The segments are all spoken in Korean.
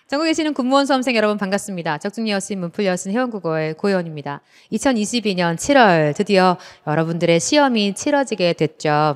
전국에 계시는 군무원 수험생 여러분 반갑습니다. 적중리 여신, 문풀 여신, 회원국어의 고혜원입니다. 2022년 7월 드디어 여러분들의 시험이 치러지게 됐죠.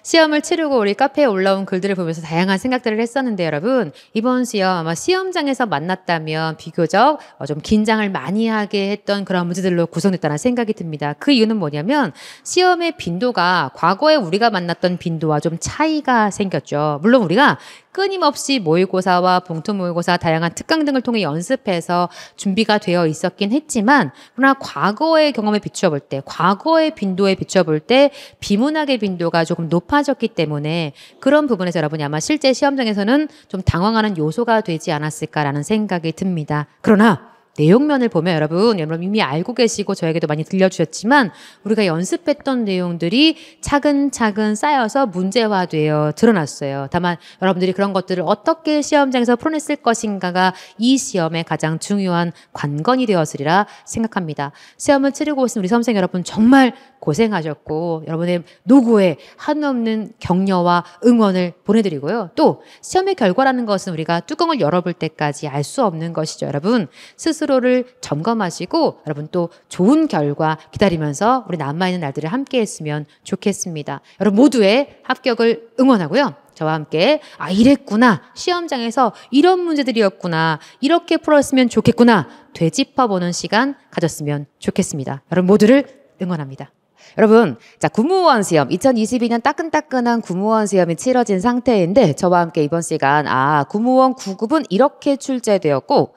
시험을 치르고 우리 카페에 올라온 글들을 보면서 다양한 생각들을 했었는데 여러분, 이번 시험 아마 시험장에서 만났다면 비교적 좀 긴장을 많이 하게 했던 그런 문제들로 구성됐다는 생각이 듭니다. 그 이유는 뭐냐면 시험의 빈도가 과거에 우리가 만났던 빈도와 좀 차이가 생겼죠. 물론 우리가 끊임없이 모의고사와 봉투 모의고사, 다양한 특강 등을 통해 연습해서 준비가 되어 있었긴 했지만, 그러나 과거의 경험에 비추어 볼 때, 과거의 빈도에 비추어 볼 때 비문학의 빈도가 조금 높아졌기 때문에 그런 부분에서 여러분이 아마 실제 시험장에서는 좀 당황하는 요소가 되지 않았을까라는 생각이 듭니다. 그러나 내용면을 보면 여러분 이미 알고 계시고 저에게도 많이 들려주셨지만 우리가 연습했던 내용들이 차근차근 쌓여서 문제화되어 드러났어요. 다만 여러분들이 그런 것들을 어떻게 시험장에서 풀어냈을 것인가가 이 시험의 가장 중요한 관건이 되었으리라 생각합니다. 시험을 치르고 오신 우리 수험생 여러분 정말 고생하셨고 여러분의 노고에 한없는 격려와 응원을 보내드리고요. 또 시험의 결과라는 것은 우리가 뚜껑을 열어볼 때까지 알 수 없는 것이죠. 여러분 스스로를 점검하시고 여러분 또 좋은 결과 기다리면서 우리 남아있는 날들을 함께 했으면 좋겠습니다. 여러분 모두의 합격을 응원하고요. 저와 함께 이랬구나, 시험장에서 이런 문제들이었구나, 이렇게 풀었으면 좋겠구나 되짚어보는 시간 가졌으면 좋겠습니다. 여러분 모두를 응원합니다. 여러분, 자, 구무원 시험, 2022년 따끈따끈한 구무원 시험이 치러진 상태인데 저와 함께 이번 시간 구무원 9급은 이렇게 출제되었고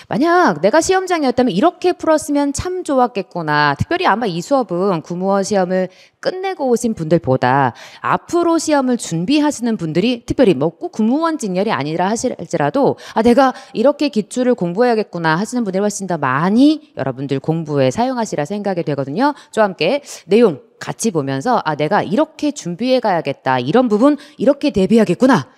만약 내가 시험장이었다면 이렇게 풀었으면 참 좋았겠구나. 특별히 아마 이 수업은 구무원 시험을 끝내고 오신 분들보다 앞으로 시험을 준비하시는 분들이 특별히 꼭 구무원 직렬이 아니라 하실지라도 내가 이렇게 기출을 공부해야겠구나 하시는 분들이 훨씬 더 많이 여러분들 공부에 사용하시라 생각이 되거든요. 저와 함께 내용 같이 보면서 내가 이렇게 준비해 가야겠다. 이런 부분 이렇게 대비하겠구나.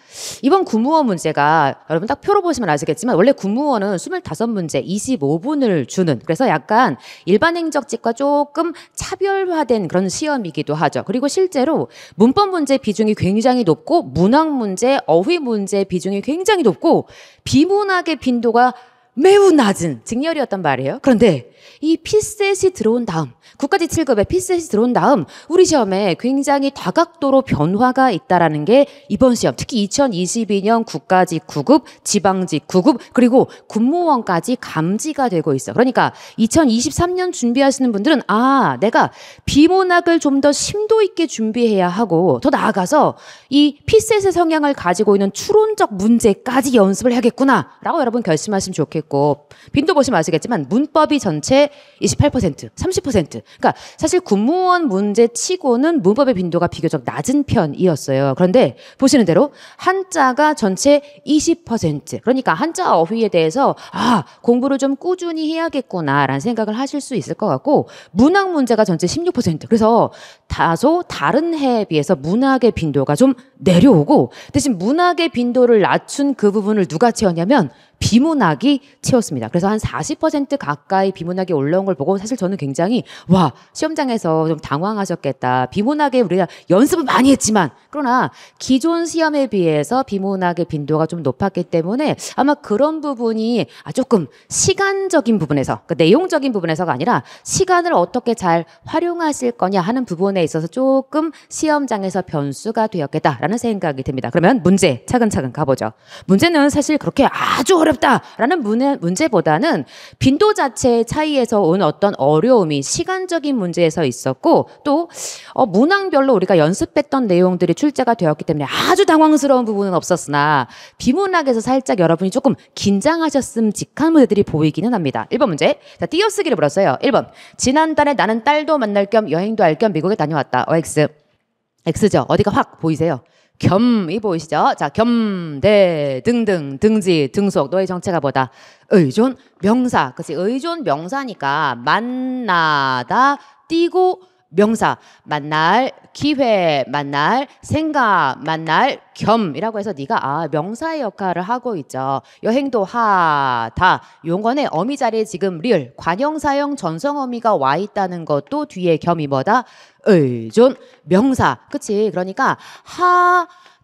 이번 구무원 문제가 여러분 딱 표로 보시면 아시겠지만 원래 구무원은 25문제 25분을 주는, 그래서 약간 일반 행적직과 조금 차별화된 그런 시험이기도 하죠. 그리고 실제로 문법 문제 비중이 굉장히 높고 문학 문제, 어휘 문제 비중이 굉장히 높고 비문학의 빈도가 매우 낮은 직렬이었단 말이에요. 그런데 이 피셋이 들어온 다음, 9까지 7급에 피셋이 들어온 다음 우리 시험에 굉장히 다각도로 변화가 있다라는 게 이번 시험, 특히 2022년 9까지 9급, 지방직 9급, 그리고 군무원까지 감지가 되고 있어. 그러니까 2023년 준비하시는 분들은 내가 비문학을 좀 더 심도 있게 준비해야 하고 더 나아가서 이 피셋의 성향을 가지고 있는 추론적 문제까지 연습을 해야겠구나 라고 여러분 결심하시면 좋겠고, 빈도 보시면 아시겠지만 문법이 전체 28%, 30%. 그러니까 사실 군무원 문제 치고는 문법의 빈도가 비교적 낮은 편이었어요. 그런데 보시는 대로 한자가 전체 20%. 그러니까 한자 어휘에 대해서 공부를 좀 꾸준히 해야겠구나라는 생각을 하실 수 있을 것 같고, 문학 문제가 전체 16%. 그래서 다소 다른 해에 비해서 문학의 빈도가 좀 내려오고, 대신 문학의 빈도를 낮춘 그 부분을 누가 채웠냐면 비문학이 채웠습니다. 그래서 한 40% 가까이 비문학이 올라온 걸 보고 사실 저는 굉장히 시험장에서 좀 당황하셨겠다. 비문학에 우리가 연습은 많이 했지만 그러나 기존 시험에 비해서 비문학의 빈도가 좀 높았기 때문에 아마 그런 부분이 조금 시간적인 부분에서, 내용적인 부분에서가 아니라 시간을 어떻게 잘 활용하실 거냐 하는 부분에 있어서 조금 시험장에서 변수가 되었겠다라는 생각이 듭니다. 그러면 문제 차근차근 가보죠. 문제는 사실 그렇게 아주 어렵다라는 문제보다는 빈도 자체의 차이에서 온 어떤 어려움이 시간적인 문제에서 있었고, 또 문항별로 우리가 연습했던 내용들이 출제가 되었기 때문에 아주 당황스러운 부분은 없었으나 비문학에서 살짝 여러분이 조금 긴장하셨음직한 문제들이 보이기는 합니다. 1번 문제, 자, 띄어쓰기를 물었어요. 1번, 지난달에 나는 딸도 만날 겸 여행도 할 겸 미국에 다녀왔다. X. X죠. 어디가 확 보이세요? 겸이 보이시죠? 자, 겸, 대, 등등, 등지, 등속, 너의 정체가 뭐다? 의존, 명사. 그치? 의존, 명사니까 만나다, 띄고, 명사. 만날, 기회, 만날, 생각, 만날, 겸이라고 해서 네가 명사의 역할을 하고 있죠. 여행도 하다. 용건의 어미 자리에 지금 리을, 관형사형 전성어미가 와 있다는 것도 뒤에 겸이 뭐다? 의존, 명사. 그치? 그러니까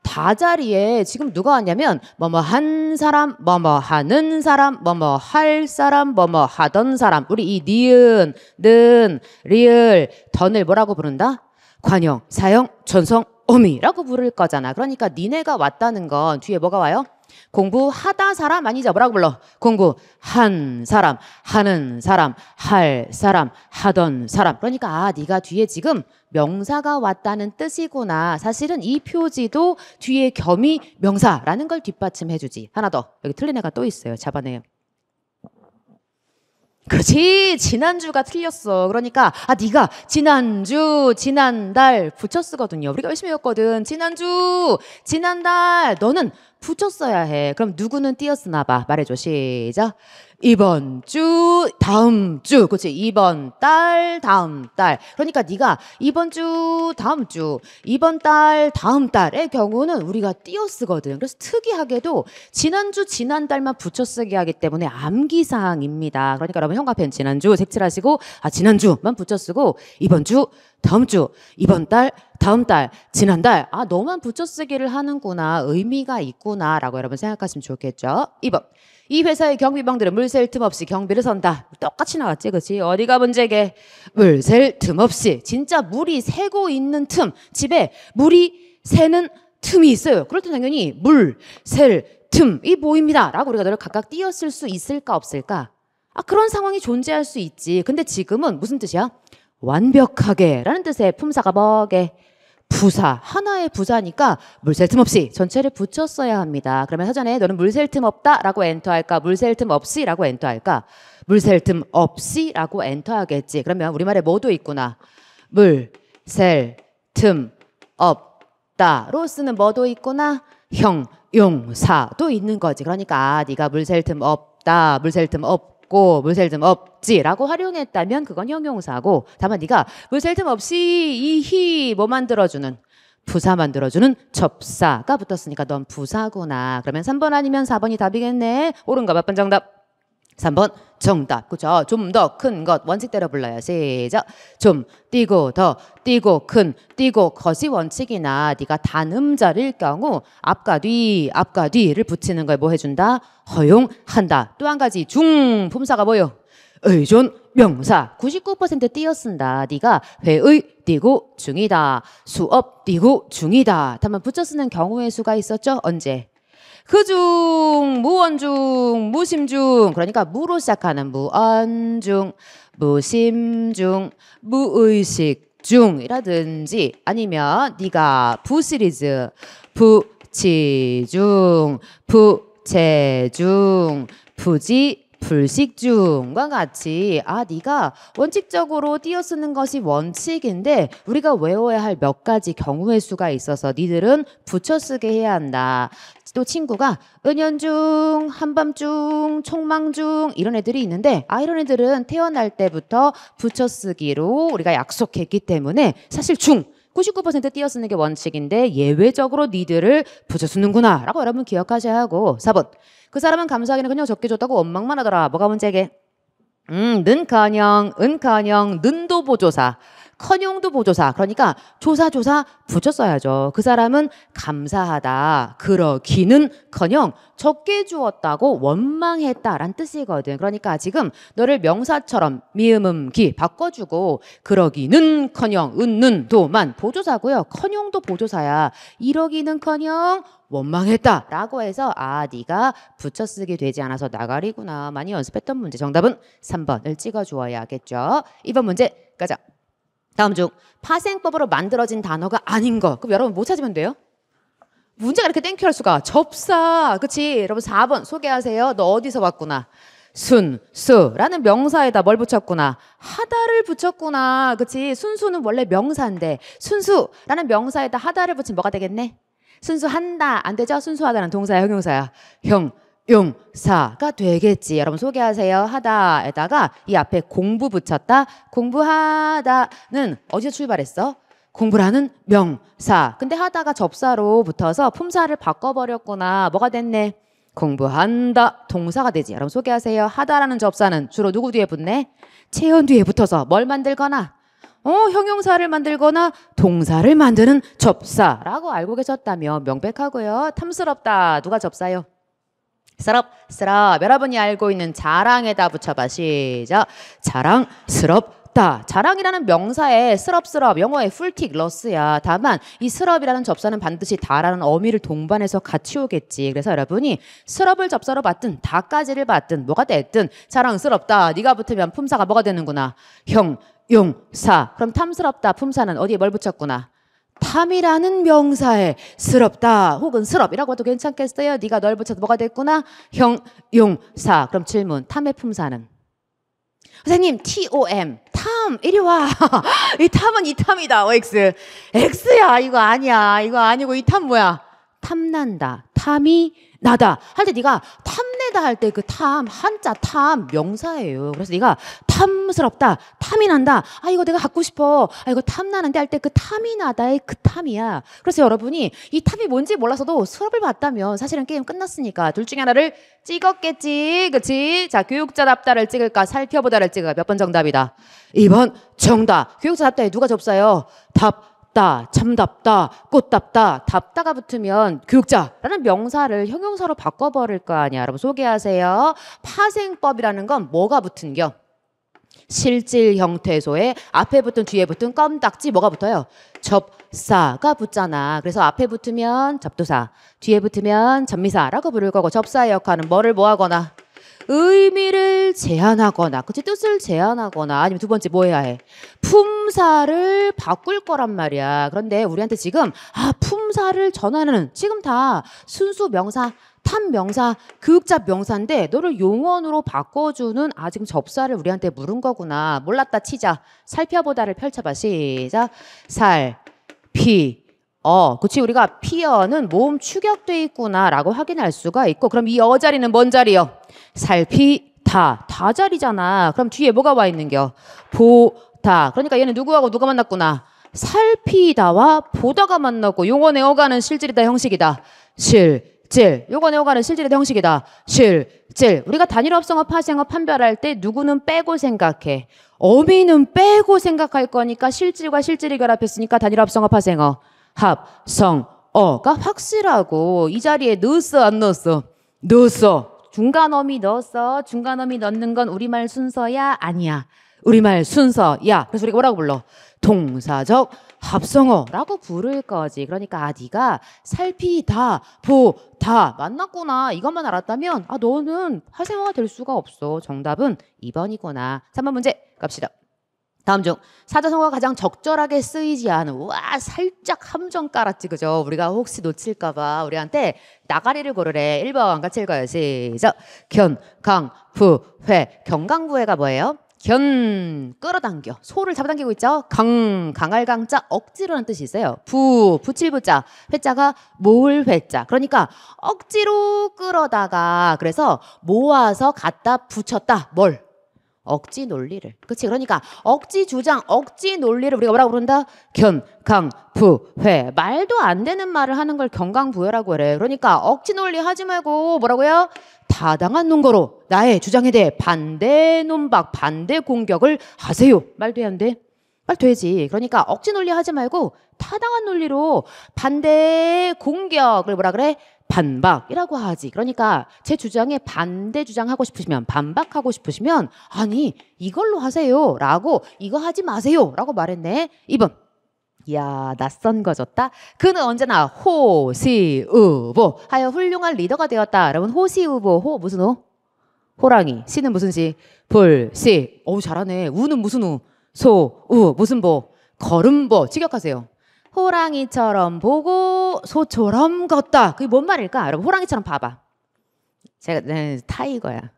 다 자리에 지금 누가 왔냐면 뭐뭐 한 사람, 뭐뭐 하는 사람, 뭐뭐 할 사람, 뭐뭐 하던 사람. 우리 이 니은, 는, 리을, 던을 뭐라고 부른다? 관형, 사형, 전성, 어미라고 부를 거잖아. 그러니까 니네가 왔다는 건 뒤에 뭐가 와요? 공부하다 사람 아니죠? 뭐라고 불러? 공부한 사람, 하는 사람, 할 사람, 하던 사람. 그러니까 네가 뒤에 지금 명사가 왔다는 뜻이구나. 사실은 이 표지도 뒤에 겸이 명사라는 걸 뒷받침해주지. 하나 더. 여기 틀린 애가 또 있어요. 잡아내요. 그렇지. 지난주가 틀렸어. 그러니까 네가 지난주, 지난달 붙여 쓰거든요. 우리가 열심히 했거든. 지난주, 지난달 너는 붙여 써야 해. 그럼 누구는 띄어 쓰나 봐. 말해줘. 시작. 이번 주, 다음 주. 그렇지. 이번 달, 다음 달. 그러니까 네가 이번 주, 다음 주, 이번 달, 다음 달의 경우는 우리가 띄어 쓰거든. 그래서 특이하게도 지난주, 지난달만 붙여 쓰게 하기 때문에 암기사항입니다. 그러니까 여러분 형광펜 지난주 색칠하시고 지난주만 붙여 쓰고 이번 주, 다음 주, 이번 달, 다음 달, 지난달. 너만 붙여 쓰기를 하는구나. 의미가 있구나. 라고 여러분 생각하시면 좋겠죠. 2번. 이 회사의 경비병들은 물 셀 틈 없이 경비를 선다. 똑같이 나왔지, 그치? 어디가 문제게? 물 셀 틈 없이. 진짜 물이 새고 있는 틈. 집에 물이 새는 틈이 있어요. 그럴 때 당연히 물, 셀, 틈이 보입니다. 라고 우리가 너를 각각 띄었을 수 있을까, 없을까? 그런 상황이 존재할 수 있지. 근데 지금은 무슨 뜻이야? 완벽하게 라는 뜻의 품사가 뭐게? 부사, 하나의 부사니까 물 셀 틈 없이 전체를 붙였어야 합니다. 그러면 사전에 너는 물 셀 틈 없다 라고 엔터할까? 물 셀 틈 없이 라고 엔터할까? 물 셀 틈 없이 라고 엔터하겠지. 그러면 우리말에 뭐도 있구나. 물 셀 틈 없다로 쓰는 뭐도 있구나. 형용사도 있는 거지. 그러니까 네가 물 셀 틈 없다, 물 셀 틈 없고 물 셀 틈 없지라고 활용했다면 그건 형용사고, 다만 네가 물 셀 틈 없이 이히 뭐 만들어주는 부사 만들어주는 접사가 붙었으니까 넌 부사구나. 그러면 3번 아니면 4번이 답이겠네. 옳은가? 몇 번 정답? 3번 정답. 그죠? 좀 더 큰 것 원칙대로 불러요. 시작. 좀 띄고 더 띄고 큰 띄고 것이 원칙이나 네가 단음절일 경우 앞과 뒤를 붙이는 걸 뭐 해준다? 허용한다. 또 한 가지 중 품사가 뭐요? 의존 명사 99% 띄어 쓴다. 네가 회의 띄고 중이다. 수업 띄고 중이다. 다만 붙여 쓰는 경우의 수가 있었죠? 언제? 그중, 무언중, 무심중. 그러니까 무로 시작하는 무언중, 무심중, 무의식 중이라든지 아니면 네가 부시리즈, 부치중, 부체중, 부지 불식중과 같이 네가 원칙적으로 띄어 쓰는 것이 원칙인데 우리가 외워야 할 몇 가지 경우의 수가 있어서 니들은 붙여 쓰게 해야 한다. 또 친구가 은연중, 한밤중, 촉망중 이런 애들이 있는데 이런 애들은 태어날 때부터 붙여 쓰기로 우리가 약속했기 때문에 사실 중 99% 띄어 쓰는 게 원칙인데 예외적으로 니들을 붙여 쓰는구나 라고 여러분 기억하셔야 하고. 4번. 그 사람은 감사하기는 그냥 적게 줬다고 원망만 하더라. 뭐가 문제게? 는커녕, 은커녕, 는도 보조사, 커녕도 보조사. 그러니까 조사 붙여 써야죠. 그 사람은 감사하다. 그러기는커녕 적게 주었다고 원망했다란 뜻이거든. 그러니까 지금 너를 명사처럼 미음기 바꿔주고 그러기는커녕 은는도만 보조사고요. 커녕도 보조사야. 이러기는커녕 원망했다라고 해서 네가 붙여쓰기 되지 않아서 나가리구나. 많이 연습했던 문제. 정답은 3번을 찍어주어야겠죠. 2번 문제 가자. 다음 중 파생법으로 만들어진 단어가 아닌 거. 그럼 여러분 뭐 찾으면 돼요? 문제가 이렇게 땡큐할 수가. 접사. 그치? 여러분 4번 소개하세요. 너 어디서 왔구나. 순수라는 명사에다 뭘 붙였구나. 하다를 붙였구나. 그치? 순수는 원래 명사인데 순수라는 명사에다 하다를 붙이면 뭐가 되겠네? 순수한다. 안 되죠? 순수하다는 동사야, 형용사야. 형용사가 되겠지. 여러분 소개하세요. 하다에다가 이 앞에 공부 붙였다. 공부하다는 어디서 출발했어? 공부라는 명사. 근데 하다가 접사로 붙어서 품사를 바꿔버렸구나. 뭐가 됐네? 공부한다. 동사가 되지. 여러분 소개하세요. 하다라는 접사는 주로 누구 뒤에 붙네? 체온 뒤에 붙어서 뭘 만들거나 형용사를 만들거나 동사를 만드는 접사라고 알고 계셨다면 명백하고요. 탐스럽다. 누가 접사요? 스럽. 여러분이 알고 있는 자랑에다 붙여봐. 시작. 자랑스럽다. 자랑이라는 명사에 스럽, 영어의 풀틱, 러스야. 다만 이 스럽이라는 접사는 반드시 다라는 어미를 동반해서 같이 오겠지. 그래서 여러분이 스럽을 접사로 받든 다까지를 받든 뭐가 됐든 자랑스럽다. 네가 붙으면 품사가 뭐가 되는구나. 형용사. 그럼 탐스럽다. 품사는 어디에 뭘 붙였구나. 탐이라는 명사에 스럽다 혹은 스럽이라고 해도 괜찮겠어요? 네가 널 붙여서 뭐가 됐구나? 형용사. 그럼 질문. 탐의 품사는? 선생님 TOM 탐 이리 와. 이 탐은 이 탐이다. OX X야. 이거 아니야. 이거 아니고 이 탐 뭐야? 탐난다. 탐이 나다 할 때 네가 탐내다 할 때 그 탐 한자 탐 명사예요. 그래서 네가 탐스럽다 탐이 난다 이거 내가 갖고 싶어 이거 탐나는데 할 때 그 탐이 나다의 그 탐이야. 그래서 여러분이 이 탐이 뭔지 몰라서도 수업을 봤다면 사실은 게임 끝났으니까 둘 중에 하나를 찍었겠지. 그치? 자, 교육자답다를 찍을까 살펴보다를 찍을까? 몇 번 정답이다? 2번 정답. 교육자답다에 누가 접사요? 답다, 참답다, 꽃답다, 답다가 붙으면 교육자라는 명사를 형용사로 바꿔버릴 거 아니야. 여러분 소개하세요. 파생법이라는 건 뭐가 붙은겨? 실질 형태소에 앞에 붙든 뒤에 붙든 껌딱지 뭐가 붙어요? 접사가 붙잖아. 그래서 앞에 붙으면 접두사, 뒤에 붙으면 접미사라고 부를 거고 접사의 역할은 뭐를 뭐하거나 의미를 제한하거나 그치 뜻을 제한하거나 아니면 두 번째 뭐 해야 해? 품사를 바꿀 거란 말이야. 그런데 우리한테 지금 품사를 전하는 지금 다 순수 명사 탐 명사, 교육자 명사인데 너를 용언으로 바꿔주는 지금 접사를 우리한테 물은 거구나. 몰랐다 치자. 살펴보다를 펼쳐봐. 시작. 그치 우리가 피어는 모음 축약돼 있구나 라고 확인할 수가 있고 그럼 이 자리는 뭔 자리요? 살피다. 다 자리잖아. 그럼 뒤에 뭐가 와 있는겨? 보다. 그러니까 얘는 누구하고 누가 만났구나? 살피다와 보다가 만났고 용언의 어가는 실질이다 형식이다. 실질. 요거는 어가는 실질이다 형식이다. 실질. 우리가 단일어업성어 파생어 판별할 때 누구는 빼고 생각해. 어미는 빼고 생각할 거니까 실질과 실질이 결합했으니까 단일어업성어 파생어 합성어가 확실하고 이 자리에 넣었어 안 넣었어? 넣었어. 중간어미 넣었어. 중간어미 넣는 건 우리말 순서야? 아니야. 우리말 순서야. 그래서 우리가 뭐라고 불러? 동사적 합성어라고 부를 거지. 그러니까 네가 살피다, 보다 만났구나. 이것만 알았다면 너는 파생어가 될 수가 없어. 정답은 2번이구나. 3번 문제 갑시다. 다음 중 사자성어가 가장 적절하게 쓰이지 않은 살짝 함정 깔았지 그죠? 우리가 혹시 놓칠까 봐 우리한테 나가리를 고르래. 1번 같이 읽어요. 시작. 견, 강, 부, 회. 견강부회가 뭐예요? 견, 끌어당겨. 소를 잡아당기고 있죠? 강할 강자 억지로라는 뜻이 있어요. 붙일 부자. 회자가 모을 회자. 그러니까 억지로 끌어다가 그래서 모아서 갖다 붙였다. 뭘? 억지 논리를. 그치? 그러니까 억지 주장, 억지 논리를 우리가 뭐라고 부른다? 견, 강, 부, 회. 말도 안 되는 말을 하는 걸 견강부회라고 그래. 그러니까 억지 논리 하지 말고 뭐라고요? 타당한 논거로 나의 주장에 대해 반대 논박, 반대 공격을 하세요. 말도 안 돼? 말 되지. 그러니까 억지 논리 하지 말고 타당한 논리로 반대 공격을 뭐라 그래? 반박이라고 하지. 그러니까 제 주장에 반대 주장하고 싶으시면 반박하고 싶으시면 이걸로 하세요 라고 이거 하지 마세요 라고 말했네. 2번. 이야 낯선 거 줬다. 그는 언제나 호시우보 하여 훌륭한 리더가 되었다. 여러분 호시우보 호 무슨 호? 호랑이. 시는 무슨 시? 불시. 어우 잘하네. 우는 무슨 우? 소, 우 무슨 보? 걸음보. 직역하세요. 호랑이처럼 보고 소처럼 걷다. 그게 뭔 말일까? 여러분 호랑이처럼 봐봐. 제가 타이거야.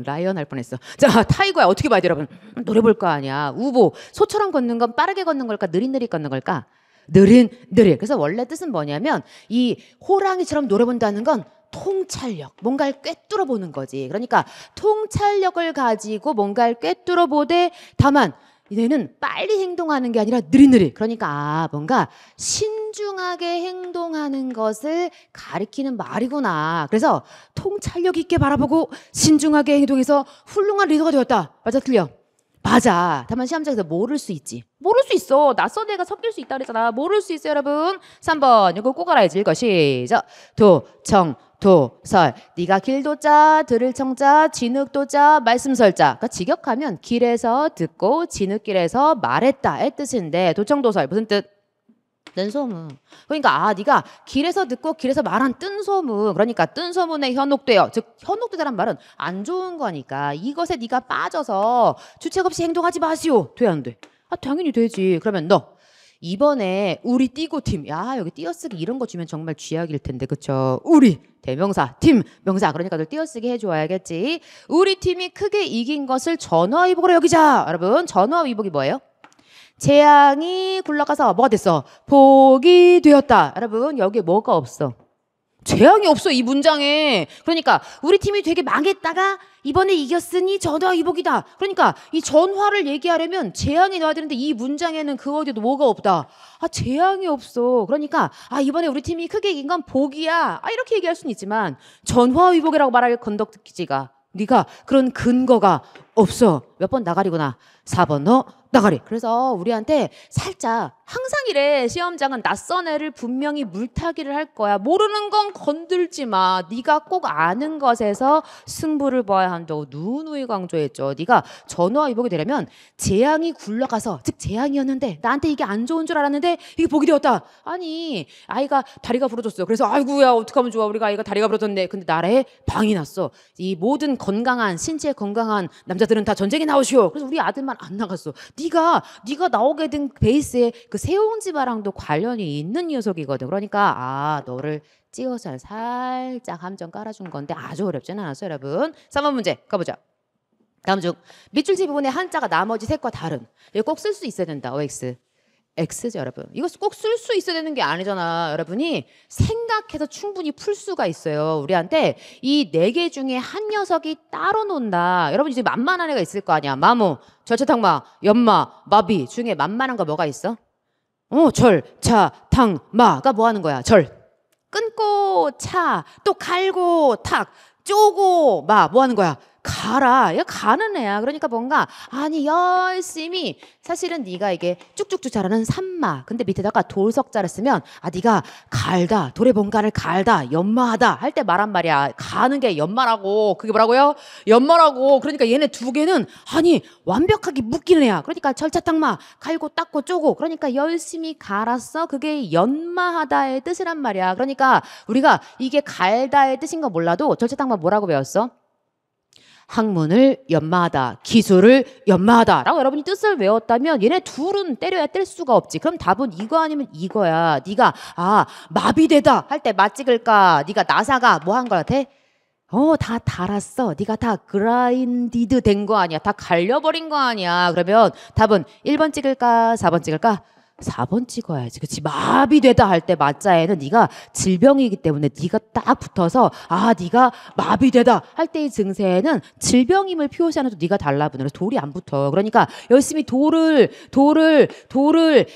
라이언 할 뻔했어. 자 타이거야. 어떻게 봐야 돼 여러분? 노래 볼 거 아니야. 우보. 소처럼 걷는 건 빠르게 걷는 걸까? 느릿느릿 걷는 걸까? 느릿느릿. 그래서 원래 뜻은 뭐냐면 이 호랑이처럼 노래 본다는 건 통찰력, 뭔가를 꿰뚫어 보는 거지. 그러니까 통찰력을 가지고 뭔가를 꿰뚫어 보되 다만 얘는 빨리 행동하는 게 아니라 느릿느릿. 그러니까 뭔가 신중하게 행동하는 것을 가리키는 말이구나. 그래서 통찰력 있게 바라보고 신중하게 행동해서 훌륭한 리더가 되었다. 맞아 틀려? 맞아. 다만 시험장에서 모를 수 있지. 모를 수 있어. 낯선 애가 섞일 수 있다 그랬잖아. 모를 수 있어요, 여러분. 3번 이거 꼭 알아야지. 읽어. 시작. 도, 청, 도, 설. 네가 길도자, 들을 청자, 진흙도자, 말씀설자. 그러니까 직역하면 길에서 듣고 진흙길에서 말했다의 뜻인데 도청도설 무슨 뜻? 뜬소문. 그러니까 네가 길에서 듣고 길에서 말한 뜬소문. 그러니까 뜬소문에 현혹되어. 즉 현혹되다란 말은 안 좋은 거니까 이것에 네가 빠져서 주책 없이 행동하지 마시오. 돼 안 돼? 당연히 되지. 그러면 너 이번에 우리 띄고팀. 야 여기 띄어쓰기 이런 거 주면 정말 쥐약일 텐데 그쵸? 우리 대명사 팀 명사. 그러니까 널 띄어쓰기 해줘야겠지. 우리 팀이 크게 이긴 것을 전화위복으로 여기자. 여러분 전화위복이 뭐예요? 재앙이 굴러가서 뭐가 됐어? 복이 되었다. 여러분 여기에 뭐가 없어? 재앙이 없어 이 문장에. 그러니까 우리 팀이 되게 망했다가 이번에 이겼으니 전화위복이다. 그러니까 이 전화를 얘기하려면 재앙이 나와야 되는데 이 문장에는 그 어디에도 뭐가 없다. 재앙이 없어. 그러니까 이번에 우리 팀이 크게 이긴 건 복이야. 이렇게 얘기할 수는 있지만 전화위복이라고 말할 건덕지가 네가 그런 근거가 없어. 몇 번 나가리구나. 4번 너 나가리. 그래서 우리한테 살짝 항상 이래. 시험장은 낯선 애를 분명히 물타기를 할 거야. 모르는 건 건들지 마. 네가 꼭 아는 것에서 승부를 봐야 한다고 누누이 강조했죠. 네가 전화위복이 되려면 재앙이 굴러가서 즉 재앙이었는데 나한테 이게 안 좋은 줄 알았는데 이게 복이 되었다. 아니 아이가 다리가 부러졌어요. 그래서 아이고야 어떡하면 좋아. 우리가 아이가 다리가 부러졌네. 근데 나라에 방이 났어. 이 모든 건강한 신체 건강한 남자들은 다 전쟁에 나오시오. 그래서 우리 아들만 안 나갔어. 네가 나오게 된 베이스에 그 세옹지마랑도 관련이 있는 녀석이거든. 그러니까 너를 찍어서 살짝 함정 깔아준 건데 아주 어렵지는 않았어요, 여러분. 3번 문제 가보자. 다음 중 밑줄치 부분에 한자가 나머지 셋과 다른. 이거 꼭 쓸 수 있어야 된다. OX. X죠, 여러분. 이거 꼭 쓸 수 있어야 되는 게 아니잖아. 여러분이 생각해서 충분히 풀 수가 있어요. 우리한테 이 4개 중에 한 녀석이 따로 논다. 여러분 이제 만만한 애가 있을 거 아니야. 마모, 절차탕마, 연마, 마비 중에 만만한 거 뭐가 있어? 절, 차, 탕, 마가 뭐 하는 거야? 절. 끊고 차, 또 갈고 탁, 쪼고 마 뭐 하는 거야? 가라. 얘 가는 애야. 그러니까 뭔가 열심히 사실은 네가 이게 쭉쭉쭉 자라는 산마. 근데 밑에다가 돌석자를 쓰면 네가 갈다. 돌에 뭔가를 갈다. 연마하다. 할 때 말한 말이야. 가는 게 연마라고. 그게 뭐라고요? 연마라고. 그러니까 얘네 두 개는 완벽하게 묶이는 애야. 그러니까 절차탕마. 갈고 닦고 쪼고. 그러니까 열심히 갈았어. 그게 연마하다의 뜻이란 말이야. 그러니까 우리가 이게 갈다의 뜻인 거 몰라도 절차탕마 뭐라고 배웠어? 학문을 연마하다, 기술을 연마하다 라고 여러분이 뜻을 외웠다면 얘네 둘은 때려야 뗄 수가 없지. 그럼 답은 이거 아니면 이거야. 네가 마비되다 할 때 마 찍을까? 네가 나사가 뭐 한 거 같아? 다 달았어. 네가 다 그라인디드 된 거 아니야. 다 갈려버린 거 아니야. 그러면 답은 1번 찍을까? 4번 찍을까? 4번 찍어야지. 그치? 마비되다 할 때 맞자에는 네가 질병이기 때문에 네가 딱 붙어서 네가 마비되다 할 때의 증세에는 질병임을 표시하는 또 네가 달라붙는. 그래서 돌이 안 붙어. 그러니까 열심히 돌을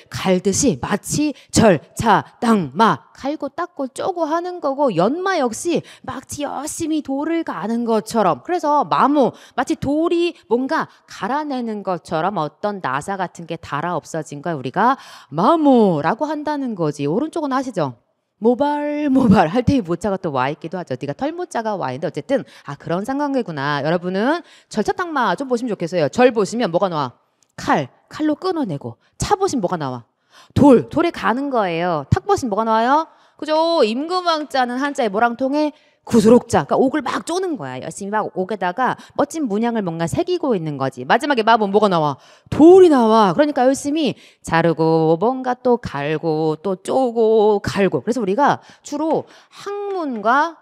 갈듯이 마치 절, 차, 땅, 마 갈고 닦고 쪼고 하는 거고 연마 역시 마치 열심히 돌을 가는 것처럼. 그래서 마모 마치 돌이 뭔가 갈아내는 것처럼 어떤 나사 같은 게 달아 없어진 걸 우리가 마모라고 한다는 거지. 오른쪽은 아시죠? 모발 할 때의 모자가 또 와 있기도 하죠. 네가 털모자가 와 있는데 어쨌든 그런 상관계구나. 여러분은 절차탕마 좀 보시면 좋겠어요. 절 보시면 뭐가 나와? 칼로 끊어내고. 차 보시면 뭐가 나와? 돌에 가는 거예요. 탁 보시면 뭐가 나와요? 그죠? 임금왕자는 한자에 뭐랑 통해? 구수록자. 그러니까 옥을 막 쪼는 거야. 열심히 막 옥에다가 멋진 문양을 뭔가 새기고 있는 거지. 마지막에 마법 뭐가 나와? 돌이 나와. 그러니까 열심히 자르고 뭔가 또 갈고 또 쪼고 갈고. 그래서 우리가 주로 학문과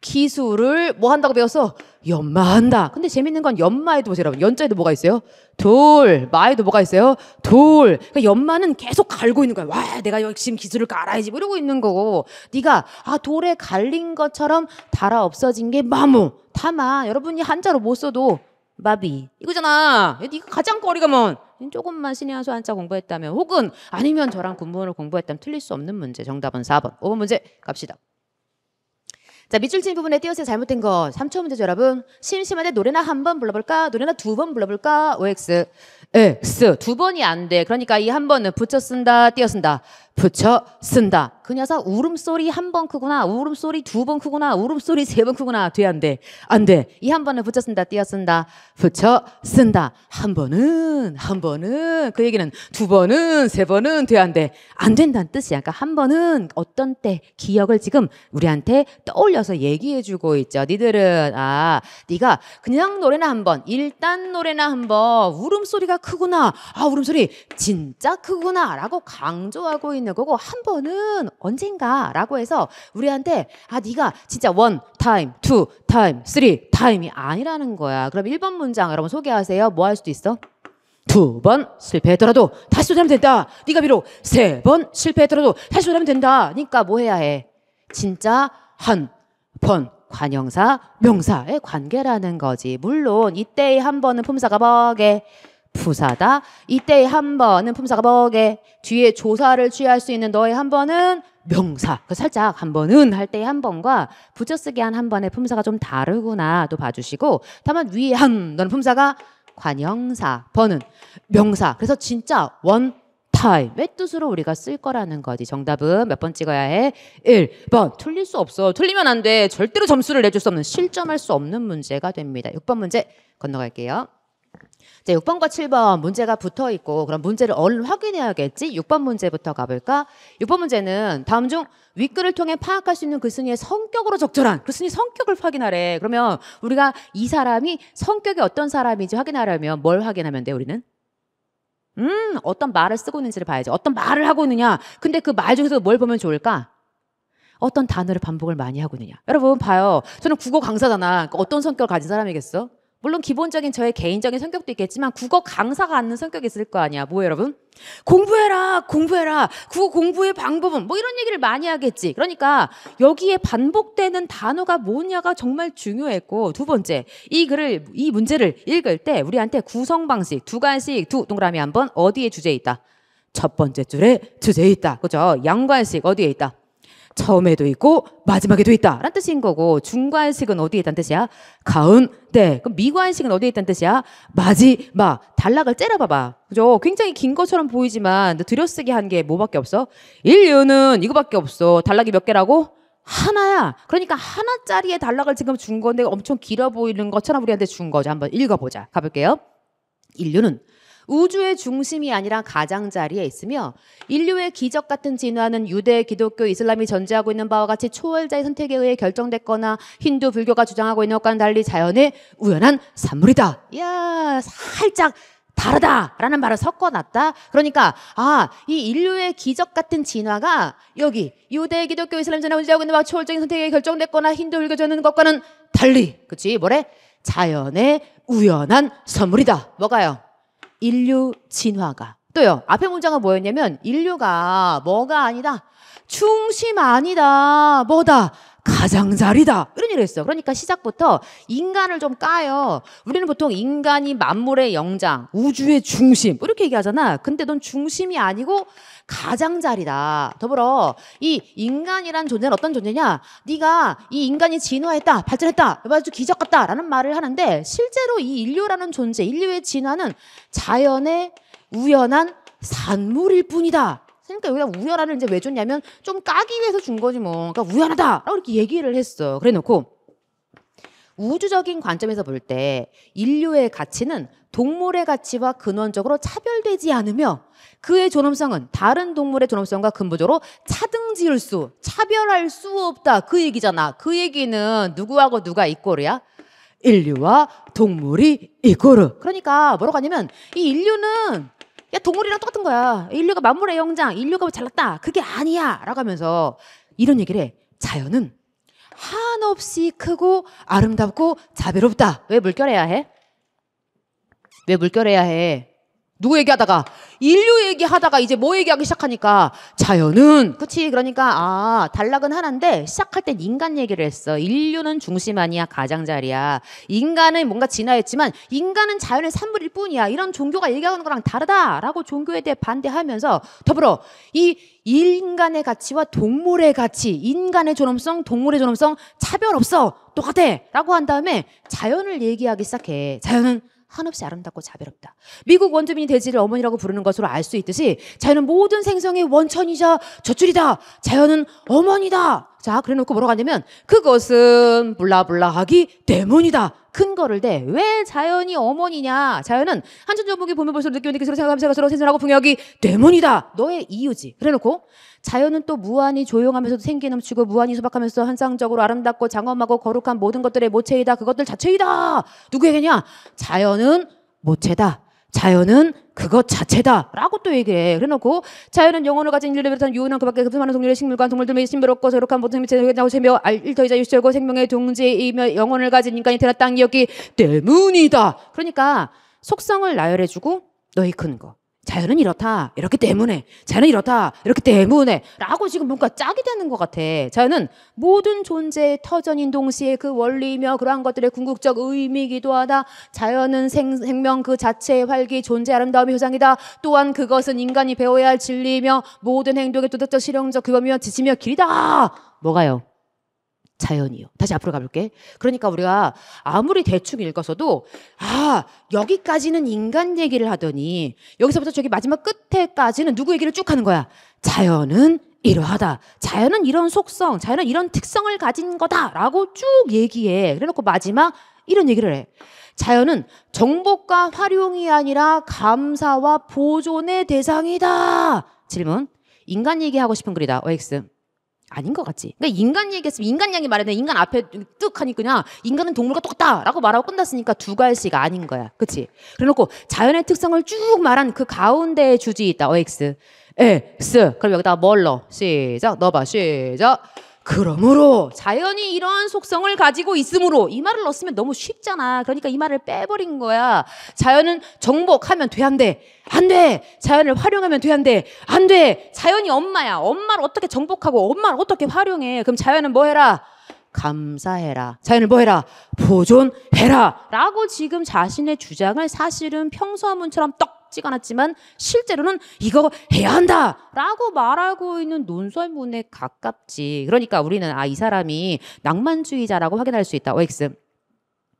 기술을 뭐 한다고 배웠어? 연마한다. 근데 재밌는 건 연마에도 보세요, 여러분. 연자에도 뭐가 있어요? 돌. 마에도 뭐가 있어요? 돌. 그러니까 연마는 계속 갈고 있는 거야. 와, 내가 열심히 기술을 깔아야지. 뭐 이러고 있는 거고. 네가 돌에 갈린 것처럼 달아 없어진 게 마모. 타마. 여러분이 한자로 못 써도 마비. 이거잖아. 네가 가장 거리가 먼. 조금만 신의 한수 한자 공부했다면 혹은 아니면 저랑 군문을 공부했다면 틀릴 수 없는 문제. 정답은 4번. 5번 문제 갑시다. 자, 밑줄 친 부분에 띄어쓰기 잘못된 거 3초 문제죠, 여러분. 심심한데 노래나 한 번 불러볼까? 노래나 두 번 불러볼까? OX. X. 두 번이 안 돼. 그러니까 이 한 번은 붙여 쓴다, 띄어 쓴다. 붙여 쓴다. 그 녀석 울음소리 한 번 크구나. 울음소리 두 번 크구나. 울음소리 세 번 크구나. 돼, 안 돼? 안 돼. 이 한 번은 붙여 쓴다, 띄어 쓴다. 붙여 쓴다. 한 번은 그 얘기는 두 번은 세 번은 돼, 안 돼? 안 된다는 뜻이야. 그러니까 한 번은 어떤 때 기억을 지금 우리한테 떠올려서 얘기해주고 있죠. 니들은 네가 그냥 노래나 한 번, 일단 노래나 한 번, 울음소리가 크구나. 울음소리 진짜 크구나. 라고 강조하고 있는 거고, 한 번은 언젠가 라고 해서 우리한테 네가 진짜 one time, two time, three time이 아니라는 거야. 그럼 1번 문장 여러분 소개하세요. 뭐 할 수도 있어? 두 번 실패했더라도 다시 도전하면 된다. 네가 비록 세 번 실패했더라도 다시 도전하면 된다. 그러니까 뭐 해야 해? 진짜 한 번 관형사 명사의 관계라는 거지. 물론 이때의 한 번은 품사가 뭐게? 부사다. 이때의 한 번은 품사가 뭐게? 뒤에 조사를 취할 수 있는 너의 한 번은 명사. 살짝 한 번은 할 때의 한 번과 붙여쓰기 한 번의 품사가 좀 다르구나 또 봐주시고, 다만 위에 한 너는 품사가 관형사, 번은 명사. 그래서 진짜 one time의 뜻으로 우리가 쓸 거라는 거지. 정답은 몇 번 찍어야 해? 1번. 틀릴 수 없어. 틀리면 안 돼. 절대로 점수를 내줄 수 없는, 실점할 수 없는 문제가 됩니다. 6번 문제 건너갈게요. 자, 6번과 7번 문제가 붙어 있고, 그럼 문제를 얼른 확인해야겠지? 6번 문제부터 가볼까? 6번 문제는 다음 중 윗글을 통해 파악할 수 있는 글쓴이의 성격으로 적절한 글쓴이 성격을 확인하래. 그러면 우리가 이 사람이 성격이 어떤 사람인지 확인하려면 뭘 확인하면 돼, 우리는? 어떤 말을 쓰고 있는지를 봐야지. 어떤 말을 하고 있느냐. 근데 그 말 중에서 뭘 보면 좋을까? 어떤 단어를 반복을 많이 하고 있느냐. 여러분 봐요. 저는 국어 강사잖아. 그러니까 어떤 성격을 가진 사람이겠어? 물론 기본적인 저의 개인적인 성격도 있겠지만 국어 강사가 갖는 성격이 있을 거 아니야. 뭐예요, 여러분? 공부해라. 국어 공부의 방법은 뭐 이런 얘기를 많이 하겠지. 그러니까 여기에 반복되는 단어가 뭐냐가 정말 중요했고, 두 번째, 이 문제를 읽을 때 우리한테 구성 방식 두 가지, 동그라미 한 번, 어디에 주제에 있다? 첫 번째 줄에 주제에 있다. 그죠? 양관식 어디에 있다? 처음에도 있고 마지막에도 있다 라는 뜻인 거고, 중관식은 어디에 있다는 뜻이야? 가운데. 그럼 미관식은 어디에 있다는 뜻이야? 마지막. 단락을 째려봐봐. 그죠? 굉장히 긴 것처럼 보이지만 들여쓰기 한 게 뭐밖에 없어? 인류는 이거밖에 없어. 단락이 몇 개라고? 하나야. 그러니까 하나짜리의 단락을 지금 준 건데 엄청 길어 보이는 것처럼 우리한테 준 거죠. 한번 읽어보자. 가볼게요. 인류는 우주의 중심이 아니라 가장자리에 있으며 인류의 기적 같은 진화는 유대, 기독교, 이슬람이 전제하고 있는 바와 같이 초월자의 선택에 의해 결정됐거나 힌두, 불교가 주장하고 있는 것과는 달리 자연의 우연한 산물이다. 이야, 살짝 다르다라는 말을 섞어놨다. 그러니까 이 인류의 기적 같은 진화가 여기 유대, 기독교, 이슬람 전제하고 있는 바와 초월적인 선택에 의해 결정됐거나 힌두, 불교 전하는 것과는 달리, 그치? 뭐래? 자연의 우연한 선물이다. 뭐가요? 인류 진화가. 또요, 앞에 문장은 뭐였냐면 인류가 뭐가 아니다? 중심 아니다. 뭐다? 가장자리다. 이런 얘기를 했어. 그러니까 시작부터 인간을 좀 까요. 우리는 보통 인간이 만물의 영장, 우주의 중심 이렇게 얘기하잖아. 근데 넌 중심이 아니고 가장자리다. 더불어 이 인간이란 존재는 어떤 존재냐? 네가 이 인간이 진화했다, 발전했다, 아주 기적 같다 라는 말을 하는데, 실제로 이 인류라는 존재, 인류의 진화는 자연의 우연한 산물일 뿐이다. 그러니까 여기다 우연한을 이제 왜 줬냐면 좀 까기 위해서 준 거지 뭐. 그러니까 우연하다라고 이렇게 얘기를 했어. 그래 놓고 우주적인 관점에서 볼 때 인류의 가치는 동물의 가치와 근원적으로 차별되지 않으며 그의 존엄성은 다른 동물의 존엄성과 근본적으로 차별할 수 없다. 그 얘기잖아. 그 얘기는 누구하고 누가 이꼬르야? 인류와 동물이 이꼬르. 그러니까 뭐라고 하냐면 이 인류는 야, 동물이랑 똑같은 거야. 인류가 만물의 영장, 인류가 잘났다. 그게 아니야. 라고 하면서 이런 얘기를 해. 자연은 한없이 크고 아름답고 자비롭다. 왜 물결해야 해? 왜 물결해야 해? 누구 얘기하다가 인류 얘기하다가 이제 뭐 얘기하기 시작하니까 자연은 그치 그러니까 단락은 하나인데 시작할 땐 인간 얘기를 했어. 인류는 중심 아니야 가장자리야. 인간은 뭔가 진화했지만 인간은 자연의 산물일 뿐이야. 이런 종교가 얘기하는 거랑 다르다라고 종교에 대해 반대하면서 더불어 이 인간의 가치와 동물의 가치, 인간의 존엄성, 동물의 존엄성 차별 없어 똑같아 라고 한 다음에 자연을 얘기하기 시작해. 자연은 한없이 아름답고 자비롭다. 미국 원주민이 대지를 어머니라고 부르는 것으로 알 수 있듯이 자연은 모든 생성의 원천이자 젖줄이다. 자연은 어머니다. 자, 그래 놓고 뭐라고 하냐면 그것은 블라블라하기 때문이다. 근거를 대. 왜 자연이 어머니냐? 자연은 한천전복이 보면 볼수록 느끼면 느낄수록 생각하면 생각할수록 생선하고 풍요하기 때문이다. 너의 이유지. 그래 놓고 자연은 또 무한히 조용하면서도 생기 넘치고 무한히 소박하면서 환상적으로 아름답고 장엄하고 거룩한 모든 것들의 모체이다. 그것들 자체이다. 누구 얘기냐? 자연은 모체다. 자연은 그것 자체다 라고 또 얘기해. 그래놓고 자연은 영혼을 가진 인류를 비롯한 유한한 그 밖에 그 수많은 동물의 식물과 동물들의 신비롭고 거룩한 모든 생명체를 세며 일터이자 유시하고 생명의 동지이며 영혼을 가진 인간이 태어난 땅이었기 때문이다. 그러니까 속성을 나열해주고 너희 큰 거. 자연은 이렇다. 이렇기 때문에. 자연은 이렇다. 이렇기 때문에. 라고 지금 뭔가 짝이 되는 것 같아. 자연은 모든 존재의 터전인 동시에 그 원리이며 그러한 것들의 궁극적 의미이기도 하다. 자연은 생명 그 자체의 활기, 존재 아름다움의 효상이다. 또한 그것은 인간이 배워야 할 진리이며 모든 행동의 도덕적, 실용적 규범이며 지침이며 길이다. 뭐가요? 자연이요. 다시 앞으로 가볼게. 그러니까 우리가 아무리 대충 읽어서도 여기까지는 인간 얘기를 하더니 여기서부터 저기 마지막 끝에까지는 누구 얘기를 쭉 하는 거야. 자연은 이러하다. 자연은 이런 속성, 자연은 이런 특성을 가진 거다라고 쭉 얘기해. 그래놓고 마지막 이런 얘기를 해. 자연은 정복과 활용이 아니라 감사와 보존의 대상이다. 질문. 인간 얘기하고 싶은 글이다. OX. 아닌 것 같지. 그러니까 인간 얘기했으면 인간 양이 말했는데 인간 앞에 뜩 하니 그냥 인간은 동물과 똑같다라고 말하고 끝났으니까 두 갈씨가 아닌 거야. 그치? 그래놓고 자연의 특성을 쭉 말한 그 가운데에 주지 있다. OX. X. 그럼 여기다가 뭘 넣어? 시작. 넣어봐. 시작. 그러므로 자연이 이러한 속성을 가지고 있으므로 이 말을 넣었으면 너무 쉽잖아. 그러니까 이 말을 빼버린 거야. 자연은 정복하면 돼, 안 돼? 안 돼. 자연을 활용하면 돼, 안 돼? 안 돼. 자연이 엄마야. 엄마를 어떻게 정복하고 엄마를 어떻게 활용해? 그럼 자연은 뭐 해라? 감사해라. 자연을 뭐 해라? 보존해라. 라고 지금 자신의 주장을 사실은 평서문처럼 떡 찍어놨지만 실제로는 이거 해야 한다 라고 말하고 있는 논설문에 가깝지. 그러니까 우리는 이 사람이 낭만주의자라고 확인할 수 있다. OX.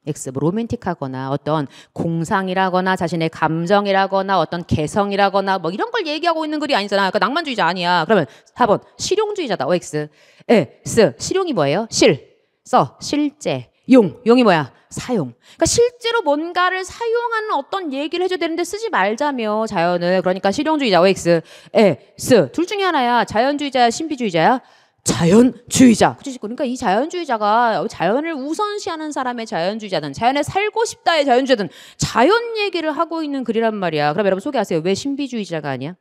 X, 뭐 로맨틱하거나 어떤 공상이라거나 자신의 감정이라거나 어떤 개성이라거나 뭐 이런 걸 얘기하고 있는 글이 아니잖아. 그러니까 낭만주의자 아니야. 그러면 4번 실용주의자다. OX. S, 실용이 뭐예요? 실제. 용이 뭐야? 사용. 그러니까 실제로 뭔가를 사용하는 어떤 얘기를 해줘야 되는데 쓰지 말자며 자연을. 그러니까 실용주의자. OX. S, 둘 중에 하나야. 자연주의자야, 신비주의자야? 자연주의자. 그러니까 이 자연주의자가 자연을 우선시하는 사람의 자연주의자든 자연에 살고 싶다의 자연주의자든 자연 얘기를 하고 있는 글이란 말이야. 그럼 여러분 소개하세요. 왜 신비주의자가 아니야?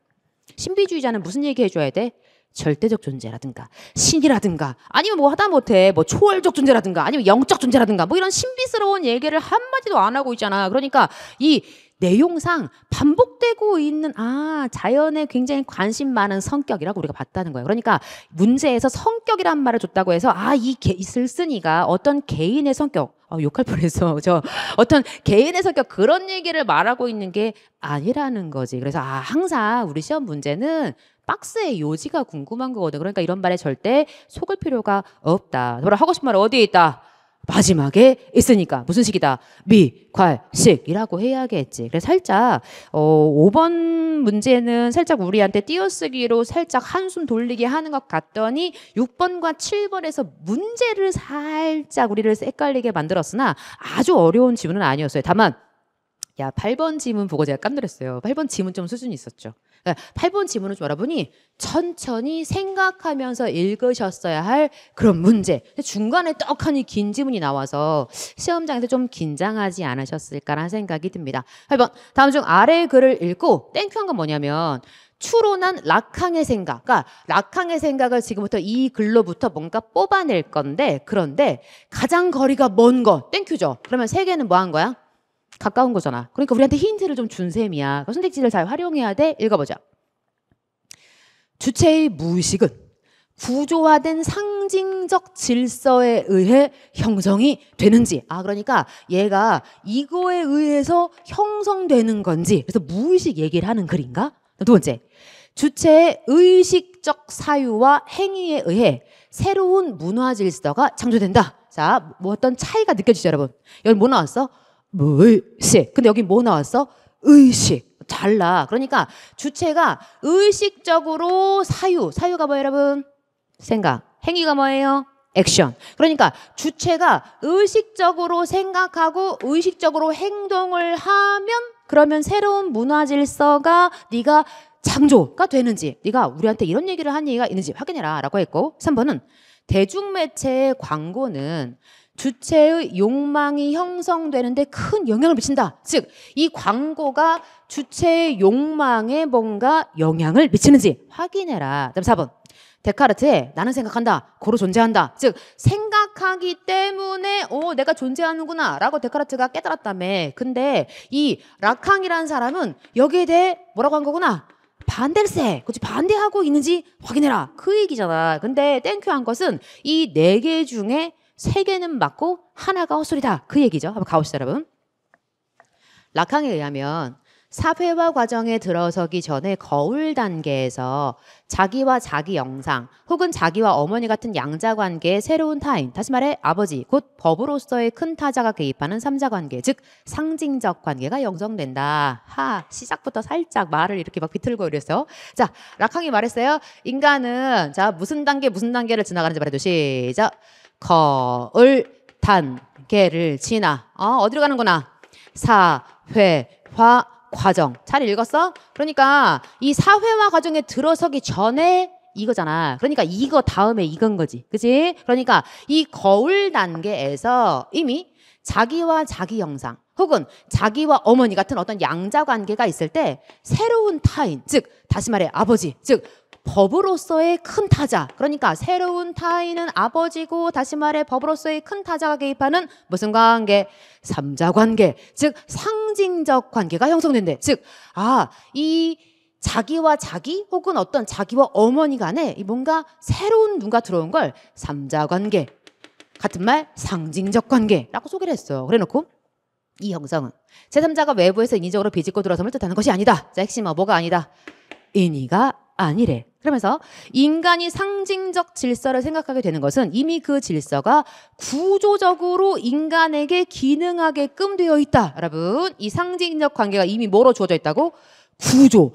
신비주의자는 무슨 얘기 해줘야 돼? 절대적 존재라든가 신이라든가 아니면 뭐 하다못해 뭐 초월적 존재라든가 아니면 영적 존재라든가 뭐 이런 신비스러운 얘기를 한마디도 안 하고 있잖아. 그러니까 이 내용상 반복되고 있는 자연에 굉장히 관심 많은 성격이라고 우리가 봤다는 거예요. 그러니까 문제에서 성격이란 말을 줬다고 해서 이 쓸쓴이가 어떤 개인의 성격 욕할 뻔했어. 어떤 개인의 성격 그런 얘기를 말하고 있는 게 아니라는 거지. 그래서 항상 우리 시험 문제는 박스의 요지가 궁금한 거거든. 그러니까 이런 말에 절대 속을 필요가 없다. 뭐라 하고 싶은 말 어디에 있다? 마지막에 있으니까 무슨 식이다? 미괄식이라고 해야겠지. 그래서 살짝 5번 문제는 살짝 우리한테 띄어쓰기로 살짝 한숨 돌리게 하는 것 같더니 6번과 7번에서 문제를 살짝 우리를 헷갈리게 만들었으나 아주 어려운 지문은 아니었어요. 다만 8번 지문 보고 제가 깜놀했어요. 8번 지문 좀 수준이 있었죠. 8번 지문은 좀 여러분이 천천히 생각하면서 읽으셨어야 할 그런 문제. 중간에 떡하니 긴 지문이 나와서 시험장에서 좀 긴장하지 않으셨을까라는 생각이 듭니다. 8번 다음 중 아래의 글을 읽고 땡큐한 건 뭐냐면 추론한 락항의 생각. 그러니까 락항의 생각을 지금부터 이 글로부터 뭔가 뽑아낼 건데 그런데 가장 거리가 먼 거 땡큐죠. 그러면 세 개는 뭐 한 거야? 가까운 거잖아. 그러니까 우리한테 힌트를 좀 준 셈이야. 선택지를 잘 활용해야 돼. 읽어보자. 주체의 무의식은 구조화된 상징적 질서에 의해 형성이 되는지. 그러니까 얘가 이거에 의해서 형성되는 건지. 그래서 무의식 얘기를 하는 글인가? 두 번째, 주체의 의식적 사유와 행위에 의해 새로운 문화 질서가 창조된다. 자, 뭐 어떤 차이가 느껴지죠, 여러분? 여기 뭐 나왔어? 무의식. 근데 여기 뭐 나왔어? 의식. 달라. 그러니까 주체가 의식적으로 사유가 뭐예요, 여러분? 생각. 행위가 뭐예요? 액션. 그러니까 주체가 의식적으로 생각하고 의식적으로 행동을 하면 그러면 새로운 문화 질서가 네가 창조가 되는지, 네가 우리한테 이런 얘기를 한 얘기가 있는지 확인해라 라고 했고, 3번은 대중매체의 광고는 주체의 욕망이 형성되는데 큰 영향을 미친다. 즉, 이 광고가 주체의 욕망에 뭔가 영향을 미치는지 확인해라. 그다음 4번. 데카르트의 나는 생각한다, 고로 존재한다. 즉, 생각하기 때문에 내가 존재하는구나 라고 데카르트가 깨달았다며. 근데 이 라캉이라는 사람은 여기에 대해 뭐라고 한 거구나? 반댈세. 그치, 반대하고 있는지 확인해라. 그 얘기잖아. 근데 땡큐 한 것은 이 4개 중에 3개는 맞고 하나가 헛소리다. 그 얘기죠. 한번 가보시죠, 여러분. 라캉에 의하면 사회화 과정에 들어서기 전에 거울 단계에서 자기와 자기 영상 혹은 자기와 어머니 같은 양자 관계의 새로운 타인, 다시 말해 아버지 곧 법으로서의 큰 타자가 개입하는 삼자 관계, 즉 상징적 관계가 형성된다. 시작부터 살짝 말을 이렇게 막 비틀고 이랬어. 자, 라캉이 말했어요. 인간은 자 무슨 단계를 지나가는지 말해도 시작. 거울 단계를 지나 어디로 가는구나? 사회화 과정. 잘 읽었어? 그러니까 이 사회화 과정에 들어서기 전에 이거잖아. 그러니까 이거 다음에 이건 거지. 그치? 그러니까 이 거울 단계에서 이미 자기와 자기 형상 혹은 자기와 어머니 같은 어떤 양자 관계가 있을 때 새로운 타인, 즉 다시 말해 아버지, 즉 법으로서의 큰 타자. 그러니까 새로운 타인은 아버지고 다시 말해 법으로서의 큰 타자가 개입하는 무슨 관계? 삼자 관계. 즉 상징적 관계가 형성된대. 즉 이 자기와 자기 혹은 어떤 자기와 어머니 간에 뭔가 새로운 누가 들어온 걸 삼자 관계. 같은 말 상징적 관계라고 소개를 했어. 그래놓고 이 형성은 제3자가 외부에서 인위적으로 비집고 들어섬을 뜻하는 것이 아니다. 자, 핵심은 뭐가 아니다? 인위가 아니래. 그러면서 인간이 상징적 질서를 생각하게 되는 것은 이미 그 질서가 구조적으로 인간에게 기능하게끔 되어 있다. 여러분, 이 상징적 관계가 이미 뭐로 주어져 있다고? 구조.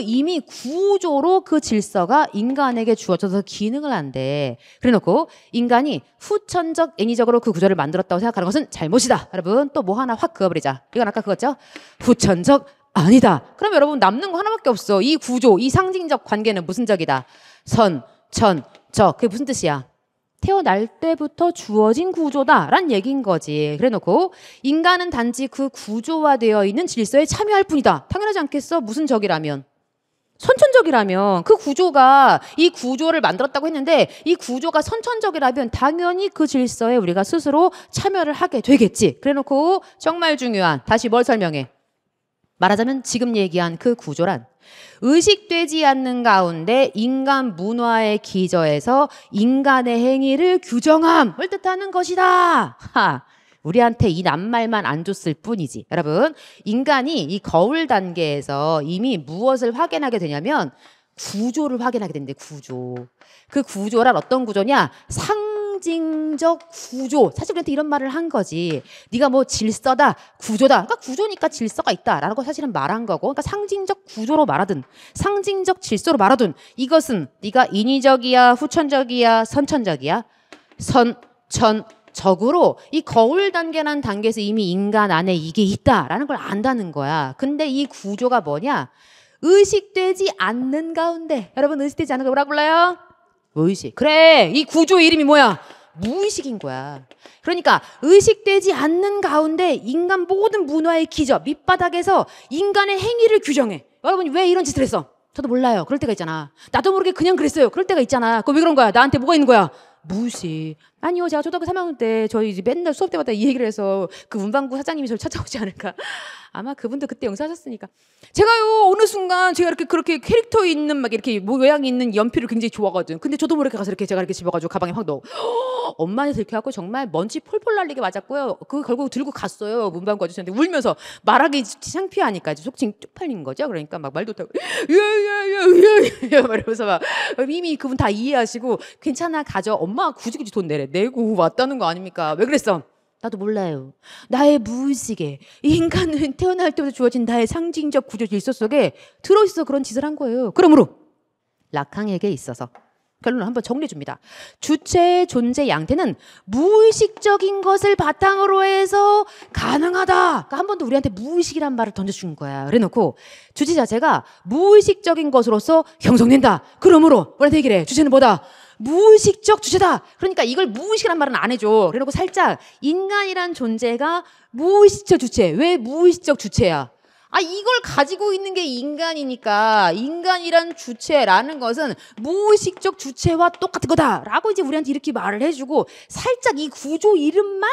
이미 구조로 그 질서가 인간에게 주어져서 기능을 한대. 그래놓고 인간이 후천적, 인위적으로 그 구조를 만들었다고 생각하는 것은 잘못이다. 여러분, 또 뭐 하나 확 그어버리자. 이건 아까 그거죠? 후천적 아니다. 그럼 여러분 남는 거 하나밖에 없어. 이 구조, 이 상징적 관계는 무슨 적이다? 선, 천, 적. 그게 무슨 뜻이야? 태어날 때부터 주어진 구조다라는 얘기인 거지. 그래놓고 인간은 단지 그 구조화되어 있는 질서에 참여할 뿐이다. 당연하지 않겠어? 무슨 적이라면? 선천적이라면 그 구조가 이 구조를 만들었다고 했는데 이 구조가 선천적이라면 당연히 그 질서에 우리가 스스로 참여를 하게 되겠지. 그래놓고 정말 중요한, 다시 뭘 설명해? 말하자면 지금 얘기한 그 구조란 의식되지 않는 가운데 인간 문화에 기저해서 인간의 행위를 규정함을 뜻하는 것이다. 우리한테 이 낱말만 안 줬을 뿐이지. 여러분, 인간이 이 거울 단계에서 이미 무엇을 확인하게 되냐면 구조를 확인하게 된대. 구조. 그 구조란 어떤 구조냐? 상징적 구조. 사실 우리한테 이런 말을 한 거지. 네가 뭐 질서다, 구조다. 그러니까 구조니까 질서가 있다라는 거 사실은 말한 거고. 그러니까 상징적 구조로 말하든 상징적 질서로 말하든 이것은 네가 인위적이야, 후천적이야, 선천적이야? 선천적으로 이 거울 단계라는 단계에서 이미 인간 안에 이게 있다라는 걸 안다는 거야. 근데 이 구조가 뭐냐? 의식되지 않는 가운데. 여러분, 의식되지 않는 거 뭐라 불러요? 무의식. 그래, 이 구조의 이름이 뭐야? 무의식인 거야. 그러니까 의식되지 않는 가운데 인간 모든 문화의 기저 밑바닥에서 인간의 행위를 규정해. 여러분이 왜 이런 짓을 했어? 저도 몰라요. 그럴 때가 있잖아. 나도 모르게 그냥 그랬어요. 그럴 때가 있잖아. 그거 왜 그런 거야? 나한테 뭐가 있는 거야? 무의식. 아니요, 제가 초등학교 3학년 때 저희 이제 맨날 수업 때마다 이 얘기를 해서 그 문방구 사장님이 저를 찾아오지 않을까. 아마 그분도 그때 용서하셨으니까. 제가요, 어느 순간 제가 이렇게 그렇게 캐릭터 있는 막 이렇게 모양이 있는 연필을 굉장히 좋아하거든. 근데 저도 모르게 가서 이렇게 제가 이렇게 집어가지고 가방에 확 넣어. 엄마한테 이렇게 하고 정말 먼지 폴폴 날리게 맞았고요. 그 결국 들고 갔어요. 문방구 아저씨한테 울면서 말하기 창피하니까 이제 속칭 쪽팔린 거죠. 그러니까 막 말도 못하고 예예예예예 말하면서 막 이미 그분 다 이해하시고 괜찮아 가져. 엄마가 굳이 돈 내고 왔다는 거 아닙니까? 왜 그랬어? 나도 몰라요. 나의 무의식에 이 인간은 태어날 때부터 주어진 나의 상징적 구조 질서 속에 들어있어 그런 짓을 한 거예요. 그러므로 라캉에게 있어서 결론을 한번 정리해 줍니다. 주체의 존재 양태는 무의식적인 것을 바탕으로 해서 가능하다. 그러니까 한 번 더 우리한테 무의식이란 말을 던져준 거야. 그래 놓고 주체 자체가 무의식적인 것으로서 형성된다. 그러므로 우리한테 얘기를 해. 주체는 뭐다? 무의식적 주체다. 그러니까 이걸 무의식이란 말은 안 해줘. 그래 놓고 살짝 인간이란 존재가 무의식적 주체. 왜 무의식적 주체야? 이걸 가지고 있는 게 인간이니까 인간이란 주체라는 것은 무의식적 주체와 똑같은 거다라고 이제 우리한테 이렇게 말을 해주고 살짝 이 구조 이름만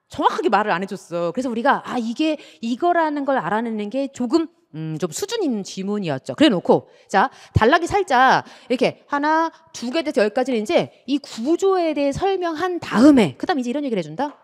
정확하게 말을 안 해줬어. 그래서 우리가 이게 이거라는 걸 알아내는 게 조금 좀 수준 있는 지문이었죠. 그래 놓고 자 단락이 살짝 이렇게 하나 두 개 돼서 여기까지는 이제 이 구조에 대해 설명한 다음에 그 다음 이제 이런 얘기를 해준다.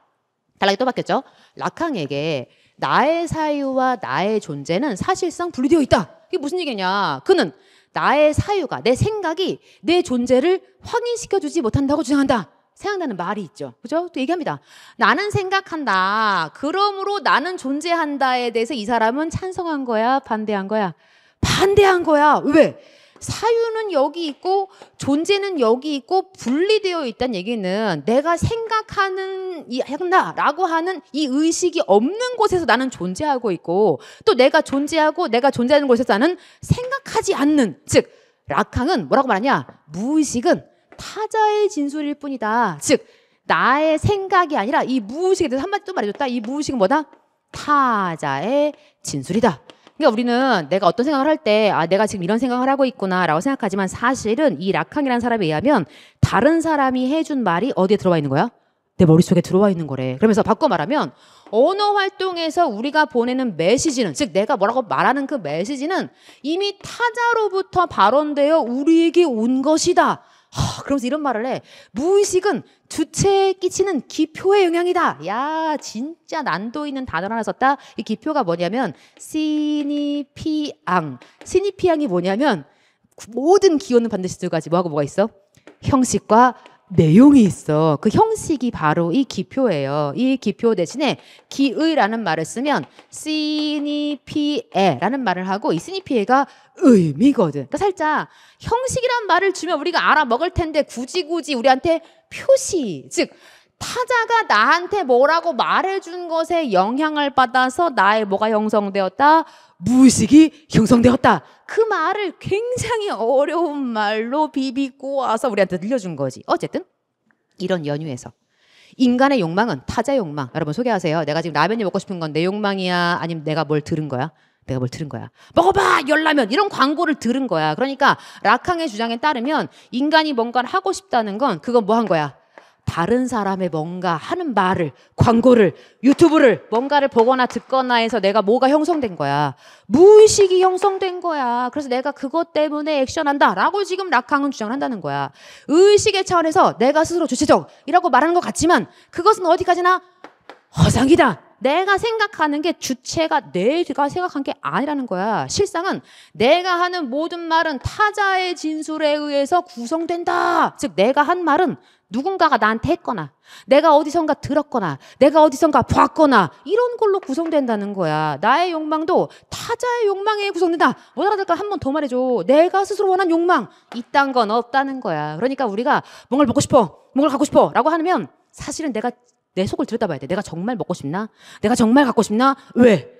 단락이 또 바뀌었죠. 라캉에게 나의 사유와 나의 존재는 사실상 분리되어 있다. 이게 무슨 얘기냐? 그는 나의 사유가 내 생각이 내 존재를 확인시켜주지 못한다고 주장한다. 생각나는 말이 있죠. 그죠? 또 얘기합니다. 나는 생각한다. 그러므로 나는 존재한다에 대해서 이 사람은 찬성한 거야? 반대한 거야? 반대한 거야. 왜? 사유는 여기 있고 존재는 여기 있고 분리되어 있다는 얘기는 내가 생각하는 한다라고 하는 이 의식이 없는 곳에서 나는 존재하고 있고 또 내가 존재하고 내가 존재하는 곳에서 나는 생각하지 않는 즉 라캉은 뭐라고 말하냐? 무의식은 타자의 진술일 뿐이다. 즉 나의 생각이 아니라 이 무의식에 대해서 한마디 또 말해줬다. 이 무의식은 뭐다? 타자의 진술이다. 그러니까 우리는 내가 어떤 생각을 할 때 내가 지금 이런 생각을 하고 있구나 라고 생각하지만 사실은 이 라캉이라는 사람에 의하면 다른 사람이 해준 말이 어디에 들어와 있는 거야? 내 머릿속에 들어와 있는 거래. 그러면서 바꿔 말하면 언어 활동에서 우리가 보내는 메시지는 즉 내가 뭐라고 말하는 그 메시지는 이미 타자로부터 발언되어 우리에게 온 것이다. 그러면서 이런 말을 해. 무의식은 주체에 끼치는 기표의 영향이다. 야 진짜 난도 있는 단어를 하나 썼다. 이 기표가 뭐냐면 시니피앙. 시니피앙이 뭐냐면 모든 기호는 반드시 두 가지. 뭐하고 뭐가 있어? 형식과 내용이 있어. 그 형식이 바로 이 기표예요. 이 기표 대신에 기의라는 말을 쓰면 시니피에라는 말을 하고 이 시니피에가 의미거든. 그러니까 살짝 형식이란 말을 주면 우리가 알아먹을 텐데 굳이 우리한테 표시 즉 타자가 나한테 뭐라고 말해준 것에 영향을 받아서 나의 뭐가 형성되었다? 무의식이 형성되었다. 그 말을 굉장히 어려운 말로 비비꼬아서 우리한테 들려준 거지. 어쨌든 이런 연유에서 인간의 욕망은 타자 욕망. 여러분 소개하세요. 내가 지금 라면이 먹고 싶은 건 내 욕망이야? 아니면 내가 뭘 들은 거야? 내가 뭘 들은 거야? 먹어봐! 열라면! 이런 광고를 들은 거야. 그러니까 라캉의 주장에 따르면 인간이 뭔가를 하고 싶다는 건 그건 뭐 한 거야? 다른 사람의 뭔가 하는 말을, 광고를, 유튜브를 뭔가를 보거나 듣거나 해서 내가 뭐가 형성된 거야. 무의식이 형성된 거야. 그래서 내가 그것 때문에 액션한다 라고 지금 라캉은 주장을 한다는 거야. 의식의 차원에서 내가 스스로 주체적이라고 말하는 것 같지만 그것은 어디까지나 허상이다. 내가 생각하는 게 주체가 내가 생각한 게 아니라는 거야. 실상은 내가 하는 모든 말은 타자의 진술에 의해서 구성된다. 즉 내가 한 말은 누군가가 나한테 했거나 내가 어디선가 들었거나 내가 어디선가 봤거나 이런 걸로 구성된다는 거야. 나의 욕망도 타자의 욕망에 의해 구성된다. 못 알아들까? 한 번 더 말해줘. 내가 스스로 원하는 욕망 이딴 건 없다는 거야. 그러니까 우리가 뭔가를 먹고 싶어 뭔가를 갖고 싶어 라고 하면 사실은 내가 내 속을 들여다봐야 돼. 내가 정말 먹고 싶나? 내가 정말 갖고 싶나? 왜?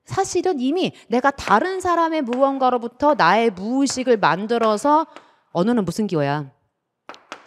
사실은 이미 내가 다른 사람의 무언가로부터 나의 무의식을 만들어서 언어는 무슨 기호야?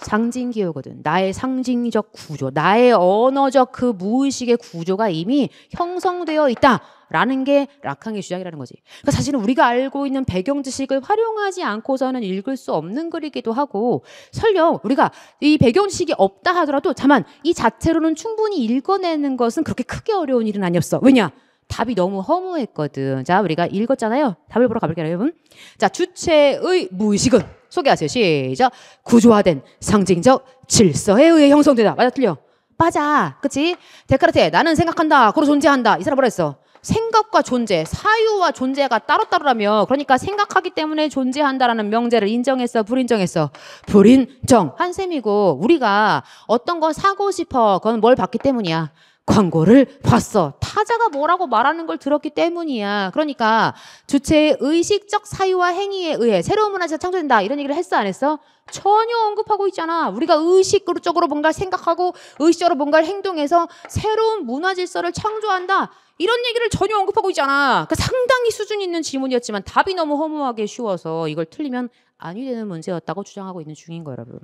상징기호거든. 나의 상징적 구조, 나의 언어적 그 무의식의 구조가 이미 형성되어 있다라는 게 라캉의 주장이라는 거지. 그러니까 사실은 우리가 알고 있는 배경 지식을 활용하지 않고서는 읽을 수 없는 글이기도 하고, 설령 우리가 이 배경 지식이 없다 하더라도 다만 이 자체로는 충분히 읽어내는 것은 그렇게 크게 어려운 일은 아니었어. 왜냐? 답이 너무 허무했거든. 자, 우리가 읽었잖아요. 답을 보러 가볼게요, 여러분. 자, 주체의 무의식은 소개하세요. 시작. 구조화된 상징적 질서에 의해 형성되다. 맞아, 틀려? 맞아. 그치? 데카르테, 나는 생각한다. 그로 존재한다. 이 사람 뭐라 했어? 생각과 존재, 사유와 존재가 따로따로라며. 그러니까 생각하기 때문에 존재한다라는 명제를 인정했어? 불인정했어? 불인정. 한 셈이고, 우리가 어떤 거 사고 싶어. 그건 뭘 봤기 때문이야. 광고를 봤어. 타자가 뭐라고 말하는 걸 들었기 때문이야. 그러니까 주체의 의식적 사유와 행위에 의해 새로운 문화재가 창조된다. 이런 얘기를 했어, 안 했어? 전혀 언급하고 있잖아. 우리가 의식적으로 뭔가를 생각하고 의식적으로 뭔가를 행동해서 새로운 문화 질서를 창조한다. 이런 얘기를 전혀 언급하고 있잖아. 그러니까 상당히 수준 있는 질문이었지만 답이 너무 허무하게 쉬워서 이걸 틀리면 아니 되는 문제였다고 주장하고 있는 중인 거예요, 여러분.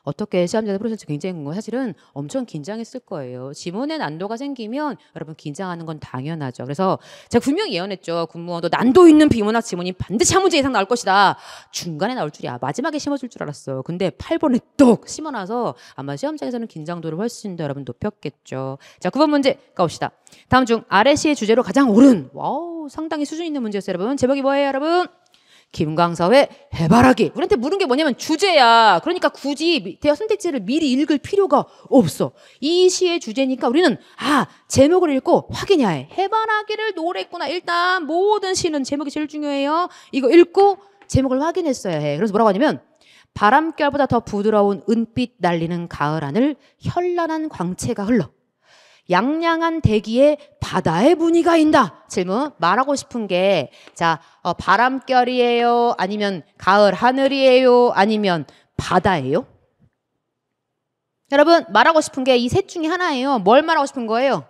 어떻게 시험자들 프로세스 굉장히 궁금해. 사실은 엄청 긴장했을 거예요. 지문에 난도가 생기면 여러분 긴장하는 건 당연하죠. 그래서 제가 분명히 예언했죠. 군무원도 난도 있는 비문학 지문이 반드시 한 문제 이상 나올 것이다. 중간에 나올 줄이야. 마지막에 심어줄 줄 알았어. 근데 8번에 똑 심어놔서 아마 시험장에서는 긴장도를 훨씬 더 여러분 높였겠죠. 자, 9번 문제 가봅시다. 다음 중 아래 시의 주제로 가장 옳은, 와우, 상당히 수준 있는 문제였어요, 여러분. 제목이 뭐예요, 여러분? 김광섭의 해바라기. 우리한테 물은 게 뭐냐면 주제야. 그러니까 굳이 대화 선택지를 미리 읽을 필요가 없어. 이 시의 주제니까 우리는 제목을 읽고 확인해야 해. 해바라기를 노래했구나. 일단 모든 시는 제목이 제일 중요해요. 이거 읽고 제목을 확인했어야 해. 그래서 뭐라고 하냐면 바람결보다 더 부드러운 은빛 날리는 가을 하늘 현란한 광채가 흘러 양양한 대기에 바다의 무늬가 인다. 질문. 말하고 싶은 게, 자, 바람결이에요? 아니면 가을 하늘이에요? 아니면 바다예요? 여러분, 말하고 싶은 게 이 셋 중에 하나예요. 뭘 말하고 싶은 거예요?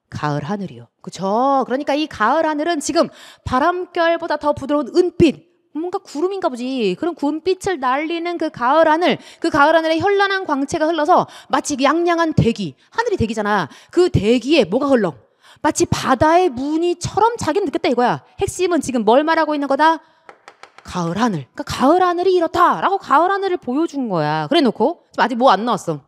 가을 하늘이요. 그쵸? 그러니까 이 가을 하늘은 지금 바람결보다 더 부드러운 은빛, 뭔가 구름인가 보지. 그런 구름빛을 날리는 그 가을 하늘, 그 가을 하늘에 현란한 광채가 흘러서 마치 양양한 대기, 하늘이 대기잖아. 그 대기에 뭐가 흘러? 마치 바다의 무늬처럼 자기는 느꼈다 이거야. 핵심은 지금 뭘 말하고 있는 거다? 가을 하늘. 그러니까 가을 하늘이 이렇다라고 가을 하늘을 보여준 거야. 그래 놓고 지금 아직 뭐 안 나왔어.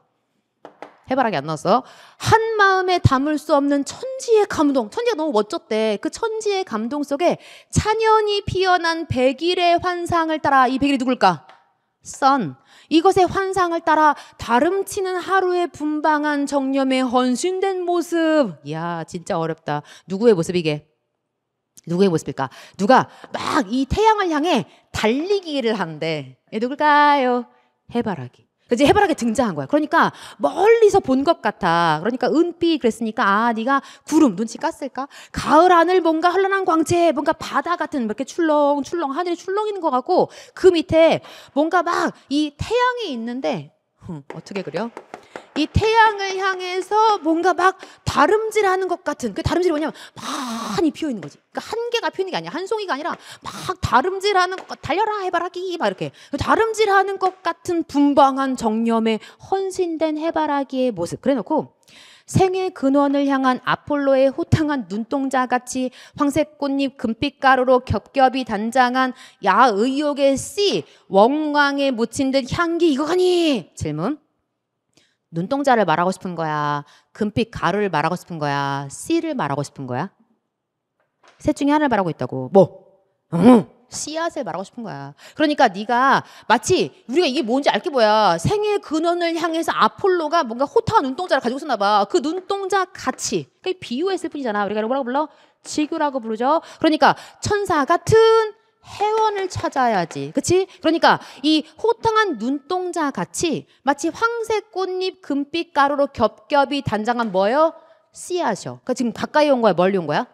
해바라기 안 나왔어. 한 마음에 담을 수 없는 천지의 감동. 천지가 너무 멋졌대. 그 천지의 감동 속에 찬연히 피어난 백일의 환상을 따라, 이 백일이 누굴까? 선. 이것의 환상을 따라 다름치는 하루의 분방한 정념에 헌신된 모습. 이야, 진짜 어렵다. 누구의 모습이게? 누구의 모습일까? 누가 막 이 태양을 향해 달리기를 하는데, 얘 누굴까요? 해바라기. 그치? 해바라기 등장한 거야. 그러니까 멀리서 본 것 같아. 그러니까 은빛 그랬으니까 네가 구름 눈치 깠을까? 가을 하늘 뭔가 현란한 광채, 뭔가 바다 같은 이렇게 출렁출렁 하늘이 출렁이는 것 같고 그 밑에 뭔가 막 이 태양이 있는데 어떻게 그려? 이 태양을 향해서 뭔가 막 다름질하는 것 같은, 그 다름질이 뭐냐면 많이 피어 있는 거지. 그러니까 한 개가 피는 게 아니야. 한 송이가 아니라 막 다름질하는 것 같, 달려라 해바라기 막 이렇게 다름질하는 것 같은 분방한 정념에 헌신된 해바라기의 모습. 그래놓고 생의 근원을 향한 아폴로의 호탕한 눈동자같이 황색 꽃잎 금빛 가루로 겹겹이 단장한 야의욕의 씨, 원광에 묻힌 듯 향기 이거가니? 질문. 눈동자를 말하고 싶은 거야? 금빛 가루를 말하고 싶은 거야? 씨를 말하고 싶은 거야? 셋 중에 하나를 말하고 있다고. 뭐? 씨앗을 말하고 싶은 거야. 그러니까 네가 마치 우리가 이게 뭔지 알 게 뭐야. 생의 근원을 향해서 아폴로가 뭔가 호탕한 눈동자를 가지고 있었나 봐. 그 눈동자 같이. 그러니까 비유했을 뿐이잖아. 우리가 뭐라고 불러? 지규라고 부르죠. 그러니까 천사 같은 해원을 찾아야지. 그치? 그러니까 이 호탕한 눈동자 같이 마치 황색 꽃잎 금빛 가루로 겹겹이 단장한 뭐예요? 씨앗이요. 그러니까 지금 가까이 온 거야? 멀리 온 거야?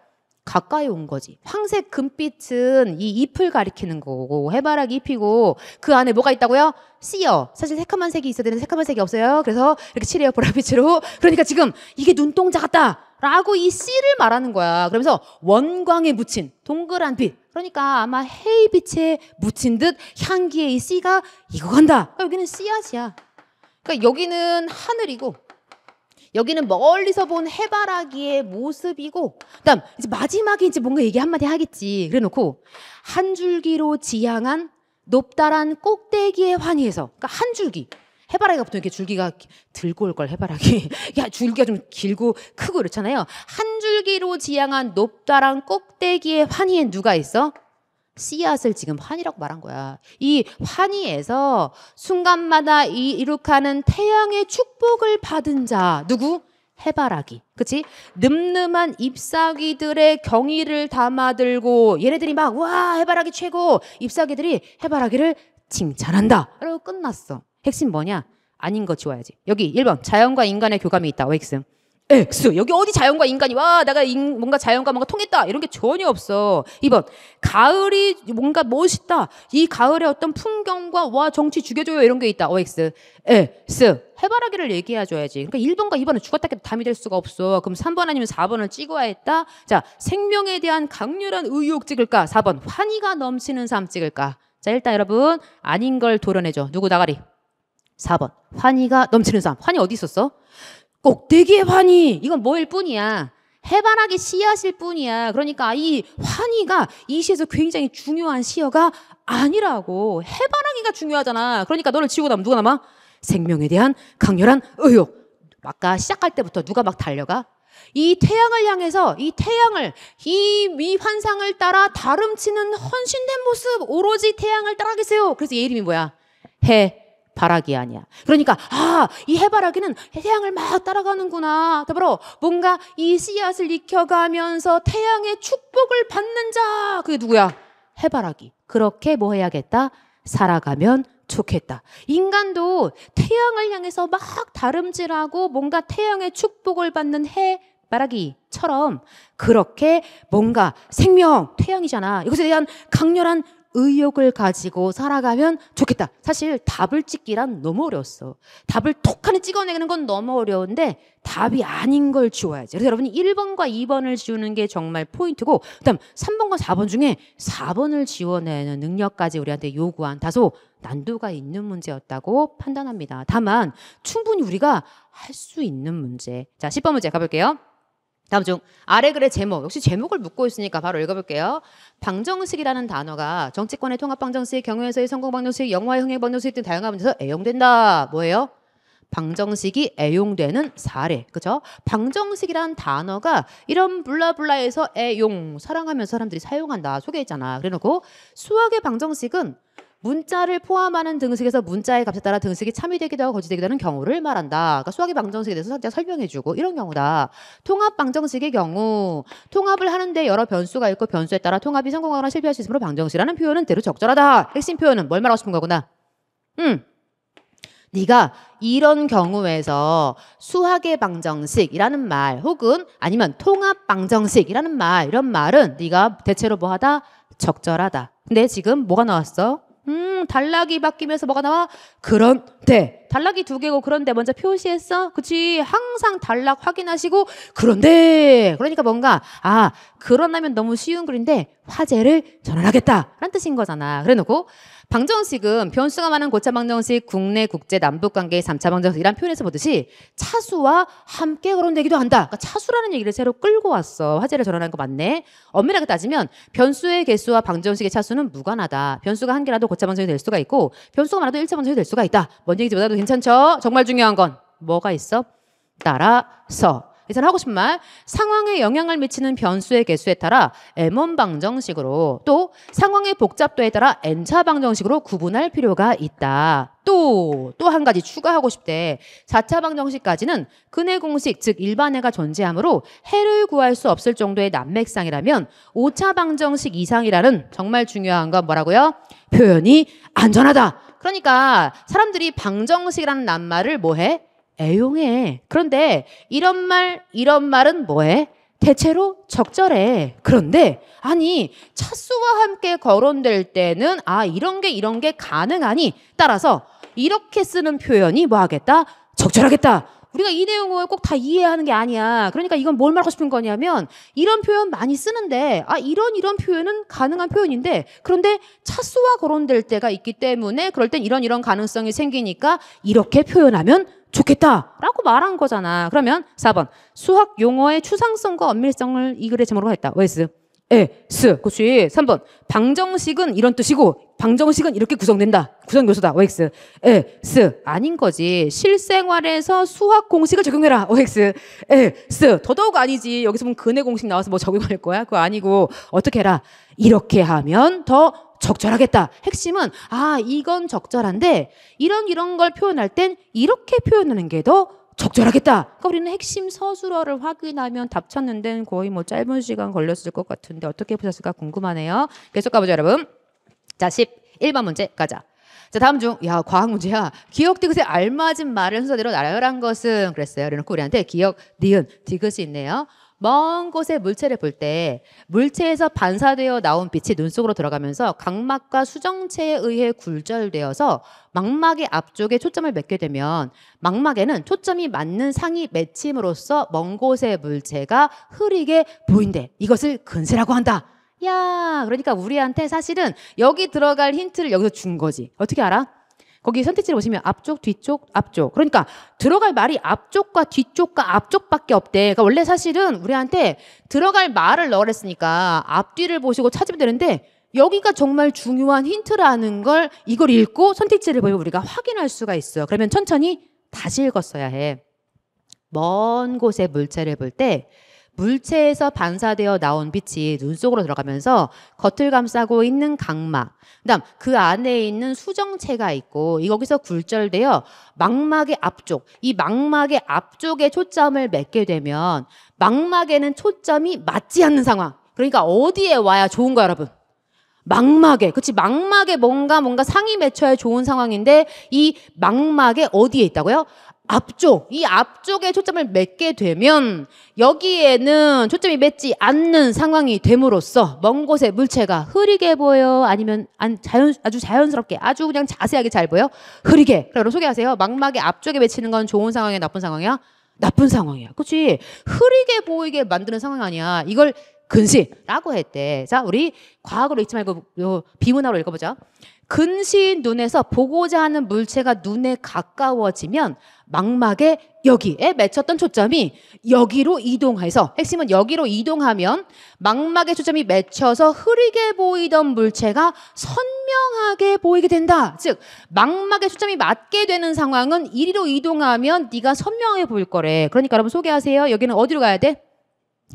가까이 온 거지. 황색 금빛은 이 잎을 가리키는 거고 해바라기 잎이고 그 안에 뭐가 있다고요? 씨요. 사실 새카만 색이 있어야 되는데 새카만 색이 없어요. 그래서 이렇게 칠해요. 보랏빛으로. 그러니까 지금 이게 눈동자 같다 라고 이 씨를 말하는 거야. 그러면서 원광에 묻힌 동그란 빛. 그러니까 아마 햇빛에 묻힌 듯 향기의 이 씨가 익어간다. 그러니까 여기는 씨앗이야. 그러니까 여기는 하늘이고 여기는 멀리서 본 해바라기의 모습이고, 그다음 이제 마지막에 이제 뭔가 얘기 한마디 하겠지. 그래놓고 한 줄기로 지향한 높다란 꼭대기의 환희에서, 그러니까 한 줄기. 해바라기가 보통 이렇게 줄기가 들고 올 걸 해바라기. 야, 줄기가 좀 길고 크고 이렇잖아요. 한 줄기로 지향한 높다란 꼭대기의 환희엔 누가 있어? 씨앗을 지금 환희라고 말한 거야. 이 환희에서 순간마다 이룩하는 태양의 축복을 받은 자 누구? 해바라기. 그치? 늠름한 잎사귀들의 경의를 담아들고 얘네들이 막 와 해바라기 최고. 잎사귀들이 해바라기를 칭찬한다. 그리고 끝났어. 핵심 뭐냐? 아닌 거 지워야지. 여기 1번 자연과 인간의 교감이 있다. X. X. 여기 어디 자연과 인간이 와 내가 뭔가 자연과 뭔가 통했다 이런 게 전혀 없어. 2번 가을이 뭔가 멋있다. 이 가을의 어떤 풍경과 와 정치 죽여줘요 이런 게 있다. OX. X. 해바라기를 얘기해줘야지. 그러니까 1번과 2번은 죽었다 깨도 담이 될 수가 없어. 그럼 3번 아니면 4번을 찍어야 했다. 자, 생명에 대한 강렬한 의욕 찍을까? 4번 환희가 넘치는 삶 찍을까? 자, 일단 여러분 아닌 걸 도려내줘. 누구 나가리? 4번 환희가 넘치는 삶. 환희 어디 있었어? 꼭대기의 환희. 이건 뭐일 뿐이야? 해바라기 씨앗일 뿐이야. 그러니까 이 환희가 이 시에서 굉장히 중요한 시어가 아니라고. 해바라기가 중요하잖아. 그러니까 너를 지우고 나면 누가 남아? 생명에 대한 강렬한 의욕. 아까 시작할 때부터 누가 막 달려가? 이 태양을 향해서 이 태양을 이 환상을 따라 다름치는 헌신된 모습. 오로지 태양을 따라가겠어요. 그래서 얘 이름이 뭐야? 해바라기 아니야. 그러니까 이 해바라기는 태양을 막 따라가는구나. 더불어 뭔가 이 씨앗을 익혀가면서 태양의 축복을 받는 자. 그게 누구야? 해바라기. 그렇게 뭐 해야겠다? 살아가면 좋겠다. 인간도 태양을 향해서 막 다름질하고 뭔가 태양의 축복을 받는 해바라기처럼 그렇게 뭔가 생명, 태양이잖아. 이것에 대한 강렬한 의욕을 가지고 살아가면 좋겠다. 사실 답을 찍기란 너무 어려웠어. 답을 톡 하나 찍어내는 건 너무 어려운데 답이 아닌 걸 지워야지. 그래서 여러분이 1번과 2번을 지우는 게 정말 포인트고 그다음 3번과 4번 중에 4번을 지워내는 능력까지 우리한테 요구한 다소 난도가 있는 문제였다고 판단합니다. 다만 충분히 우리가 할 수 있는 문제. 자, 10번 문제 가볼게요. 다음 중 아래 글의 제목, 역시 제목을 묻고 있으니까 바로 읽어볼게요. 방정식이라는 단어가 정치권의 통합 방정식, 경영에서의 성공 방정식, 영화의 흥행 방정식 등 다양한 문제에서 애용된다. 뭐예요? 방정식이 애용되는 사례. 그죠? 방정식이라는 단어가 이런 블라블라에서 애용, 사랑하면서 사람들이 사용한다. 소개했잖아. 그래놓고 수학의 방정식은 문자를 포함하는 등식에서 문자의 값에 따라 등식이 참이되기도 하고 거짓되기도 하는 경우를 말한다. 그러니까 수학의 방정식에 대해서 살짝 설명해주고 이런 경우다. 통합 방정식의 경우 통합을 하는데 여러 변수가 있고 변수에 따라 통합이 성공하거나 실패할 수 있으므로 방정식이라는 표현은 대로 적절하다. 핵심 표현은 뭘 말하고 싶은 거구나. 네가 이런 경우에서 수학의 방정식이라는 말 혹은 아니면 통합 방정식이라는 말 이런 말은 네가 대체로 뭐하다? 적절하다. 근데 지금 뭐가 나왔어? 단락이 바뀌면서 뭐가 나와? 그런데 단락이 2개고 그런데 먼저 표시했어? 그치? 항상 단락 확인하시고 그런데 그러니까 뭔가 그러려면 너무 쉬운 글인데 화제를 전환하겠다 라는 뜻인 거잖아. 그래놓고 방정식은 변수가 많은 고차 방정식, 국내, 국제, 남북관계, 3차 방정식 이란 표현에서 보듯이 차수와 함께 거론되기도 한다. 그러니까 차수라는 얘기를 새로 끌고 왔어. 화제를 전환한 거 맞네. 엄밀하게 따지면 변수의 개수와 방정식의 차수는 무관하다. 변수가 한 개라도 고차 방정식이 될 수가 있고 변수가 많아도 1차 방정식이 될 수가 있다. 뭔 얘기인지 몰라도 괜찮죠? 정말 중요한 건 뭐가 있어? 따라서 일단 하고 싶은 말 상황에 영향을 미치는 변수의 개수에 따라 M1 방정식으로 또 상황의 복잡도에 따라 N차 방정식으로 구분할 필요가 있다. 또 한 가지 추가하고 싶대. 4차 방정식까지는 근해 공식 즉 일반해가 존재하므로 해를 구할 수 없을 정도의 난맥상이라면 5차 방정식 이상이라는 정말 중요한 건 뭐라고요? 표현이 안전하다. 그러니까 사람들이 방정식이라는 낱말을 뭐해? 애용해. 그런데 이런 말은 뭐해? 대체로 적절해. 그런데 아니 차수와 함께 거론될 때는 이런 게 가능하니 따라서 이렇게 쓰는 표현이 뭐 하겠다? 적절하겠다. 우리가 이 내용을 꼭 다 이해하는 게 아니야. 그러니까 이건 뭘 말하고 싶은 거냐면 이런 표현 많이 쓰는데 이런 표현은 가능한 표현인데 그런데 차수와 거론될 때가 있기 때문에 그럴 땐 이런 가능성이 생기니까 이렇게 표현하면 좋겠다라고 말한 거잖아. 그러면 4번 수학 용어의 추상성과 엄밀성을 이 글의 제목으로 했다. OS 스. 그렇지. 3번 방정식은 이런 뜻이고 방정식은 이렇게 구성된다. 구성 요소다. OX 스. 아닌 거지. 실생활에서 수학 공식을 적용해라. OX 스. 더더욱 아니지. 여기서 보면 근의 공식 나와서 뭐 적용할 거야? 그거 아니고 어떻게 해라. 이렇게 하면 더 적절하겠다. 핵심은 이건 적절한데 이런 걸 표현할 땐 이렇게 표현하는 게 더 적절하겠다. 그러니까 우리는 핵심 서술어를 확인하면 답 찾는 데는 거의 뭐 짧은 시간 걸렸을 것 같은데 어떻게 보셨을까 궁금하네요. 계속 가보죠, 여러분. 자, 11번 문제 가자. 자, 다음 중 과학 문제야. 기억 디귿에 알맞은 말을 순서대로 나열한 것은 그랬어요. 그래놓고 우리한테 기억, 니은, 디귿이 있네요. 먼 곳에 물체를 볼 때 물체에서 반사되어 나온 빛이 눈 속으로 들어가면서 각막과 수정체에 의해 굴절되어서 망막의 앞쪽에 초점을 맺게 되면 망막에는 초점이 맞는 상이 맺힘으로써 먼 곳의 물체가 흐리게 보인대. 이것을 근시라고 한다. 그러니까 우리한테 사실은 여기 들어갈 힌트를 여기서 준 거지. 어떻게 알아? 거기 선택지를 보시면 앞쪽, 뒤쪽, 앞쪽. 그러니까 들어갈 말이 앞쪽과 뒤쪽과 앞쪽밖에 없대. 그러니까 원래 사실은 우리한테 들어갈 말을 넣으랬으니까 앞뒤를 보시고 찾으면 되는데 여기가 정말 중요한 힌트라는 걸 이걸 읽고 선택지를 보면 우리가 확인할 수가 있어요. 그러면 천천히 다시 읽었어야 해. 먼 곳의 물체를 볼 때 물체에서 반사되어 나온 빛이 눈 속으로 들어가면서 겉을 감싸고 있는 각막, 그다음 그 안에 있는 수정체가 있고 여기서 굴절되어 망막의 앞쪽, 이 망막의 앞쪽에 초점을 맺게 되면 망막에는 초점이 맞지 않는 상황. 그러니까 어디에 와야 좋은 거야, 여러분? 망막에. 그치? 망막에 뭔가 상이 맺혀야 좋은 상황인데 이 망막에 어디에 있다고요? 앞쪽, 이 앞쪽에 초점을 맺게 되면 여기에는 초점이 맺지 않는 상황이 됨으로써 먼 곳의 물체가 흐리게 보여? 아니면 아주 자연스럽게, 아주 그냥 자세하게 잘 보여? 흐리게. 그럼 소개하세요. 망막의 앞쪽에 맺히는 건 좋은 상황이야? 나쁜 상황이야? 나쁜 상황이야. 그치? 흐리게 보이게 만드는 상황 아니야. 이걸 근시라고 했대. 자, 우리 과학으로 읽지 말고 비문화로 읽어보자. 근시인 눈에서 보고자 하는 물체가 눈에 가까워지면 망막의 여기에 맺혔던 초점이 여기로 이동해서, 핵심은 여기로 이동하면 망막의 초점이 맺혀서 흐리게 보이던 물체가 선명하게 보이게 된다. 즉 망막의 초점이 맞게 되는 상황은 이리로 이동하면 네가 선명하게 보일 거래. 그러니까 여러분 소개하세요. 여기는 어디로 가야 돼?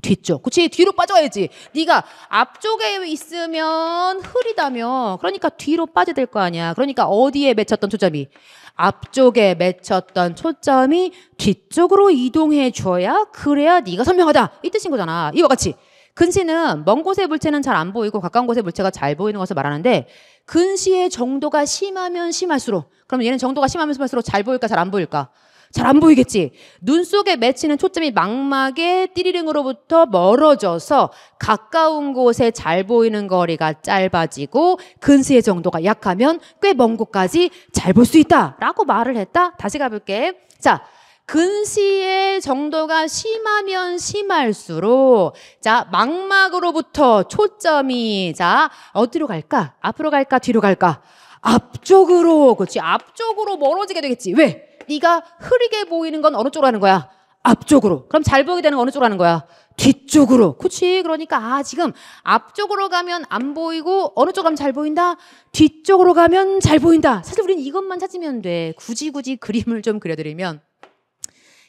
뒤쪽. 그치? 뒤로 빠져야지. 네가 앞쪽에 있으면 흐리다며. 그러니까 뒤로 빠져야 될 거 아니야. 그러니까 어디에 맺혔던 초점이? 앞쪽에 맺혔던 초점이 뒤쪽으로 이동해 줘야 그래야 네가 선명하다. 이 뜻인 거잖아. 이와 같이 근시는 먼 곳의 물체는 잘 안 보이고 가까운 곳의 물체가 잘 보이는 것을 말하는데 근시의 정도가 심하면 심할수록, 그럼 얘는 정도가 심하면 심할수록 잘 보일까 잘 안 보일까? 잘 안 보이겠지. 눈 속에 맺히는 초점이 망막의 띠리링으로부터 멀어져서 가까운 곳에 잘 보이는 거리가 짧아지고 근시의 정도가 약하면 꽤 먼 곳까지 잘 볼 수 있다 라고 말을 했다. 다시 가볼게. 자, 근시의 정도가 심하면 심할수록 자 망막으로부터 초점이 자 어디로 갈까? 앞으로 갈까? 뒤로 갈까? 앞쪽으로. 그렇지. 앞쪽으로 멀어지게 되겠지. 왜? 네가 흐리게 보이는 건 어느 쪽으로 하는 거야? 앞쪽으로. 그럼 잘 보이게 되는 건 어느 쪽으로 하는 거야? 뒤쪽으로. 그치? 그러니까 지금 앞쪽으로 가면 안 보이고 어느 쪽으로 가면 잘 보인다? 뒤쪽으로 가면 잘 보인다. 사실 우리는 이것만 찾으면 돼. 굳이 그림을 좀 그려드리면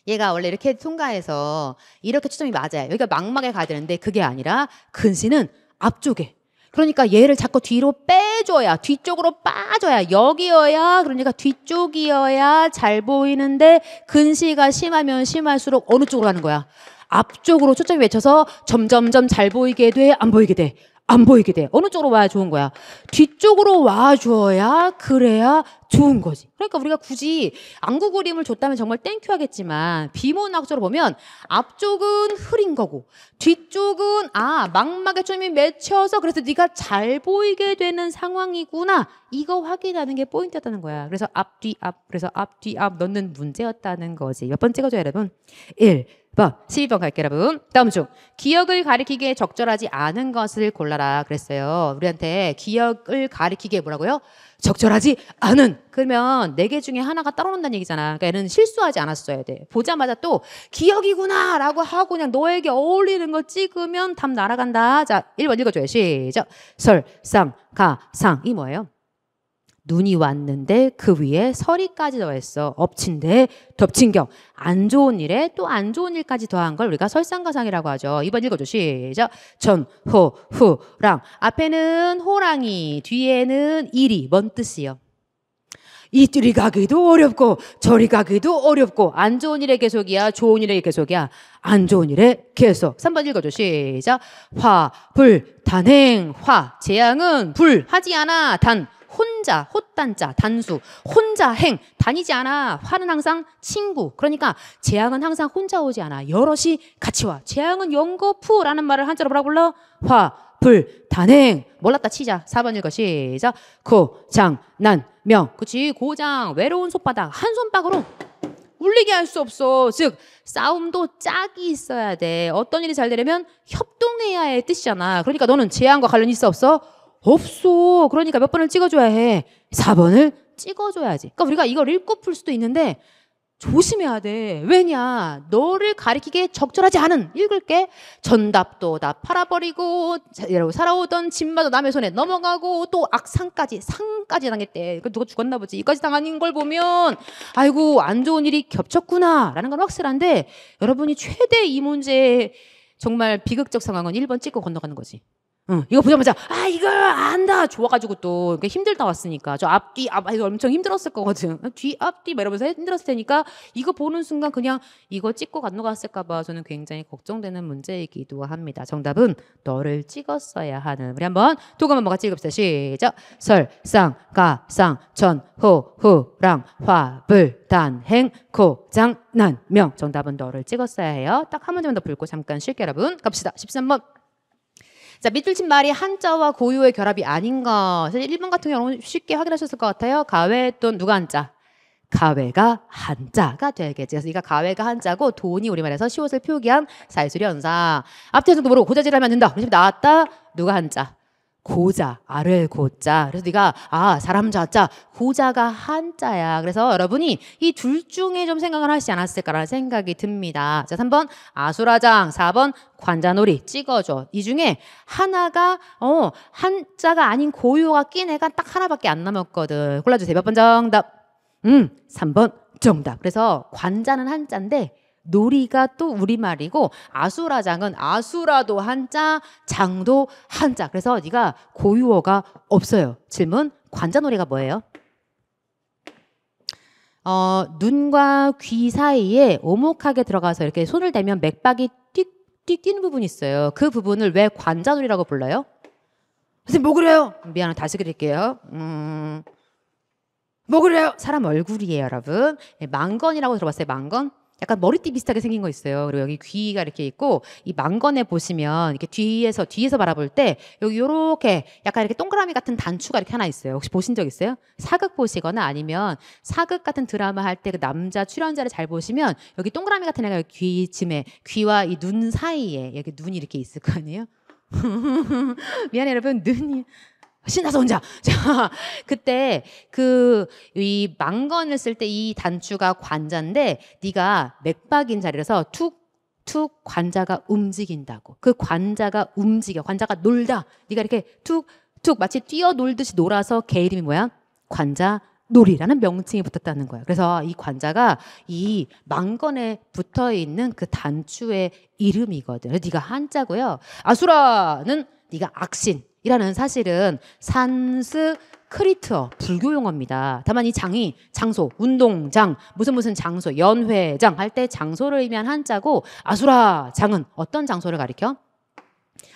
얘가 원래 이렇게 통과해서 이렇게 초점이 맞아요. 여기가 망막에 가야 되는데 그게 아니라 근시는 앞쪽에. 그러니까 얘를 자꾸 뒤로 빼줘야, 뒤쪽으로 빠져야, 여기여야, 그러니까 뒤쪽이어야 잘 보이는데 근시가 심하면 심할수록 어느 쪽으로 가는 거야? 앞쪽으로 초점이 맺혀서 점점점 잘 보이게 돼, 안 보이게 돼? 안 보이게 돼. 어느 쪽으로 와야 좋은 거야? 뒤쪽으로 와줘야 그래야 좋은 거지. 그러니까 우리가 굳이 안구 그림을 줬다면 정말 땡큐 하겠지만 비문학적으로 보면 앞쪽은 흐린 거고 뒤쪽은 망막에 점이 맺혀서 그래서 네가 잘 보이게 되는 상황이구나. 이거 확인하는 게 포인트였다는 거야. 그래서 앞, 뒤, 앞. 그래서 앞, 뒤, 앞 넣는 문제였다는 거지. 몇 번 찍어줘요, 여러분? 1번, 12번 갈게요, 여러분. 다음 중 기억을 가리키기에 적절하지 않은 것을 골라라 그랬어요. 우리한테 기억을 가리키기에 뭐라고요? 적절하지 않은. 그러면 4개 중에 하나가 따라온다는 얘기잖아. 그러니까 얘는 실수하지 않았어야 돼. 보자마자 또 기억이구나 라고 하고 그냥 너에게 어울리는 거 찍으면 답 날아간다. 자, 1번 읽어줘요. 시작. 설, 상, 가, 상. 이 뭐예요? 눈이 왔는데 그 위에 서리까지 더했어. 엎친데 덮친 격. 안 좋은 일에 또 안 좋은 일까지 더한 걸 우리가 설상가상이라고 하죠. 2번 읽어줘. 시작. 전, 호, 후, 랑. 앞에는 호랑이, 뒤에는 이리. 뭔 뜻이요? 이리 가기도 어렵고 저리 가기도 어렵고 안 좋은 일의 계속이야? 좋은 일의 계속이야? 안 좋은 일의 계속. 3번 읽어줘. 시작. 화, 불, 단행. 화, 재앙은 불. 하지 않아. 단. 혼자, 헛단자, 단수, 혼자 행, 다니지 않아. 화는 항상 친구. 그러니까 재앙은 항상 혼자 오지 않아. 여럿이 같이 와. 재앙은 연거푸라는 말을 한자로 뭐라 불러? 화, 불, 단행. 몰랐다 치자. 4번 읽어. 시작. 고, 장, 난, 명. 그치? 고장, 외로운 손바닥. 한 손바닥으로 울리게 할 수 없어. 즉 싸움도 짝이 있어야 돼. 어떤 일이 잘 되려면 협동해야 할 뜻이잖아. 그러니까 너는 재앙과 관련이 있어 없어? 없어. 그러니까 몇 번을 찍어줘야 해? 4번을 찍어줘야지. 그러니까 우리가 이걸 읽고 풀 수도 있는데 조심해야 돼. 왜냐? 너를 가리키기에 적절하지 않은. 읽을게. 전답도 다 팔아버리고 살아오던 집마다 남의 손에 넘어가고 또 악상까지 상까지 당했대. 누가 죽었나 보지. 이까지 당하는 걸 보면 아이고 안 좋은 일이 겹쳤구나 라는 건 확실한데 여러분이 최대 이 문제의 정말 비극적 상황은 1번 찍고 건너가는 거지. 이거 보자마자 이거 안다 좋아가지고 또 힘들다 왔으니까 저 앞뒤 앞 이거 엄청 힘들었을 거거든. 뒤 앞뒤 막 이러면서 힘들었을 테니까 이거 보는 순간 그냥 이거 찍고 건너갔을까봐 저는 굉장히 걱정되는 문제이기도 합니다. 정답은 너를 찍었어야 하는. 우리 한번 도금 한번 같이 읽읍시다. 시작. 설, 상, 가, 상, 전, 호, 후, 랑, 화, 불, 단, 행, 고, 장, 난, 명. 정답은 너를 찍었어야 해요. 딱 한 문제만 더 풀고 잠깐 쉴게요, 여러분. 갑시다. 13번. 자, 밑줄 친 말이 한자와 고유의 결합이 아닌 거. 사실 1번 같은 경우는 쉽게 확인하셨을 것 같아요. 가외 돈 누가 한자? 가외가 한자가 되겠지. 그래서 이가 가외가 한자고 돈이 우리말에서 시옷을 표기한 사이수리 연사. 앞뒤에서도 모르고 고자질을 하면 안 된다. 그래서 나왔다. 누가 한자? 고자, 아를 고자. 그래서 네가 사람 자자, 고자가 한자야. 그래서 여러분이 이 둘 중에 좀 생각을 하시지 않았을까라는 생각이 듭니다. 자, 3번 아수라장, 4번 관자놀이 찍어줘. 이 중에 하나가 한자가 아닌 고유어가 낀 애가 딱 하나밖에 안 남았거든. 골라주세요. 몇 번 정답? 3번 정답. 그래서 관자는 한자인데 놀이가 또 우리말이고 아수라장은 아수라도 한자, 장도 한자. 그래서 네가 고유어가 없어요. 질문. 관자놀이가 뭐예요? 눈과 귀 사이에 오목하게 들어가서 이렇게 손을 대면 맥박이 띡띡 뛰는 부분이 있어요. 그 부분을 왜 관자놀이라고 불러요? 선생님 뭐 그래요? 미안해 다시 그릴게요. 뭐 그래요? 사람 얼굴이에요, 여러분. 망건이라고 들어봤어요? 망건? 약간 머리띠 비슷하게 생긴 거 있어요. 그리고 여기 귀가 이렇게 있고 이 망건에 보시면 이렇게 뒤에서 바라볼 때 여기 요렇게 약간 이렇게 동그라미 같은 단추가 이렇게 하나 있어요. 혹시 보신 적 있어요? 사극 보시거나 아니면 사극 같은 드라마 할 때 그 남자 출연자를 잘 보시면 여기 동그라미 같은 애가 귀쯤에 귀와 이 눈 사이에 여기 눈이 이렇게 있을 거 아니에요? 미안해 여러분 눈이 신나서 혼자. 자, 그때 이 망건을 쓸 때 이 단추가 관자인데 네가 맥박인 자리라서 툭툭 관자가 움직인다고. 그 관자가 움직여. 관자가 놀다. 네가 이렇게 툭툭 마치 뛰어놀듯이 놀아서 걔 이름이 뭐야? 관자놀이라는 명칭이 붙었다는 거야. 그래서 이 관자가 이 망건에 붙어 있는 그 단추의 이름이거든. 네가 한자고요. 아수라는 네가 악신. 이라는 사실은 산스크리트어 불교 용어입니다. 다만 이 장이 장소, 운동장, 무슨 장소, 연회장 할 때 장소를 의미한 한자고 아수라 장은 어떤 장소를 가리켜?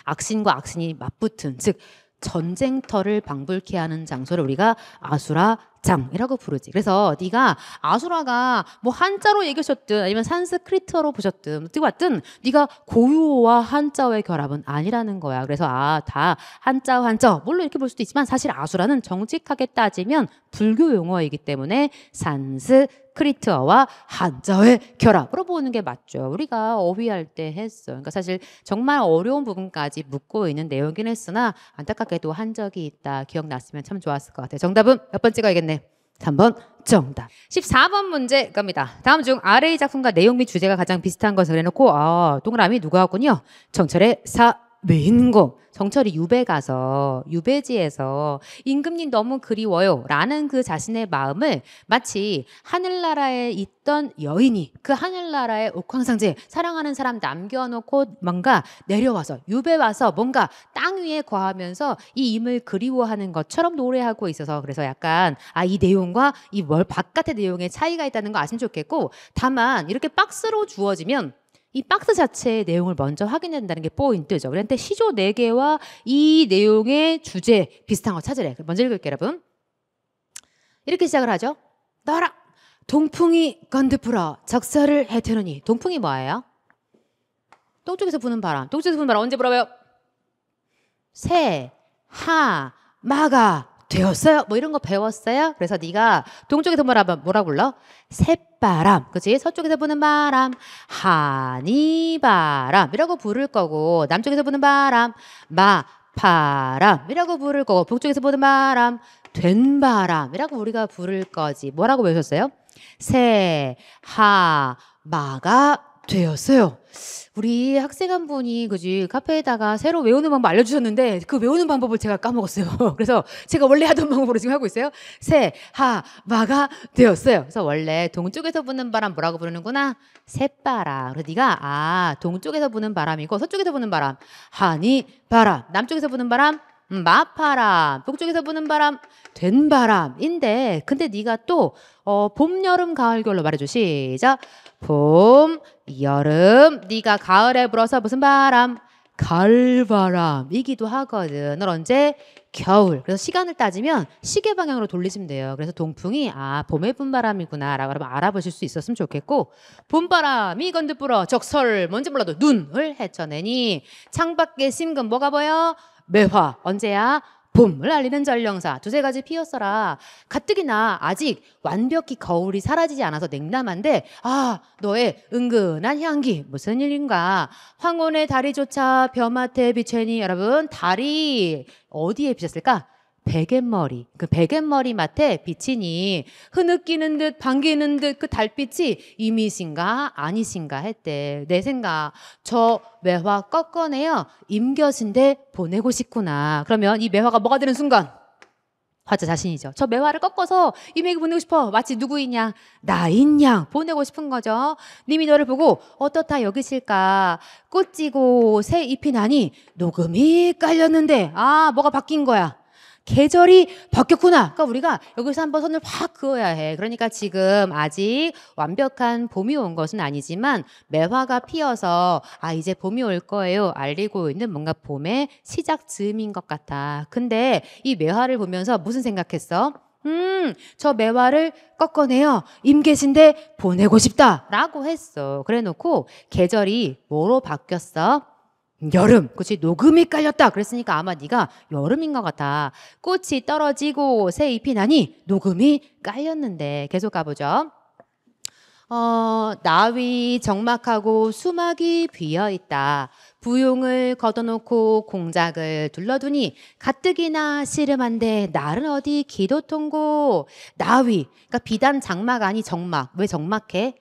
악신과 악신이 맞붙은, 즉 전쟁터를 방불케 하는 장소를 우리가 아수라장이라고 부르지. 그래서 네가 아수라가 뭐 한자로 얘기하셨든 아니면 산스크리트어로 보셨든 어떻게 봤든 네가 고유어와 한자어의 결합은 아니라는 거야. 그래서 다 한자어 한자어 물론 이렇게 볼 수도 있지만 사실 아수라는 정직하게 따지면 불교 용어이기 때문에 산스크리트어와 한자어의 결합으로 보는 게 맞죠. 우리가 어휘할 때 했어. 그러니까 사실 정말 어려운 부분까지 묻고 있는 내용이긴 했으나 안타깝게도 한 적이 있다. 기억났으면 참 좋았을 것 같아요. 정답은 몇 번 찍어야겠네. 3번 정답. 14번 문제 겁니다. 다음 중 아래의 작품과 내용 및 주제가 가장 비슷한 것을 해놓고 동그라미 누가 왔군요. 정철의 사민공. 정철이 유배 가서 유배지에서 임금님 너무 그리워요 라는 그 자신의 마음을 마치 하늘나라에 있던 여인이 그 하늘나라의 옥황상제 사랑하는 사람 남겨놓고 뭔가 내려와서 유배 와서 뭔가 땅 위에 거하면서 이 임을 그리워하는 것처럼 노래하고 있어서 그래서 약간 이 내용과 이 바깥의 내용의 차이가 있다는 거 아시면 좋겠고, 다만 이렇게 박스로 주어지면 이 박스 자체의 내용을 먼저 확인해야 된다는 게 포인트죠. 그런데 시조 4개와 이 내용의 주제 비슷한 거 찾으래. 먼저 읽을게요, 여러분. 이렇게 시작을 하죠. 나라 동풍이 건드풀어 적설을 해태느니. 동풍이 뭐예요? 동쪽에서 부는 바람. 동쪽에서 부는 바람 언제 불어요? 새, 하, 마가 되었어요. 뭐 이런 거 배웠어요? 그래서 네가 동쪽에서 뭐라 불러? 새바람. 그치? 서쪽에서 부는 바람, 하니바람 이라고 부를 거고, 남쪽에서 부는 바람, 마파람 이라고 부를 거고, 북쪽에서 부는 바람, 된바람 이라고 우리가 부를 거지. 뭐라고 외우셨어요? 새, 하, 마가 되었어요. 우리 학생 한 분이 그지 카페에다가 새로 외우는 방법 알려주셨는데 그 외우는 방법을 제가 까먹었어요. 그래서 제가 원래 하던 방법으로 지금 하고 있어요. 새, 하, 마가 되었어요. 그래서 원래 동쪽에서 부는 바람 뭐라고 부르는구나? 새바람. 그래서 네가 동쪽에서 부는 바람이고 서쪽에서 부는 바람 하니 바람, 남쪽에서 부는 바람 마파람, 북쪽에서 부는 바람 된바람인데, 근데 네가 또 봄, 여름, 가을, 겨울로 말해줘. 시작. 봄, 여름. 네가 가을에 불어서 무슨 바람? 가을바람이기도 하거든. 넌 언제? 겨울. 그래서 시간을 따지면 시계 방향으로 돌리시면 돼요. 그래서 동풍이 봄에 분 바람이구나 라고 알아보실 수 있었으면 좋겠고, 봄바람이 건드불어 적설 뭔지 몰라도 눈을 헤쳐내니 창밖에 심금 뭐가 보여? 매화. 언제야? 봄을 알리는 전령사. 두세 가지 피었어라. 가뜩이나 아직 완벽히 거울이 사라지지 않아서 냉담한데 너의 은근한 향기 무슨 일인가? 황혼의 달이조차 벼맡에 비채니. 여러분, 달이 어디에 비쳤을까? 베갯머리. 그 베갯머리 맡에 비치니 흐느끼는 듯 반기는 듯 그 달빛이 이미신가 아니신가 했대. 내 생각 저 매화 꺾어내어 임겨신데 보내고 싶구나. 그러면 이 매화가 뭐가 되는 순간? 화자 자신이죠. 저 매화를 꺾어서 임에게 보내고 싶어. 마치 누구이냐? 나인 양 보내고 싶은 거죠. 님이 너를 보고 어떻다 여기실까? 꽃 지고 새 잎이 나니 녹음이 깔렸는데 뭐가 바뀐 거야? 계절이 바뀌었구나. 그러니까 우리가 여기서 한번 선을 확 그어야 해. 그러니까 지금 아직 완벽한 봄이 온 것은 아니지만 매화가 피어서 이제 봄이 올 거예요 알리고 있는 뭔가 봄의 시작 즈음인 것 같아. 근데 이 매화를 보면서 무슨 생각했어? 저 매화를 꺾어내어 임계신데 보내고 싶다 라고 했어. 그래 놓고 계절이 뭐로 바뀌었어? 여름. 그치? 녹음이 깔렸다. 그랬으니까 아마 네가 여름인 것 같아. 꽃이 떨어지고 새 잎이 나니 녹음이 깔렸는데. 계속 가보죠. 나위 적막하고 수막이 비어있다. 부용을 걷어놓고 공작을 둘러두니 가뜩이나 씨름한데 날은 어디 기도통고. 나위. 그러니까 비단 장막 아니 적막. 왜 적막해?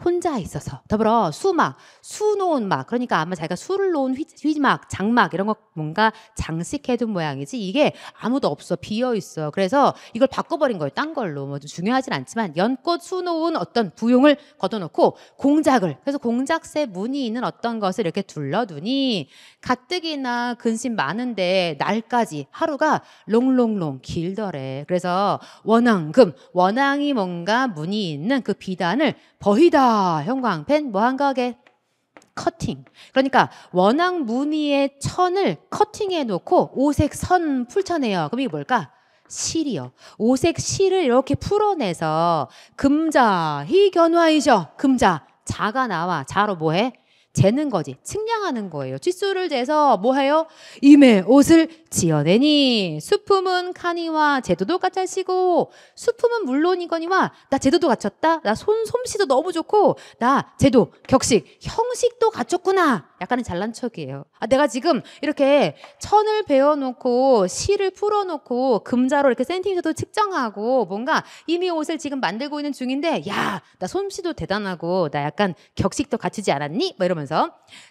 혼자 있어서. 더불어 수막, 수놓은 막. 그러니까 아마 자기가 수를 놓은 휘막, 장막 이런 거 뭔가 장식해둔 모양이지. 이게 아무도 없어. 비어있어. 그래서 이걸 바꿔버린 거예요. 딴 걸로. 뭐 중요하진 않지만 연꽃 수놓은 어떤 부용을 걷어놓고 공작을. 그래서 공작새 무늬 있는 어떤 것을 이렇게 둘러두니 가뜩이나 근심 많은데 날까지 하루가 롱롱롱 길더래. 그래서 원앙금, 원앙이 뭔가 무늬 있는 그 비단을 버희다. 형광펜 뭐 한 가게? 커팅. 그러니까 원앙 무늬의 천을 커팅해 놓고 오색 선 풀쳐내요. 그럼 이게 뭘까? 실이요. 오색 실을 이렇게 풀어내서 금자 희견화이죠. 금자 자가 나와. 자로 뭐해? 재는 거지. 측량하는 거예요. 치수를 재서 뭐해요? 임의 옷을 지어내니 수품은 카니와 제도도 갖춰시고 수품은 물론이거니와 나 제도도 갖췄다. 나 솜씨도 너무 좋고 나 제도, 격식, 형식도 갖췄구나. 약간은 잘난 척이에요. 내가 지금 이렇게 천을 베어놓고 실을 풀어놓고 금자로 이렇게 센티미터도 측정하고 뭔가 이미 옷을 지금 만들고 있는 중인데 야, 나 솜씨도 대단하고 나 약간 격식도 갖추지 않았니? 뭐 이러면서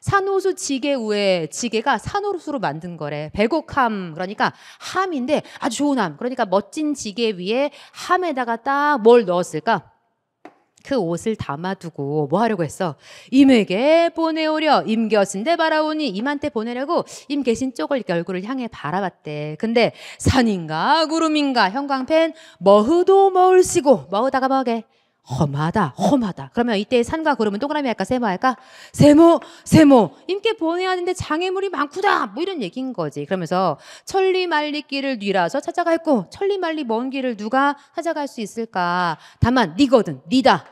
산호수 지게 위에 지게가 산호수로 만든 거래. 백옥함 그러니까 함인데 아주 좋은 함. 그러니까 멋진 지게 위에 함에다가 딱 뭘 넣었을까? 그 옷을 담아두고 뭐 하려고 했어? 임에게 보내오려 임겨신데 바라오니 임한테 보내려고 임 계신 쪽을 이렇게 얼굴을 향해 바라봤대. 근데 산인가 구름인가 형광펜 머흐도 머울시고 머흐다가 뭐게? 험하다. 그러면 이때 산과 구름은 동그라미 할까 세모 할까? 세모. 임께 보내야 하는데 장애물이 많구다. 뭐 이런 얘기인 거지. 그러면서 천리만리 길을 뉘라서 찾아갈고 천리만리 먼 길을 누가 찾아갈 수 있을까? 다만 니거든 니다.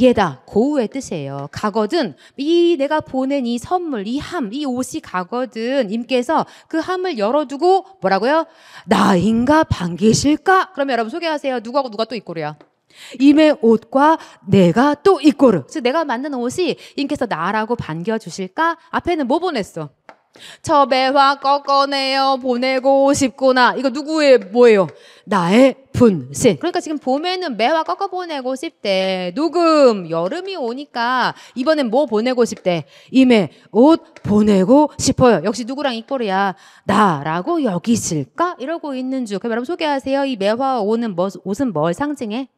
얘다 고우의 뜻이에요. 가거든 이 내가 보낸 이 선물 이 함 이 옷이 가거든 임께서 그 함을 열어두고 뭐라고요? 나인가 반기실까? 그러면 여러분 소개하세요. 누구하고 누가 또 입고래요? 임의 옷과 내가 또 입고르. 즉 내가 만든 옷이 임께서 나라고 반겨주실까? 앞에는 뭐 보냈어? 저 매화 꺾어내어 보내고 싶구나. 이거 누구의 뭐예요? 나의 분신. 그러니까 지금 봄에는 매화 꺾어 보내고 싶대. 누금 여름이 오니까 이번엔 뭐 보내고 싶대? 임의 옷 보내고 싶어요. 역시 누구랑 이꼴이야? 나라고 여기실까? 이러고 있는 중. 그럼 여러분 소개하세요. 이 매화 옷은 뭘 상징해?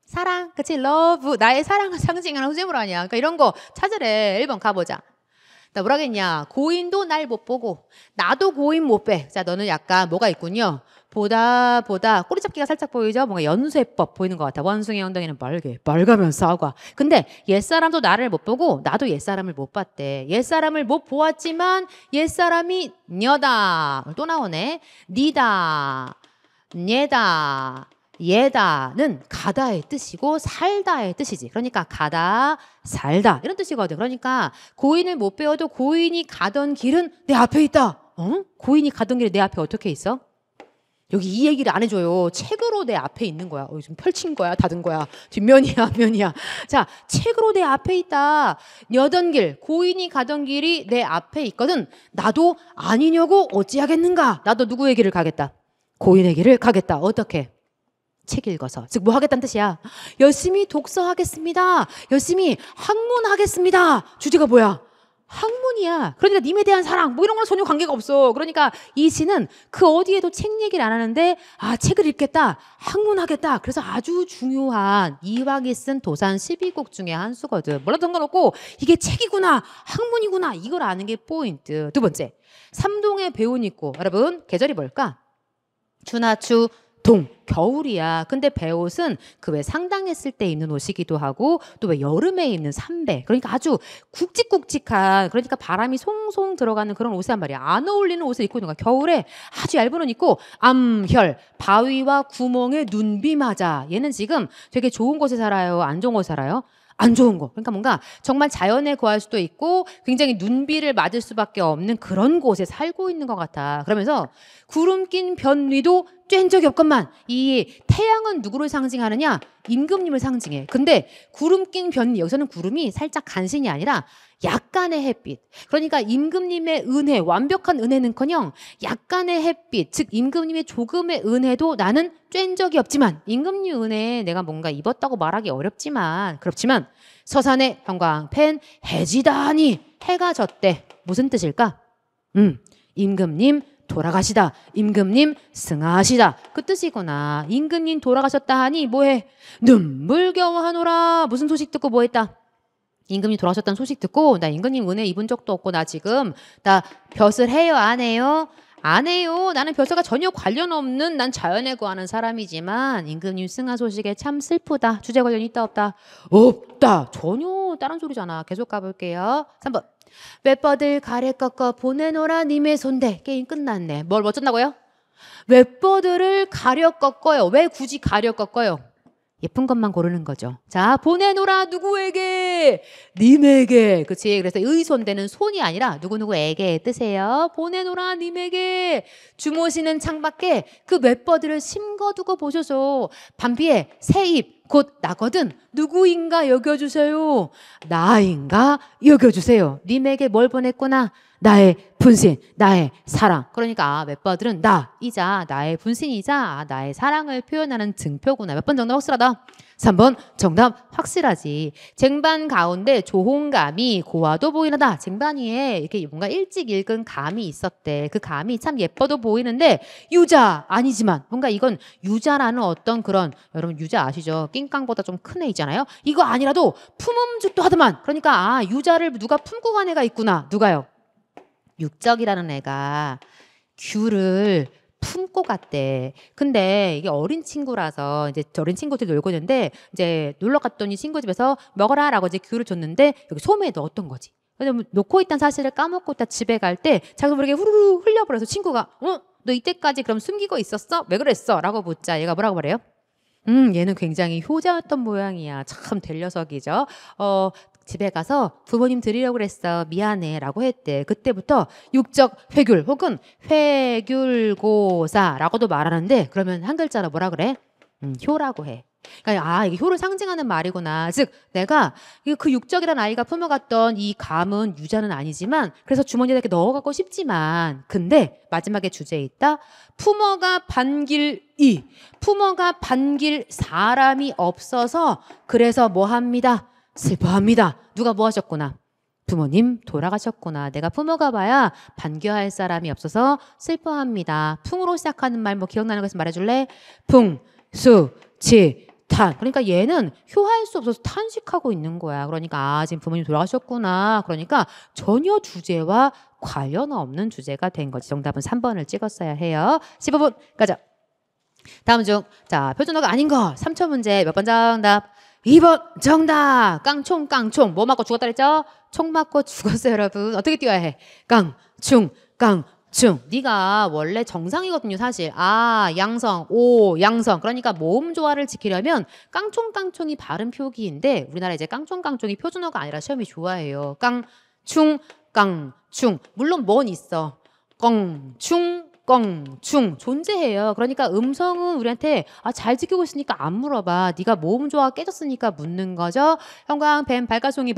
사랑, 그치? 러브, 나의 사랑을 상징하는 후제물 아니야. 그러니까 이런 거 찾으래. 1번 가보자. 나 뭐라겠냐? 고인도 날 못 보고 나도 고인 못 배. 자, 너는 약간 뭐가 있군요. 보다 꼬리 잡기가 살짝 보이죠? 뭔가 연쇄법 보이는 것 같아. 원숭이 엉덩이는 빨가면 싸우가. 근데 옛사람도 나를 못 보고 나도 옛사람을 못 봤대. 옛사람을 못 보았지만 옛사람이 녀다. 또 나오네. 니다, 녀다. 예다는 가다의 뜻이고 살다의 뜻이지. 그러니까 가다, 살다 이런 뜻이거든. 그러니까 고인을 못 배워도 고인이 가던 길은 내 앞에 있다. 고인이 가던 길이 내 앞에 어떻게 있어? 여기 이 얘기를 안 해줘요. 책으로 내 앞에 있는 거야. 지금 펼친 거야, 닫은 거야. 뒷면이야, 앞면이야. 자, 책으로 내 앞에 있다. 여던 길, 고인이 가던 길이 내 앞에 있거든. 나도 아니냐고 어찌하겠는가? 나도 누구의 길을 가겠다? 고인의 길을 가겠다. 어떻게? 책 읽어서. 즉 뭐 하겠다는 뜻이야? 열심히 독서하겠습니다. 열심히 학문하겠습니다. 주제가 뭐야? 학문이야. 그러니까 님에 대한 사랑 뭐 이런 거랑 전혀 관계가 없어. 그러니까 이 시는 그 어디에도 책 얘기를 안 하는데 책을 읽겠다. 학문하겠다. 그래서 아주 중요한 이황이 쓴 도산 12곡 중에 한 수거든. 뭐라도 상관없고 이게 책이구나. 학문이구나. 이걸 아는 게 포인트. 두 번째. 삼동에 배운 있고. 여러분 계절이 뭘까? 추나추 겨울이야. 근데 배옷은 그 왜 상당했을 때 입는 옷이기도 하고 또 왜 여름에 입는 삼배. 그러니까 아주 굵직굵직한 그러니까 바람이 송송 들어가는 그런 옷이란 말이야. 안 어울리는 옷을 입고 있는 거야. 겨울에 아주 얇은 옷 입고 암혈, 바위와 구멍에 눈비 맞아. 얘는 지금 되게 좋은 곳에 살아요? 안 좋은 곳에 살아요? 안 좋은 거. 그러니까 뭔가 정말 자연에 거할 수도 있고 굉장히 눈비를 맞을 수밖에 없는 그런 곳에 살고 있는 것 같아. 그러면서 구름 낀 변 위도 쬐인 적이 없건만 이 태양은 누구를 상징하느냐? 임금님을 상징해. 근데 구름 낀 변 위, 여기서는 구름이 살짝 간신이 아니라 약간의 햇빛. 그러니까 임금님의 은혜, 완벽한 은혜는커녕 약간의 햇빛, 즉 임금님의 조금의 은혜도 나는 쬐인 적이 없지만 임금님 은혜에 내가 뭔가 입었다고 말하기 어렵지만 그렇지만 서산의 형광펜 해지다니 해가 졌대. 무슨 뜻일까? 임금님 돌아가시다. 임금님 승하하시다. 그 뜻이구나. 임금님 돌아가셨다 하니 뭐해? 눈물겨워하노라. 무슨 소식 듣고 뭐했다? 임금님 돌아가셨다는 소식 듣고 나 임금님 은혜 입은 적도 없고 나 지금 나 벼슬 해요 안 해요? 안 해요. 나는 벼슬과 전혀 관련 없는 난 자연에 구하는 사람이지만 임금님 승하 소식에 참 슬프다. 주제 관련이 있다 없다? 없다. 전혀 다른 소리잖아. 계속 가볼게요. 3번. 웹버들 가래 꺾어 보내노라 님의 손대. 게임 끝났네. 뭘 어쩐다고요? 웹버들을 가려 꺾어요. 왜 굳이 가려 꺾어요? 예쁜 것만 고르는 거죠. 자, 보내노라 누구에게? 님에게. 그치? 그래서 의손대는 손이 아니라 누구누구에게 뜻이에요. 보내노라 님에게. 주모시는 창밖에 그 웹버들을 심거두고 보셔서 밤비에 새잎 곧 나거든 누구인가 여겨주세요. 나인가 여겨주세요. 님에게 뭘 보냈구나. 나의 분신, 나의 사랑. 그러니까 웹버들은 나이자 나의 분신이자 나의 사랑을 표현하는 증표구나. 몇 번 정답 확실하다? 3번 정답 확실하지. 쟁반 가운데 조홍감이 고와도 보이나다. 쟁반 위에 이렇게 뭔가 일찍 읽은 감이 있었대. 그 감이 참 예뻐도 보이는데 유자 아니지만 뭔가 이건 유자라는 어떤 그런 여러분 유자 아시죠? 낑깡보다 좀 큰 애 있잖아요. 이거 아니라도 품음죽도 하더만. 그러니까 유자를 누가 품고 간 애가 있구나. 누가요? 육적이라는 애가 귤을 품고 갔대. 근데 이게 어린 친구라서 이제 어린 친구들이 놀고 있는데 이제 놀러 갔더니 친구 집에서 먹어라라고 이제 귤을 줬는데 여기 소매에 넣었던 거지. 왜냐면 놓고 있다는 사실을 까먹고 있다 집에 갈 때 자기도 모르게 후루루 흘려버려서 친구가 너 이때까지 그럼 숨기고 있었어? 왜 그랬어? 라고 묻자 얘가 뭐라고 말해요? 얘는 굉장히 효자였던 모양이야. 참 될 녀석이죠. 집에 가서 부모님 드리려고 그랬어. 미안해 라고 했대. 그때부터 육적 회귤 혹은 회귤고사라고도 말하는데 그러면 한 글자로 뭐라 그래? 효라고 해. 그러니까 이게 효를 상징하는 말이구나. 즉 내가 그 육적이라는 아이가 품어갔던 이 감은 유자는 아니지만 그래서 주머니에 이렇게 넣어가고 싶지만 근데 마지막에 주제에 있다. 품어가 반길 사람이 없어서 그래서 뭐 합니다? 슬퍼합니다. 누가 뭐 하셨구나? 부모님 돌아가셨구나. 내가 품어가 봐야 반겨할 사람이 없어서 슬퍼합니다. 풍으로 시작하는 말 뭐 기억나는 것을 말해줄래? 풍, 수, 지, 탄. 그러니까 얘는 효할 수 없어서 탄식하고 있는 거야. 그러니까 지금 부모님 돌아가셨구나. 그러니까 전혀 주제와 관련 없는 주제가 된 거지. 정답은 3번을 찍었어야 해요. 15분 가자. 다음 중 자 표준어가 아닌 거 3초 문제 몇 번 정답? 2번 정답. 깡총 뭐 맞고 죽었다 그랬죠? 총 맞고 죽었어요 여러분. 어떻게 띄워야 해? 깡충 네가 원래 정상이거든요 사실. 양성 양성. 그러니까 모음 조화를 지키려면 깡총이 발음 표기인데 우리나라 이제 깡총이 표준어가 아니라 시험이 좋아해요. 깡충 물론 뭔 있어. 껑충 존재해요. 그러니까 음성은 우리한테 잘 지키고 있으니까 안 물어봐. 네가 모음 조화 깨졌으니까 묻는 거죠. 형광 뱀 발가숭이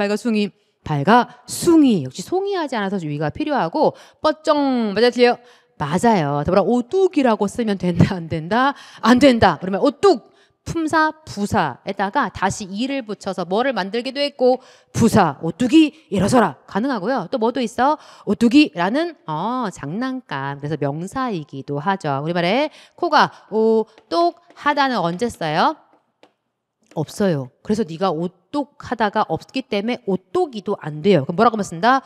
역시 송이하지 않아서 주의가 필요하고 뻗정 맞아 틀려? 맞아요. 더불어 오뚝이라고 쓰면 된다 안 된다? 안 된다. 그러면 오뚝 품사 부사에다가 다시 이를 붙여서 뭐를 만들기도 했고 부사 오뚝이 일어서라 가능하고요. 또 뭐도 있어? 오뚝이라는 장난감. 그래서 명사이기도 하죠. 우리말에 코가 오똑하다는 언제 써요? 없어요. 그래서 네가 오똑하다가 없기 때문에 오똑이도 안 돼요. 그럼 뭐라고 쓴다?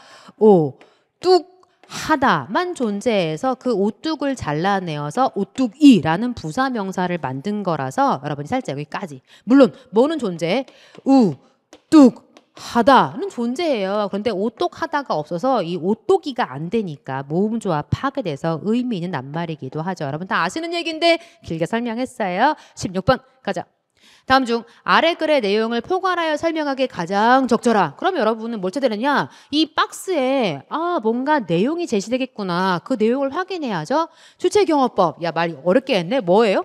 오뚝하다만 존재해서 그 오뚝을 잘라내어서 오뚝이라는 부사명사를 만든 거라서 여러분이 살짝 여기까지. 물론 뭐는 존재해? 뚝하다는 존재해요. 그런데 오똑하다가 없어서 이 오똑이가 안 되니까 모음조합 파괴돼서 의미 있는 낱말이기도 하죠. 여러분 다 아시는 얘기인데 길게 설명했어요. 16번 가자. 다음 중 아래 글의 내용을 포괄하여 설명하기 가장 적절하. 그럼 여러분은 뭘 쳐야 되느냐? 이 박스에 뭔가 내용이 제시되겠구나. 그 내용을 확인해야죠. 주체경어법. 야, 말 어렵게 했네. 뭐예요?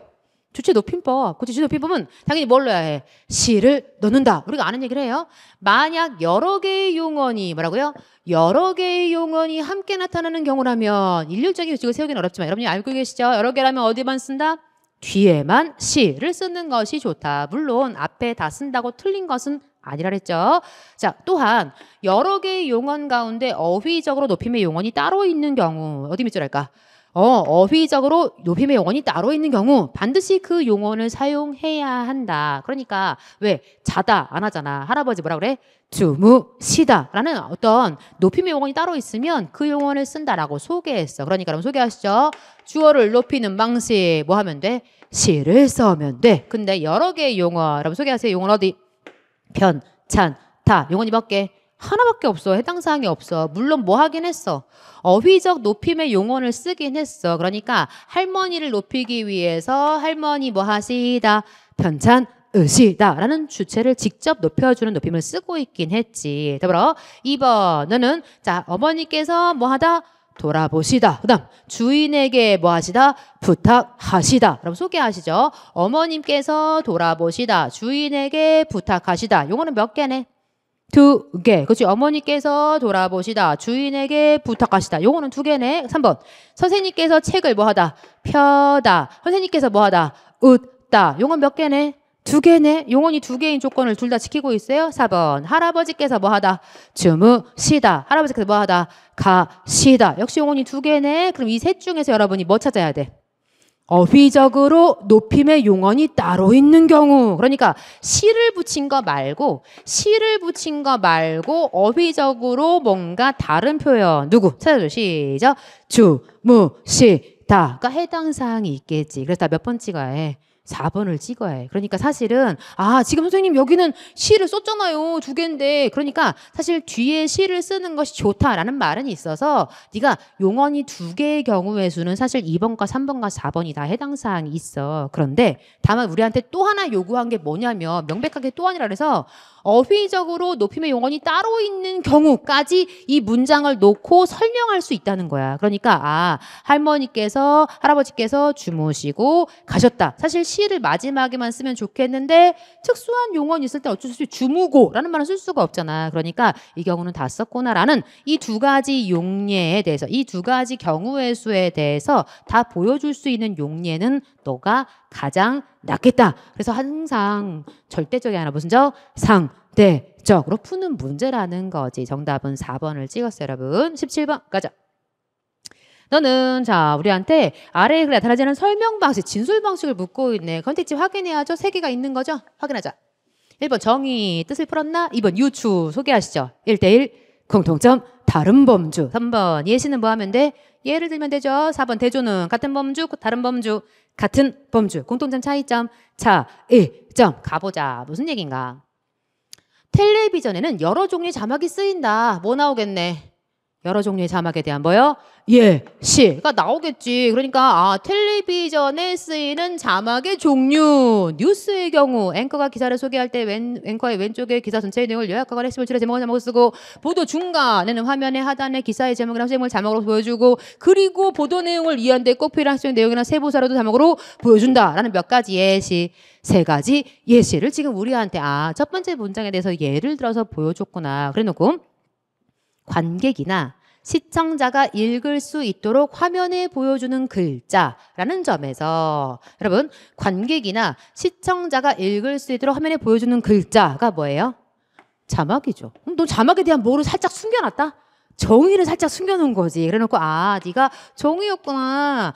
주체높임법. 그 주체높임법은 당연히 뭘 넣어야 해? 시를 넣는다. 우리가 아는 얘기를 해요. 만약 여러 개의 용언이 뭐라고요? 여러 개의 용언이 함께 나타나는 경우라면 일률적인 규칙을 세우기는 어렵지만 여러분이 알고 계시죠? 여러 개라면 어디만 쓴다? 뒤에만 시를 쓰는 것이 좋다. 물론 앞에 다 쓴다고 틀린 것은 아니라 그랬죠. 자, 또한 여러 개의 용언 가운데 어휘적으로 높임의 용언이 따로 있는 경우 어디 밑줄 할까? 어휘적으로 높임의 용언이 따로 있는 경우 반드시 그 용언을 사용해야 한다. 그러니까 왜 자다 안 하잖아. 할아버지 뭐라 그래? 주무시다 라는 어떤 높임의 용언이 따로 있으면 그 용언을 쓴다라고 소개했어. 그러니까 그럼 소개하시죠. 주어를 높이는 방식 뭐 하면 돼? 시를 써면 돼. 근데 여러 개의 용어 여러분 소개하세요. 용어 어디? 편, 찬, 타. 용언이 몇 개? 하나밖에 없어. 해당 사항이 없어. 물론 뭐 하긴 했어. 어휘적 높임의 용언을 쓰긴 했어. 그러니까 할머니를 높이기 위해서 할머니 뭐 하시다. 편찬 으시다 라는 주체를 직접 높여주는 높임을 쓰고 있긴 했지. 더불어 2번은 자 어머니께서 뭐 하다 돌아보시다. 그 다음 주인에게 뭐 하시다 부탁하시다 라고 소개하시죠. 어머님께서 돌아보시다 주인에게 부탁하시다. 요거는 몇 개네? 2개. 그렇지. 어머니께서 돌아보시다 주인에게 부탁하시다. 요거는 2개네. 3번 선생님께서 책을 뭐 하다 펴다. 선생님께서 뭐 하다 웃다. 요건 몇 개네? 2개네. 용언이 2개인 조건을 둘 다 지키고 있어요. 4번 할아버지께서 뭐 하다 주무시다. 할아버지께서 뭐 하다 가시다. 역시 용언이 2개네. 그럼 이 셋 중에서 여러분이 뭐 찾아야 돼? 어휘적으로 높임의 용언이 따로 있는 경우. 그러니까 시를 붙인 거 말고 어휘적으로 뭔가 다른 표현. 누구? 찾아줘. 시작. 주무시다. 그러니까 해당 사항이 있겠지. 그래서 다 몇 번 찍어야 해? 4번을 찍어야 해. 그러니까 사실은 지금 선생님 여기는 시를 썼잖아요. 2개인데 그러니까 사실 뒤에 시를 쓰는 것이 좋다라는 말은 있어서 네가 용언이 2개의 경우의 수는 사실 2번과 3번과 4번이 다 해당 사항이 있어. 그런데 다만 우리한테 또 하나 요구한 게 뭐냐면 명백하게 또 아니라 그래서 어휘적으로 높임의 용언이 따로 있는 경우까지 이 문장을 놓고 설명할 수 있다는 거야. 그러니까 할머니께서 할아버지께서 주무시고 가셨다. 사실 시를 마지막에만 쓰면 좋겠는데 특수한 용언이 있을 때 어쩔 수 없이 주무고라는 말은 쓸 수가 없잖아. 그러니까 이 경우는 다 썼구나라는 이 2가지 용례에 대해서 이 2가지 경우의 수에 대해서 다 보여줄 수 있는 용례는 너가 가장 낫겠다. 그래서 항상 절대적이 아니라 무슨 적? 상대적으로 푸는 문제라는 거지. 정답은 4번을 찍었어요, 여러분. 17번 가자. 너는 자 우리한테 아래에 나타나지 설명 방식, 진술 방식을 묻고 있네. 컨텐츠 확인해야죠. 3개가 있는 거죠. 확인하자. 1번 정의 뜻을 풀었나? 2번 유추 소개하시죠. 1대1 공통점 다른 범주. 3번 예시는 뭐 하면 돼? 예를 들면 되죠. 4번 대조는 같은 범주 다른 범주 같은 범주 공통점 차이점 차이점. 가보자. 무슨 얘기인가? 텔레비전에는 여러 종류의 자막이 쓰인다. 뭐 나오겠네? 여러 종류의 자막에 대한 뭐요? 예시가 나오겠지. 그러니까 텔레비전에 쓰이는 자막의 종류. 뉴스의 경우 앵커가 기사를 소개할 때 앵커의 왼쪽에 기사 전체의 내용을 요약하거나 핵심을 줄여 제목을 자막으로 쓰고 보도 중간에는 화면의 하단에 기사의 제목이나 제목을 자막으로 보여주고 그리고 보도 내용을 이해하는 데 꼭 필요한 수용 내용이나 세부사료도 자막으로 보여준다라는 몇 가지 예시. 3가지 예시를 지금 우리한테 첫 번째 문장에 대해서 예를 들어서 보여줬구나. 그래놓고 관객이나 시청자가 읽을 수 있도록 화면에 보여주는 글자라는 점에서 여러분 관객이나 시청자가 읽을 수 있도록 화면에 보여주는 글자가 뭐예요? 자막이죠. 그럼 너 자막에 대한 뭐를 살짝 숨겨놨다? 정의를 살짝 숨겨놓은 거지. 그래놓고 네가 정의였구나.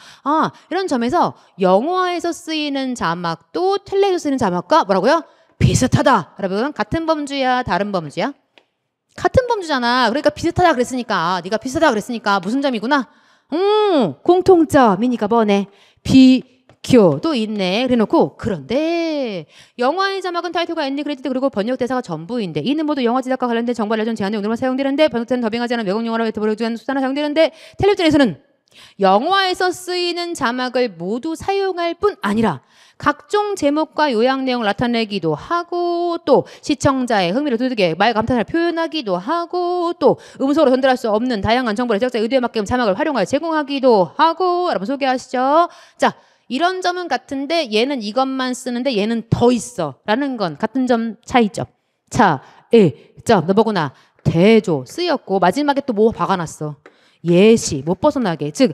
이런 점에서 영화에서 쓰이는 자막도 텔레비에서 쓰이는 자막과 뭐라고요? 비슷하다. 여러분 같은 범주야 다른 범주야? 같은 범주잖아. 그러니까 비슷하다 그랬으니까 네가 비슷하다 그랬으니까 무슨 점이구나? 공통점이니까 뭐네? 비교도 있네. 그래놓고 그런데 영화의 자막은 타이틀과 엔딩 크레디트 그리고 번역 대사가 전부인데 이는 모두 영화 제작과 관련된 정보 알려준 제한의 오늘만 사용되는데 번역된 더빙하지 않은 외국 영화로 보여주는 수단을 사용되는데 텔레비전에서는 영화에서 쓰이는 자막을 모두 사용할 뿐 아니라 각종 제목과 요약 내용을 나타내기도 하고 또 시청자의 흥미를 돋우게 말 감탄을 표현하기도 하고 또 음성으로 전달할 수 없는 다양한 정보를 제작자의 의도에 맞게 자막을 활용하여 제공하기도 하고 여러분 소개하시죠. 자 이런 점은 같은데 얘는 이것만 쓰는데 얘는 더 있어 라는 건 같은 점 차이점. 차이점. 너 보구나. 대조 쓰였고 마지막에 또 뭐 박아놨어. 예시 못 벗어나게. 즉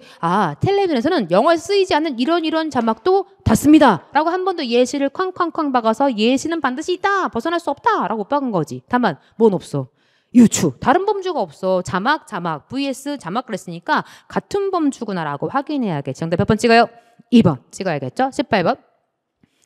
텔레비전에서는 영화에 쓰이지 않는 이런 자막도 닿습니다 라고 한 번 더 예시를 쾅쾅쾅 박아서 예시는 반드시 있다 벗어날 수 없다 라고 박은 거지. 다만 뭔 없어? 유추. 다른 범주가 없어. 자막, vs 자막 그랬으니까 같은 범주구나라고 확인해야겠지. 정답 몇 번 찍어요? 2번 찍어야겠죠? 18번.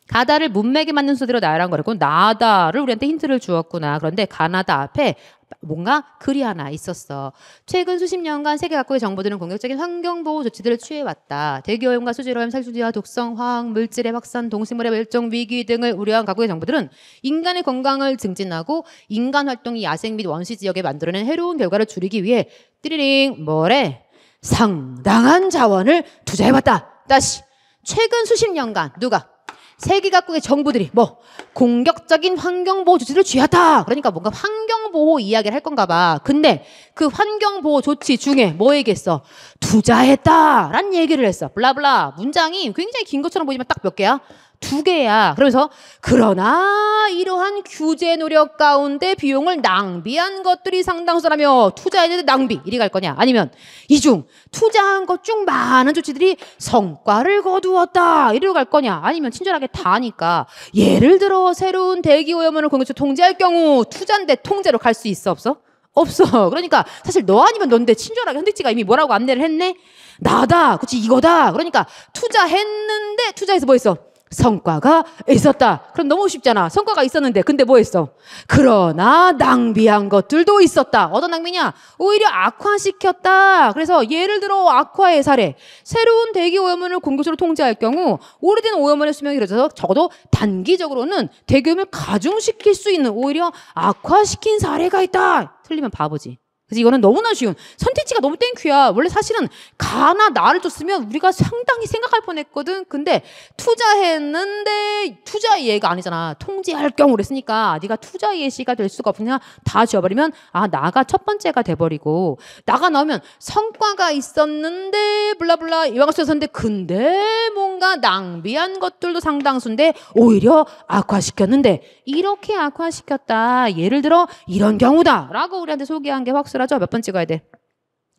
가다를 문맥에 맞는 수대로 나열한 거라고. 나다를 우리한테 힌트를 주었구나. 그런데 가나다 앞에 뭔가 글이 하나 있었어. 최근 수십 년간 세계 각국의 정부들은 공격적인 환경보호 조치들을 취해왔다. 대기오염과 수질오염, 살수지와 독성, 화학, 물질의 확산, 동식물의 멸종, 위기 등을 우려한 각국의 정부들은 인간의 건강을 증진하고 인간 활동이 야생 및 원시 지역에 만들어낸 해로운 결과를 줄이기 위해 띠리링 뭐래? 상당한 자원을 투자해봤다. 다시 최근 수십 년간 누가? 세계 각국의 정부들이 뭐 공격적인 환경보호 조치를 취했다. 그러니까 뭔가 환경보호 이야기를 할 건가 봐. 근데 그 환경보호 조치 중에 뭐 얘기했어? 투자했다라는 얘기를 했어. 블라블라. 문장이 굉장히 긴 것처럼 보이지만 딱 몇 개야? 2개야. 그러면서 그러나 이러한 규제 노력 가운데 비용을 낭비한 것들이 상당수라며 투자했는데 낭비 이리 갈 거냐? 아니면 이 중 투자한 것 중 많은 조치들이 성과를 거두었다 이리로 갈 거냐? 아니면 친절하게 다니까 예를 들어 새로운 대기오염을 공격적으로 통제할 경우 투자인데 통제로 갈 수 있어 없어? 없어. 그러니까 사실 너 아니면 넌데 친절하게 선택지가 이미 뭐라고 안내를 했네? 나다. 그치 이거다. 그러니까 투자했는데 투자해서 뭐 했어? 성과가 있었다. 그럼 너무 쉽잖아. 성과가 있었는데 근데 뭐 했어? 그러나 낭비한 것들도 있었다. 어떤 낭비냐? 오히려 악화시켰다. 그래서 예를 들어 악화의 사례. 새로운 대기 오염원을 공격적으로 통제할 경우 오래된 오염원의 수명이 길어져서 적어도 단기적으로는 대기오염을 가중시킬 수 있는 오히려 악화시킨 사례가 있다. 틀리면 바보지. 그래서 이거는 너무나 쉬운 선택지가 너무 땡큐야. 원래 사실은 가나 나를 줬으면 우리가 상당히 생각할 뻔했거든. 근데 투자했는데 투자 예가 아니잖아. 통제할 경우 그랬으니까 네가 투자 예시가 될 수가 없냐. 다 지워버리면 아 나가 첫 번째가 돼버리고 나가 나오면 성과가 있었는데 블라블라 이와가 쓰였었는데 근데 뭔가 낭비한 것들도 상당수인데 오히려 악화시켰는데 이렇게 악화시켰다. 예를 들어 이런 경우다 라고 우리한테 소개한 게 확실하죠. 몇 번 찍어야 돼?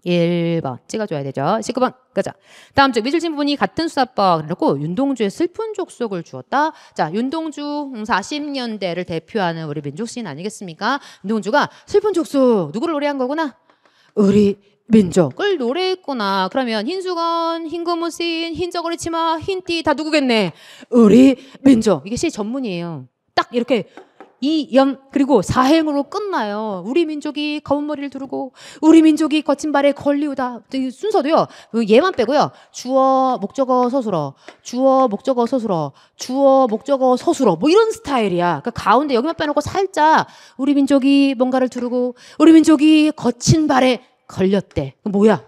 1번 찍어줘야 되죠. 19번 가자. 다음 주 미술 신부분이 같은 수사법 그래놓고 윤동주의 슬픈 족속을 주었다. 자 윤동주 40년대를 대표하는 우리 민족 시인 아니겠습니까? 윤동주가 슬픈 족속 누구를 노래한 거구나? 우리 민족을 노래했구나. 그러면 흰수건, 흰고무신, 흰저고리 치마, 흰띠 다 누구겠네? 우리 민족. 이게 시 전문이에요. 딱 이렇게 이연 그리고 사행으로 끝나요. 우리 민족이 검은 머리를 두르고 우리 민족이 거친 발에 걸리우다. 순서도요. 얘만 빼고요. 주어 목적어 서술어 주어 목적어 서술어 주어 목적어 서술어 뭐 이런 스타일이야. 그러니까 가운데 여기만 빼놓고 살짝 우리 민족이 뭔가를 두르고 우리 민족이 거친 발에 걸렸대. 뭐야?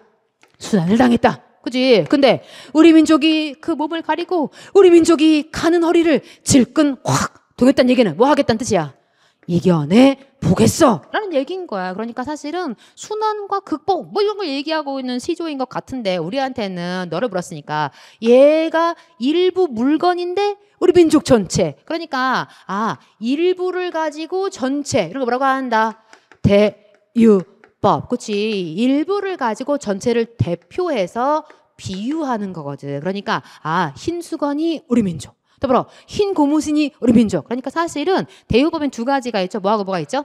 수난을 당했다. 그지? 근데 우리 민족이 그 몸을 가리고 우리 민족이 가는 허리를 질끈 확 도겠다는 얘기는 뭐 하겠다는 뜻이야? 이겨내 보겠어 라는 얘기인 거야. 그러니까 사실은 순환과 극복 뭐 이런 걸 얘기하고 있는 시조인 것 같은데 우리한테는 너를 불렀으니까 얘가 일부 물건인데 우리 민족 전체 그러니까 아 일부를 가지고 전체 이런 거 뭐라고 한다? 대유법 그치? 일부를 가지고 전체를 대표해서 비유하는 거거든. 그러니까 아 흰수건이 우리 민족 더불어 흰 고무신이 우리 민족. 그러니까 사실은 대유법엔 2가지가 있죠. 뭐하고 뭐가 있죠?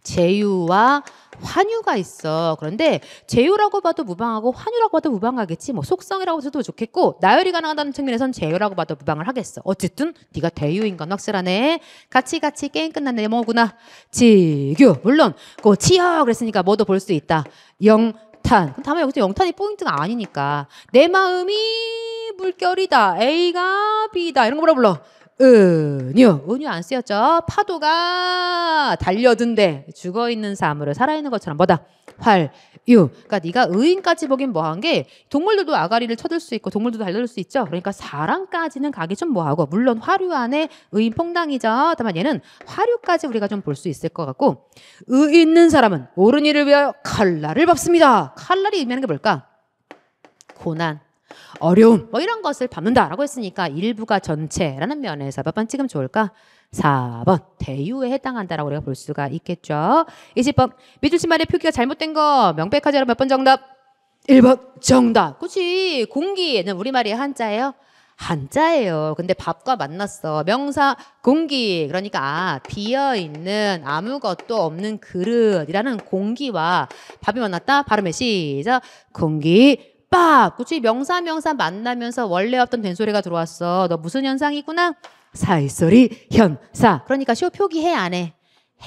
제유와 환유가 있어. 그런데 제유라고 봐도 무방하고 환유라고 봐도 무방하겠지. 뭐 속성이라고 해도 좋겠고 나열이 가능하다는 측면에선 제유라고 봐도 무방을 하겠어. 어쨌든 네가 대유인 건 확실하네. 같이 게임 끝났네. 뭐구나. 지규. 물론 치어 그랬으니까 뭐도 볼 수 있다. 영탄. 다만 여기서 영탄이 포인트가 아니니까 내 마음이 물결이다. A가 B다. 이런 거 뭐라 불러? 은유 안 쓰였죠? 파도가 달려든데 죽어있는 사물을 살아있는 것처럼 뭐다? 활유. 그러니까 네가 의인까지 보긴 뭐한 게 동물들도 아가리를 쳐들 수 있고 동물들도 달려들 수 있죠. 그러니까 사람까지는 가기 좀 뭐하고 물론 화류 안에 의인 퐁당이죠. 다만 얘는 화류까지 우리가 좀 볼 수 있을 것 같고 의 있는 사람은 옳은 일을 위하여 칼날을 밟습니다. 칼날이 의미하는 게 뭘까? 고난 어려움 뭐 이런 것을 밟는다라고 했으니까 일부가 전체라는 면에서 몇 번 찍으면 좋을까? 4번 대유에 해당한다라고 우리가 볼 수가 있겠죠. 20번 미줄치말의 표기가 잘못된 거 명백하지 않은 몇 번 정답? 1번 정답. 그치 공기는 우리말이 한자예요. 한자예요. 근데 밥과 만났어. 명사 공기. 그러니까 비어있는 아무것도 없는 그릇이라는 공기와 밥이 만났다. 발음해 시작. 공기 밥. 그치? 명사 만나면서 원래 없던 된소리가 들어왔어. 너 무슨 현상이구나? 사이소리 현사. 그러니까 쇼 표기해 안 해?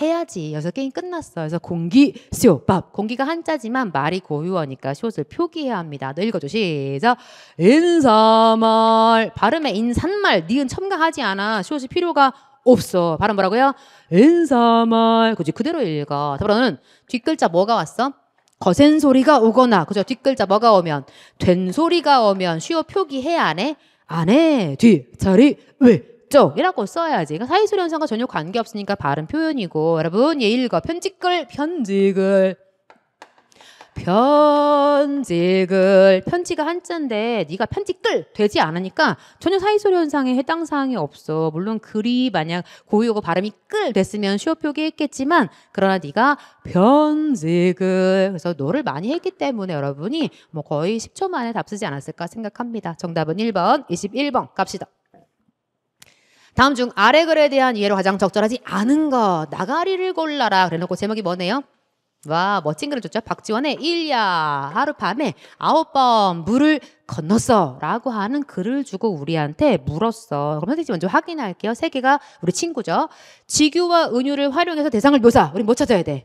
해야지. 여기서 게임 끝났어. 그래서 공기, 쇼, 밥. 공기가 한자지만 말이 고유어니까 숏을 표기해야 합니다. 너 읽어줘. 시작. 인사말. 발음에 인산말. 니은 첨가하지 않아. 숏이 필요가 없어. 발음 뭐라고요? 인사말. 그치? 그대로 읽어. 더불어는 뒷글자 뭐가 왔어? 거센 소리가 오거나. 그죠? 뒷글자 뭐가 오면? 된 소리가 오면 쉬어 표기해야 안 해? 안 해. 뒤, 자리, 왜? 이라고 써야지. 그러니까 사이소리 현상과 전혀 관계없으니까 발음 표현이고. 여러분 얘 읽어. 편지글. 편지가 한자인데 네가 편지글 되지 않으니까 전혀 사이소리 현상에 해당 사항이 없어. 물론 글이 만약 고유고 발음이 끌 됐으면 쉬어 표기했겠지만 그러나 네가 편지글 그래서 노를 많이 했기 때문에 여러분이 뭐 거의 10초 만에 답 쓰지 않았을까 생각합니다. 정답은 1번 21번 갑시다. 다음 중 아래 글에 대한 이해로 가장 적절하지 않은 것. 나가리를 골라라. 그래놓고 제목이 뭐네요? 와 멋진 글을 줬죠. 박지원의 일야 하룻밤에 9번 물을 건넜어 라고 하는 글을 주고 우리한테 물었어. 그럼 선생님 먼저 확인할게요. 세 개가 우리 친구죠. 직유와 은유를 활용해서 대상을 묘사. 우리 뭐 찾아야 돼?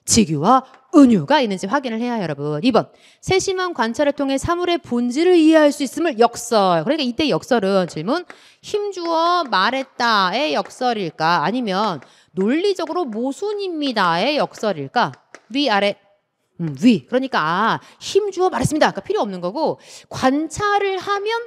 직유와 은유가 있는지 확인을 해야 해요, 여러분. 2번 세심한 관찰을 통해 사물의 본질을 이해할 수 있음을 역설. 그러니까 이때 역설은 질문 힘주어 말했다의 역설일까? 아니면 논리적으로 모순입니다의 역설일까? 위아래 위. 그러니까 힘주어 말했습니다. 그러니까 필요 없는 거고 관찰을 하면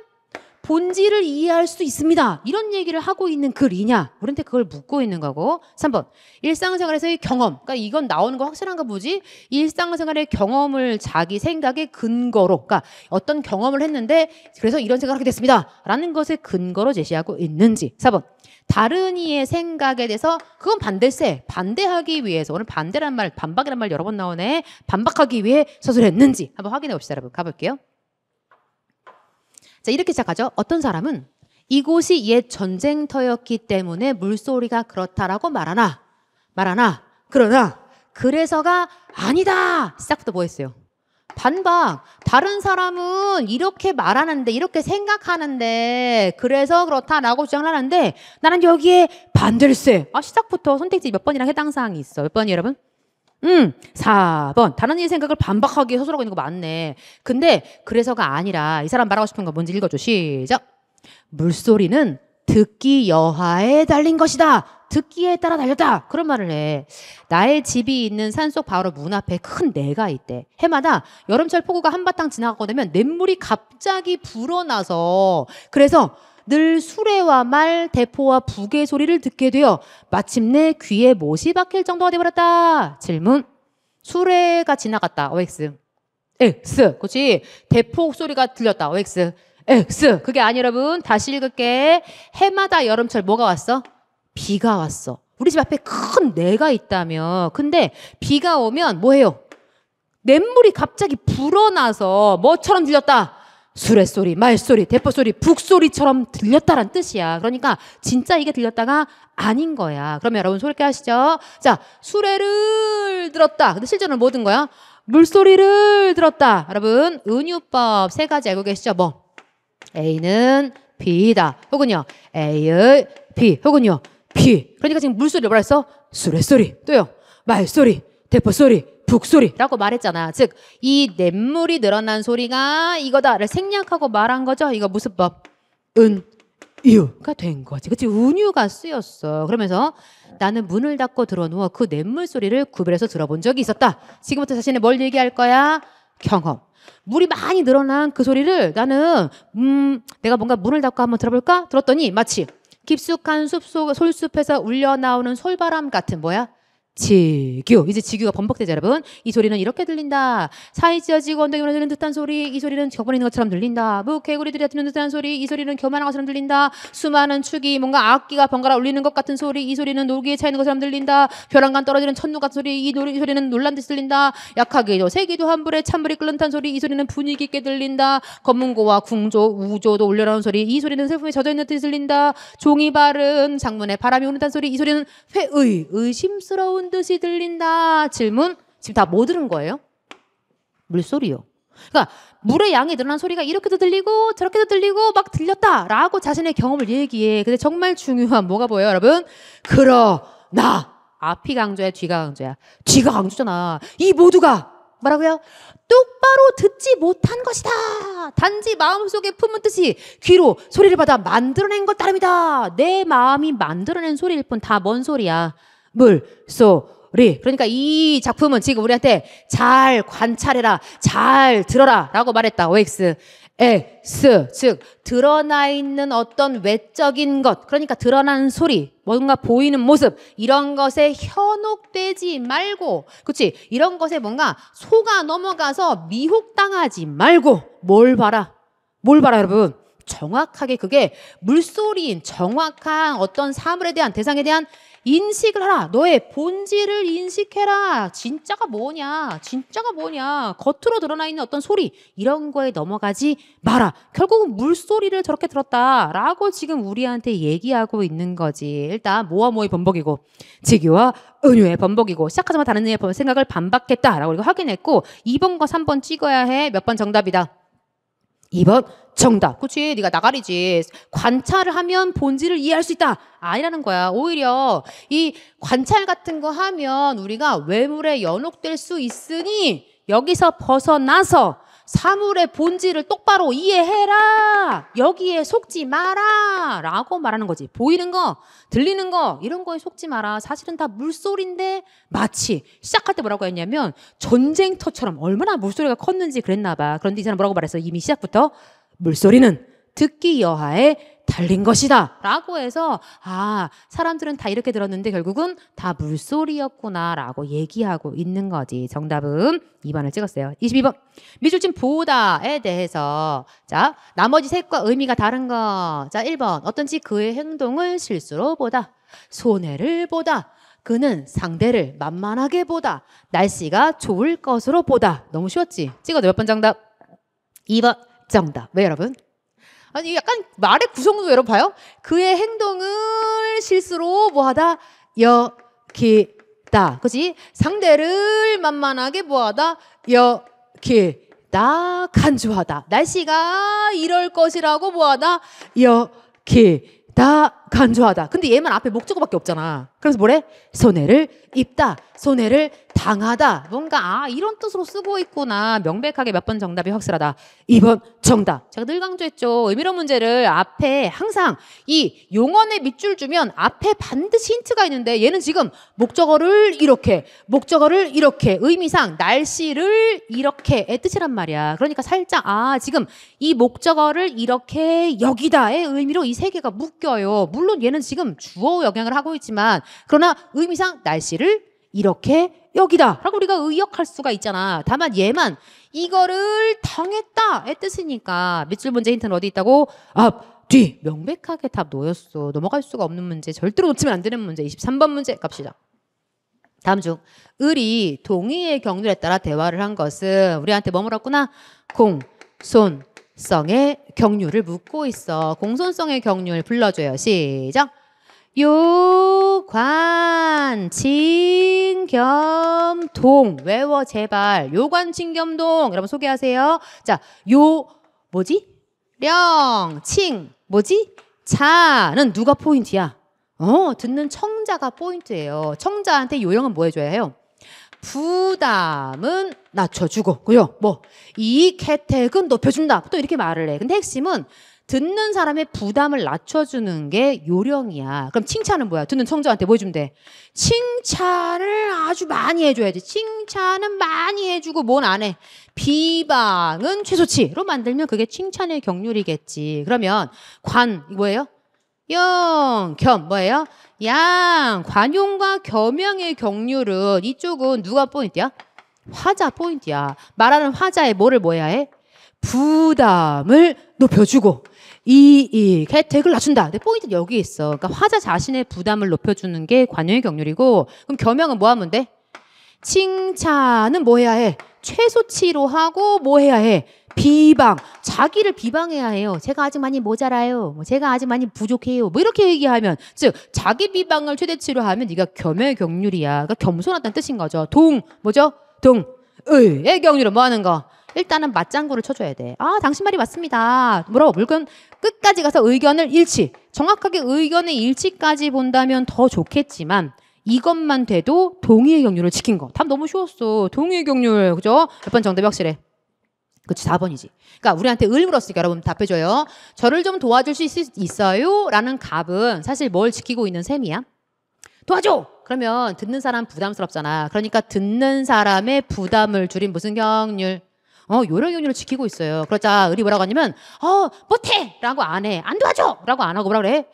본질을 이해할 수 있습니다. 이런 얘기를 하고 있는 글이냐? 우리한테 그걸 묻고 있는 거고. 3번 일상생활에서의 경험. 그러니까 이건 나오는 거 확실한가 보지? 일상생활의 경험을 자기 생각의 근거로 그러니까 어떤 경험을 했는데 그래서 이런 생각을 하게 됐습니다. 라는 것을 근거로 제시하고 있는지. 4번 다른 이의 생각에 대해서 그건 반대세. 반대하기 위해서 오늘 반대란 말 반박이란 말 여러 번 나오네. 반박하기 위해 서술했는지 한번 확인해 봅시다. 여러분 가볼게요. 자 이렇게 시작하죠. 어떤 사람은 이곳이 옛 전쟁터였기 때문에 물소리가 그렇다라고 말하나 그러나 그래서가 아니다. 시작부터 뭐 했어요? 반박. 다른 사람은 이렇게 말하는데 이렇게 생각하는데 그래서 그렇다라고 주장을 하는데 나는 여기에 반대일세. 시작부터 선택지 몇 번이랑 해당 사항이 있어. 몇 번이에요 여러분? 4번. 다른 이의 생각을 반박하기 위해 서술하고 있는 거 맞네. 근데 그래서가 아니라 이 사람 말하고 싶은 거 뭔지 읽어줘. 시작. 물소리는 듣기 여하에 달린 것이다. 듣기에 따라 달렸다. 그런 말을 해. 나의 집이 있는 산속 바로 문 앞에 큰 내가 있대. 해마다 여름철 폭우가 한바탕 지나가고 되면 냇물이 갑자기 불어나서 그래서 늘 수레와 말, 대포와 부계 소리를 듣게 되어 마침내 귀에 못이 박힐 정도가 되어버렸다. 질문. 수레가 지나갔다. OX. X. 그렇지. 대포 소리가 들렸다. OX. X. 그게 아니 여러분. 다시 읽을게. 해마다 여름철 뭐가 왔어? 비가 왔어. 우리 집 앞에 큰 내가 있다며. 근데 비가 오면 뭐해요? 냇물이 갑자기 불어나서 뭐처럼 들렸다? 수레소리, 말소리, 대포소리, 북소리처럼 들렸다란 뜻이야. 그러니까 진짜 이게 들렸다가 아닌 거야. 그러면 여러분 소리 하시죠. 자, 수레를 들었다. 근데 실제로는 뭐 든 거야? 물소리를 들었다. 여러분 은유법 세 가지 알고 계시죠? 뭐? A는 B다. 혹은요 A의 B. 혹은요 B. 그러니까 지금 물소리를 뭐라 했어? 수레소리. 또요 말소리, 대포소리, 북소리라고 말했잖아. 즉 이 냇물이 늘어난 소리가 이거다를 생략하고 말한 거죠. 이거 무슨 법? 은유가 된 거지. 그치? 은유가 쓰였어. 그러면서 나는 문을 닫고 들어누워 그 냇물 소리를 구별해서 들어본 적이 있었다. 지금부터 자신이 뭘 얘기할 거야? 경험. 물이 많이 늘어난 그 소리를 나는 내가 뭔가 문을 닫고 한번 들어볼까? 들었더니 마치 깊숙한 숲속 솔숲에서 울려 나오는 솔바람 같은 뭐야? 지규. 이제 지규가 번복되죠, 여러분. 이 소리는 이렇게 들린다. 사이 찢어지고 엉덩이 무너지는 듯한 소리. 이 소리는 격분이 있는 것처럼 들린다. 개구리들이 다투는 듯한 소리. 이 소리는 교만한 것처럼 들린다. 수많은 축이 뭔가 악기가 번갈아 울리는 것 같은 소리. 이 소리는 놀기에 차이는 것처럼 들린다. 벼랑간 떨어지는 천둥 같은 소리. 이 소리는 놀란 듯이 들린다. 약하게도 세기도 한 불에 찬물이 끓는 듯한 소리. 이 소리는 분위기 있게 들린다. 검문고와 궁조, 우조도 울려나오는 소리. 이 소리는 슬픔에 젖어있는 듯이 들린다. 종이 바른 장문에 바람이 오는 듯한 소리. 이 소리는 의심스러운 듯이 들린다. 질문. 지금 다 뭐 들은 거예요? 물소리요. 그러니까 물의 양이 늘어난 소리가 이렇게도 들리고 저렇게도 들리고 막 들렸다라고 자신의 경험을 얘기해. 근데 정말 중요한 뭐가 보여요, 여러분? 그러나 앞이 강조야, 뒤가 강조야? 뒤가 강조잖아. 이 모두가 뭐라고요? 똑바로 듣지 못한 것이다. 단지 마음속에 품은 뜻이 귀로 소리를 받아 만들어낸 것 따름이다. 내 마음이 만들어낸 소리일 뿐. 다 뭔 소리야? 물소리. 그러니까 이 작품은 지금 우리한테 잘 관찰해라, 잘 들어라 라고 말했다. OX, S, 즉 드러나 있는 어떤 외적인 것, 그러니까 드러난 소리, 뭔가 보이는 모습, 이런 것에 현혹되지 말고, 그렇지? 이런 것에 뭔가 속아 넘어가서 미혹당하지 말고 뭘 봐라? 뭘 봐라, 여러분? 정확하게 그게 물소리인 정확한 어떤 사물에 대한, 대상에 대한 인식을 하라. 너의 본질을 인식해라. 진짜가 뭐냐? 진짜가 뭐냐? 겉으로 드러나 있는 어떤 소리, 이런 거에 넘어가지 마라. 결국은 물소리를 저렇게 들었다라고 지금 우리한테 얘기하고 있는 거지. 일단 뭐와 뭐의 번복이고 지기와 은유의 번복이고 시작하자마자 다른 의의 생각을 반박했다라고 우리가 확인했고 2번과 3번 찍어야 해. 몇 번 정답이다? 2번 정답. 그치? 네가 나가리지. 관찰을 하면 본질을 이해할 수 있다. 아니라는 거야. 오히려 이 관찰 같은 거 하면 우리가 외물에 연혹될 수 있으니 여기서 벗어나서 사물의 본질을 똑바로 이해해라. 여기에 속지 마라. 라고 말하는 거지. 보이는 거, 들리는 거, 이런 거에 속지 마라. 사실은 다 물소리인데 마치 시작할 때 뭐라고 했냐면 전쟁터처럼 얼마나 물소리가 컸는지 그랬나 봐. 그런데 이 사람 뭐라고 말했어? 이미 시작부터 물소리는 듣기 여하에 달린 것이다 라고 해서 아, 사람들은 다 이렇게 들었는데 결국은 다 물소리였구나 라고 얘기하고 있는 거지. 정답은 2번을 찍었어요. 22번 미술진 보다에 대해서 자, 나머지 색과 의미가 다른 거. 자, 1번 어떤지 그의 행동을 실수로 보다, 손해를 보다, 그는 상대를 만만하게 보다, 날씨가 좋을 것으로 보다. 너무 쉬웠지? 찍어도 몇 번 정답? 2번 정답. 왜 여러분? 아니 약간 말의 구성도 여러분 봐요. 그의 행동을 실수로 뭐하다? 여기다. 그치? 상대를 만만하게 뭐하다? 여기다. 간주하다. 날씨가 이럴 것이라고 뭐하다? 여기다. 간주하다. 근데 얘만 앞에 목적어밖에 없잖아. 그래서 뭐래? 손해를 입다, 손해를 당하다. 뭔가 아 이런 뜻으로 쓰고 있구나. 명백하게 몇 번 정답이 확실하다. 2번 정답. 제가 늘 강조했죠. 의미로 문제를 앞에 항상 이 용언에 밑줄 주면 앞에 반드시 힌트가 있는데 얘는 지금 목적어를 이렇게, 목적어를 이렇게, 의미상 날씨를 이렇게의 뜻이란 말이야. 그러니까 살짝 아 지금 이 목적어를 이렇게 여기다의 의미로 이 세 개가 묶여요. 물론 얘는 지금 주어 영향을 하고 있지만 그러나 의미상 날씨를 이렇게 여기다 라고 우리가 의역할 수가 있잖아. 다만 얘만 이거를 당했다의 뜻이니까 밑줄 문제 힌트는 어디 있다고? 앞, 뒤. 명백하게 답 놓였어. 넘어갈 수가 없는 문제, 절대로 놓치면 안 되는 문제. 23번 문제 갑시다. 다음 중 을이 동의의 경륜에 따라 대화를 한 것은 우리한테 뭐 물었구나? 공손성의 경륜을 묻고 있어. 공손성의 경륜 불러줘요. 시작. 요관칭겸동. 외워 제발. 요관칭겸동. 여러분 소개하세요. 자, 요 뭐지? 령칭 뭐지? 자는 누가 포인트야? 듣는 청자가 포인트예요. 청자한테 요령은 뭐 해줘야 해요? 부담은 낮춰주고, 그죠? 뭐 이 혜택은 높여준다. 또 이렇게 말을 해. 근데 핵심은 듣는 사람의 부담을 낮춰주는 게 요령이야. 그럼 칭찬은 뭐야? 듣는 청자한테 뭐 해주면 돼? 칭찬을 아주 많이 해줘야지. 칭찬은 많이 해주고 뭔 안 해? 비방은 최소치로 만들면 그게 칭찬의 경륜이겠지. 그러면 관 뭐예요? 영, 겸 뭐예요? 양, 관용과 겸양의 경률은 이쪽은 누가 포인트야? 화자 포인트야. 말하는 화자의 뭐를 뭐 해야 해? 부담을 높여주고 이익, 혜택을 낮춘다. 근데 포인트는 여기 있어. 그러니까 화자 자신의 부담을 높여주는 게 관용의 경률이고 그럼 겸양은 뭐 하면 돼? 칭찬은 뭐 해야 해? 최소치로 하고 뭐 해야 해? 비방. 자기를 비방해야 해요. 제가 아직 많이 모자라요. 뭐 제가 아직 많이 부족해요. 뭐 이렇게 얘기하면 즉 자기 비방을 최대치로 하면 네가 겸의 경률이야. 그러니까 겸손하다는 뜻인 거죠. 뭐죠? 의의 경률은 뭐 하는 거? 일단은 맞장구를 쳐줘야 돼. 아, 당신 말이 맞습니다. 뭐라고? 물건 끝까지 가서 의견을 일치. 정확하게 의견의 일치까지 본다면 더 좋겠지만 이것만 돼도 동의의 경률을 지킨 거. 답 너무 쉬웠어. 동의의 경률. 그죠? 몇 번 정답이 확실해. 그치, 4번이지. 그러니까 우리한테 을 물었으니까 여러분 답해줘요. 저를 좀 도와줄 수 있어요? 라는 답은 사실 뭘 지키고 있는 셈이야? 도와줘! 그러면 듣는 사람 부담스럽잖아. 그러니까 듣는 사람의 부담을 줄인 무슨 경률? 요령 경률을 지키고 있어요. 그러자 을이 뭐라고 하냐면 못해! 라고 안 해. 안 도와줘! 라고 안 하고 뭐라 그래?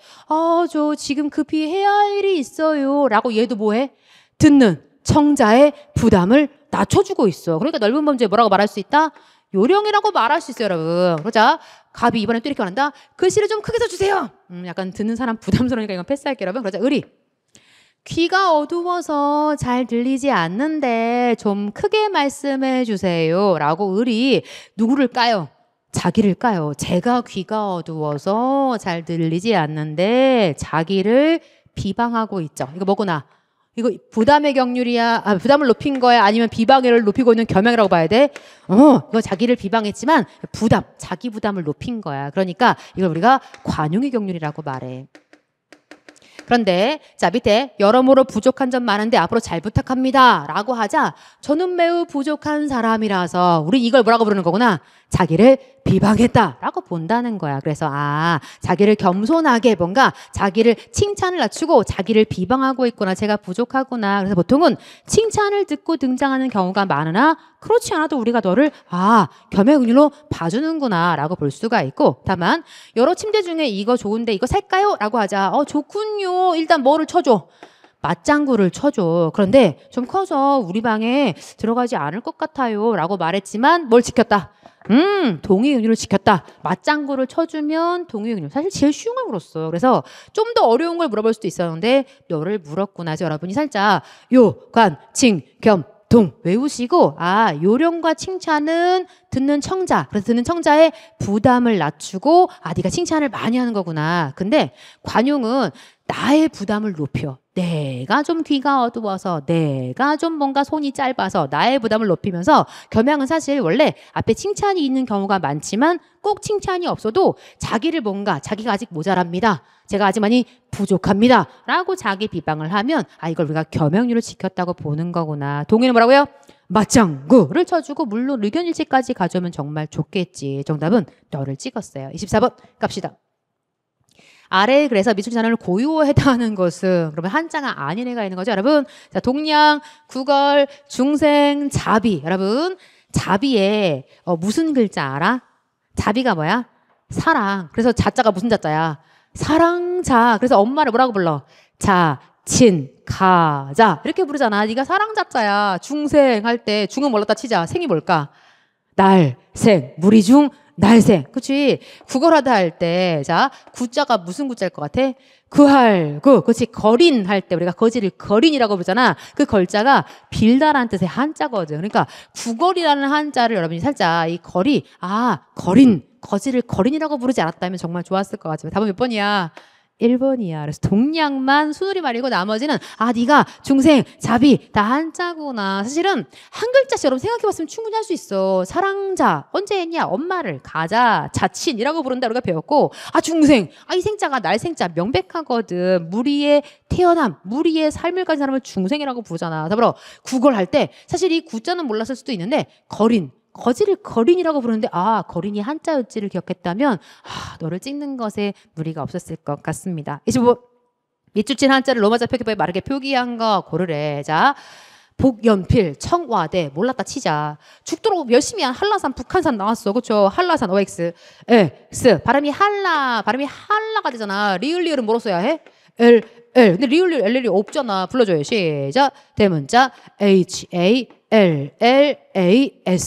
저 지금 급히 해야 할 일이 있어요. 라고 얘도 뭐 해? 듣는 청자의 부담을 낮춰주고 있어. 그러니까 넓은 범주에 뭐라고 말할 수 있다? 요령이라고 말할 수 있어요, 여러분. 그러자 갑이 이번에 또 이렇게 말한다. 글씨를 좀 크게 써주세요. 약간 듣는 사람 부담스러우니까 이건 패스할게요, 여러분. 그러자 을이 귀가 어두워서 잘 들리지 않는데 좀 크게 말씀해 주세요. 라고 을이 누구를 까요? 자기를 까요. 제가 귀가 어두워서 잘 들리지 않는데 자기를 비방하고 있죠. 이거 뭐구나? 이거 부담의 경률이야? 부담을 높인 거야? 아니면 비방을 높이고 있는 겸양이라고 봐야 돼? 이거 자기를 비방했지만 자기 부담을 높인 거야. 그러니까 이걸 우리가 관용의 경률이라고 말해. 그런데 자 밑에 여러모로 부족한 점 많은데 앞으로 잘 부탁합니다 라고 하자 저는 매우 부족한 사람이라서 우리 이걸 뭐라고 부르는 거구나. 자기를 비방했다 라고 본다는 거야. 그래서 자기를 겸손하게 뭔가 자기를 칭찬을 낮추고 자기를 비방하고 있구나. 제가 부족하구나. 그래서 보통은 칭찬을 듣고 등장하는 경우가 많으나 그렇지 않아도 우리가 너를 겸의 긍휼로 봐주는구나 라고 볼 수가 있고 다만 여러 침대 중에 이거 좋은데 이거 살까요? 라고 하자 좋군요. 일단 뭐를 쳐줘? 맞장구를 쳐줘. 그런데 좀 커서 우리 방에 들어가지 않을 것 같아요 라고 말했지만 뭘 지켰다? 동의 긍휼을 지켰다. 맞장구를 쳐주면 동의 긍휼. 사실 제일 쉬운 걸 물었어. 그래서 좀 더 어려운 걸 물어볼 수도 있었는데 너를 물었구나. 그래서 여러분이 살짝 관, 칭, 겸, 동 외우시고 요령과 칭찬은 듣는 청자. 그래서 듣는 청자의 부담을 낮추고 네가 칭찬을 많이 하는 거구나. 근데 관용은 나의 부담을 높여. 내가 좀 귀가 어두워서 내가 좀 뭔가 손이 짧아서 나의 부담을 높이면서 겸양은 사실 원래 앞에 칭찬이 있는 경우가 많지만 꼭 칭찬이 없어도 자기를 자기가 아직 모자랍니다. 제가 아직 많이 부족합니다. 라고 자기 비방을 하면 이걸 우리가 겸양률을 지켰다고 보는 거구나. 동의는 뭐라고요? 맞장구를 쳐주고 물론 의견일치까지 가져오면 정말 좋겠지. 정답은 너를 찍었어요. 24번 갑시다. 아래에 그래서 미술 자난을 고유했다는 것은 그러면 한자가 아닌 애가 있는 거죠, 여러분. 자, 동량, 구걸, 중생, 자비. 여러분, 자비에 무슨 글자 알아? 자비가 뭐야? 사랑. 그래서 자자가 무슨 자자야? 사랑자. 그래서 엄마를 뭐라고 불러? 자, 친, 가자. 이렇게 부르잖아. 네가 사랑자자야. 중생 할 때 중은 뭘로다 치자. 생이 뭘까? 날, 생, 무리중, 날생. 그치? 구걸하다 할 때, 자, 구자가 무슨 구자일 것 같아? 그치? 거린 할 때, 우리가 거지를 거린이라고 부르잖아. 그 걸자가 빌다라는 뜻의 한자거든. 그러니까 구걸이라는 한자를 여러분이 살짝 이 거리, 거린, 거지를 거린이라고 부르지 않았다면 정말 좋았을 것 같지만 답은 몇 번이야? 1번이야. 그래서 동량만 순우리 말이고 나머지는 네가 중생, 자비 다 한자구나. 사실은 한 글자씩 여러분 생각해봤으면 충분히 할 수 있어. 사랑자 언제 했냐? 엄마를 가자, 자친이라고 부른다 우리가 배웠고 중생, 이 생자가 날 생자 명백하거든. 무리의 태어남, 무리의 삶을 가진 사람을 중생이라고 부르잖아. 더불어 구걸할 때 사실 이 구자는 몰랐을 수도 있는데 거지를 거린이라고 부르는데 거린이 한자였지를 기억했다면 너를 찍는 것에 무리가 없었을 것 같습니다. 25번 밑줄친 한자를 로마자 표기법에 마르게 표기한 거 고르래. 자, 복연필, 청와대 몰랐다 치자. 죽도록 열심히 한 한라산, 북한산 나왔어. 그쵸? 한라산 OX S 발음이 한라가 되잖아. 리을은 뭐로 써야 해? 근데 리을리 LL이 없잖아. 불러줘요. 시작. 대문자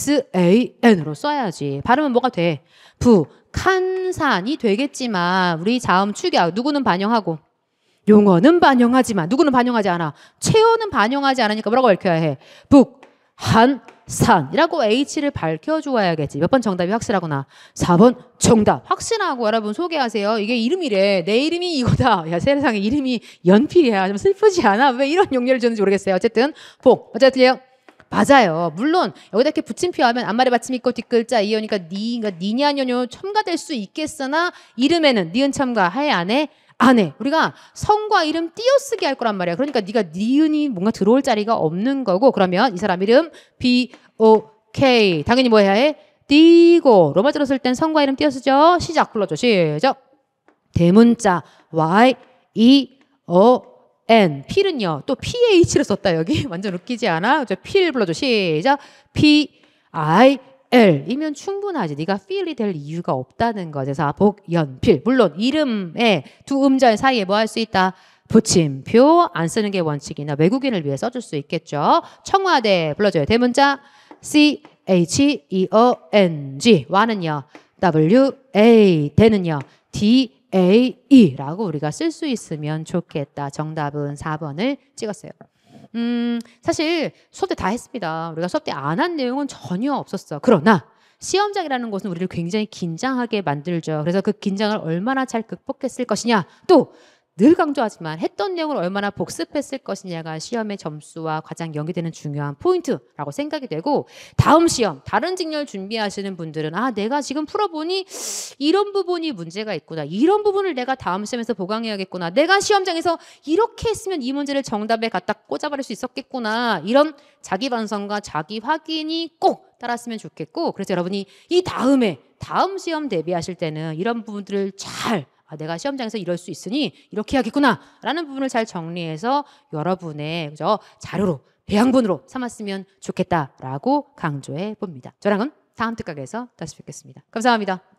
HALLASAN으로 써야지. 발음은 뭐가 돼? 북한산이 되겠지만 우리 자음 축약 누구는 반영하고 용어는 반영하지만 누구는 반영하지 않아. 체어는 반영하지 않으니까 뭐라고 읽혀야 해? 북한산이라고 H를 밝혀주어야겠지. 몇 번 정답이 확실하구나. 4번 정답. 확실하고 여러분 소개하세요. 이게 이름이래. 내 이름이 이거다. 야 세상에 이름이 연필이야. 좀 슬프지 않아? 왜 이런 용례를 주는지 모르겠어요. 어쨌든 어쨌든요. 맞아요. 물론 여기다 이렇게 붙임표하면 앞말에 받침 있고 뒷글자 이어니까 니냐 녀뇨 첨가될 수 있겠으나 이름에는 니은 첨가 하에 안 해. 우리가 성과 이름 띄어쓰기 할 거란 말이야. 그러니까 네가 니은이 뭔가 들어올 자리가 없는 거고 그러면 이 사람 이름 B-O-K 당연히 뭐 해야 해? 띄고 로마 들었을 땐 성과 이름 띄어쓰죠. 시작 불러줘. 시작. 대문자 Y-E-O-N 필은요. 또 PH를 썼다 여기. 완전 웃기지 않아? 필 불러줘. 시작. P-I L이면 충분하지. 네가 feel이 될 이유가 없다는 거. 그래서 복연필. 물론 이름에 두 음절 사이에 뭐 할 수 있다? 붙임표 안 쓰는 게 원칙이나 외국인을 위해 써줄 수 있겠죠. 청와대 불러줘요. 대문자 CHEONG 와는요. WA 대는요. DAE라고 우리가 쓸 수 있으면 좋겠다. 정답은 4번을 찍었어요. 사실 수업 때 다 했습니다. 우리가 수업 때 안 한 내용은 전혀 없었어. 그러나 시험장이라는 곳은 우리를 굉장히 긴장하게 만들죠. 그래서 그 긴장을 얼마나 잘 극복했을 것이냐 또 늘 강조하지만 했던 내용을 얼마나 복습했을 것이냐가 시험의 점수와 가장 연계되는 중요한 포인트라고 생각이 되고 다음 시험 다른 직렬 준비하시는 분들은 아 내가 지금 풀어보니 이런 부분이 문제가 있구나. 이런 부분을 내가 다음 시험에서 보강해야겠구나. 내가 시험장에서 이렇게 했으면 이 문제를 정답에 갖다 꽂아버릴 수 있었겠구나. 이런 자기 반성과 자기 확인이 꼭 따랐으면 좋겠고 그래서 여러분이 이 다음 시험 대비하실 때는 이런 부분들을 잘 내가 시험장에서 이럴 수 있으니 이렇게 해야겠구나 라는 부분을 잘 정리해서 여러분의 그죠? 자료로 배양본으로 삼았으면 좋겠다라고 강조해 봅니다. 저랑은 다음 특강에서 다시 뵙겠습니다. 감사합니다.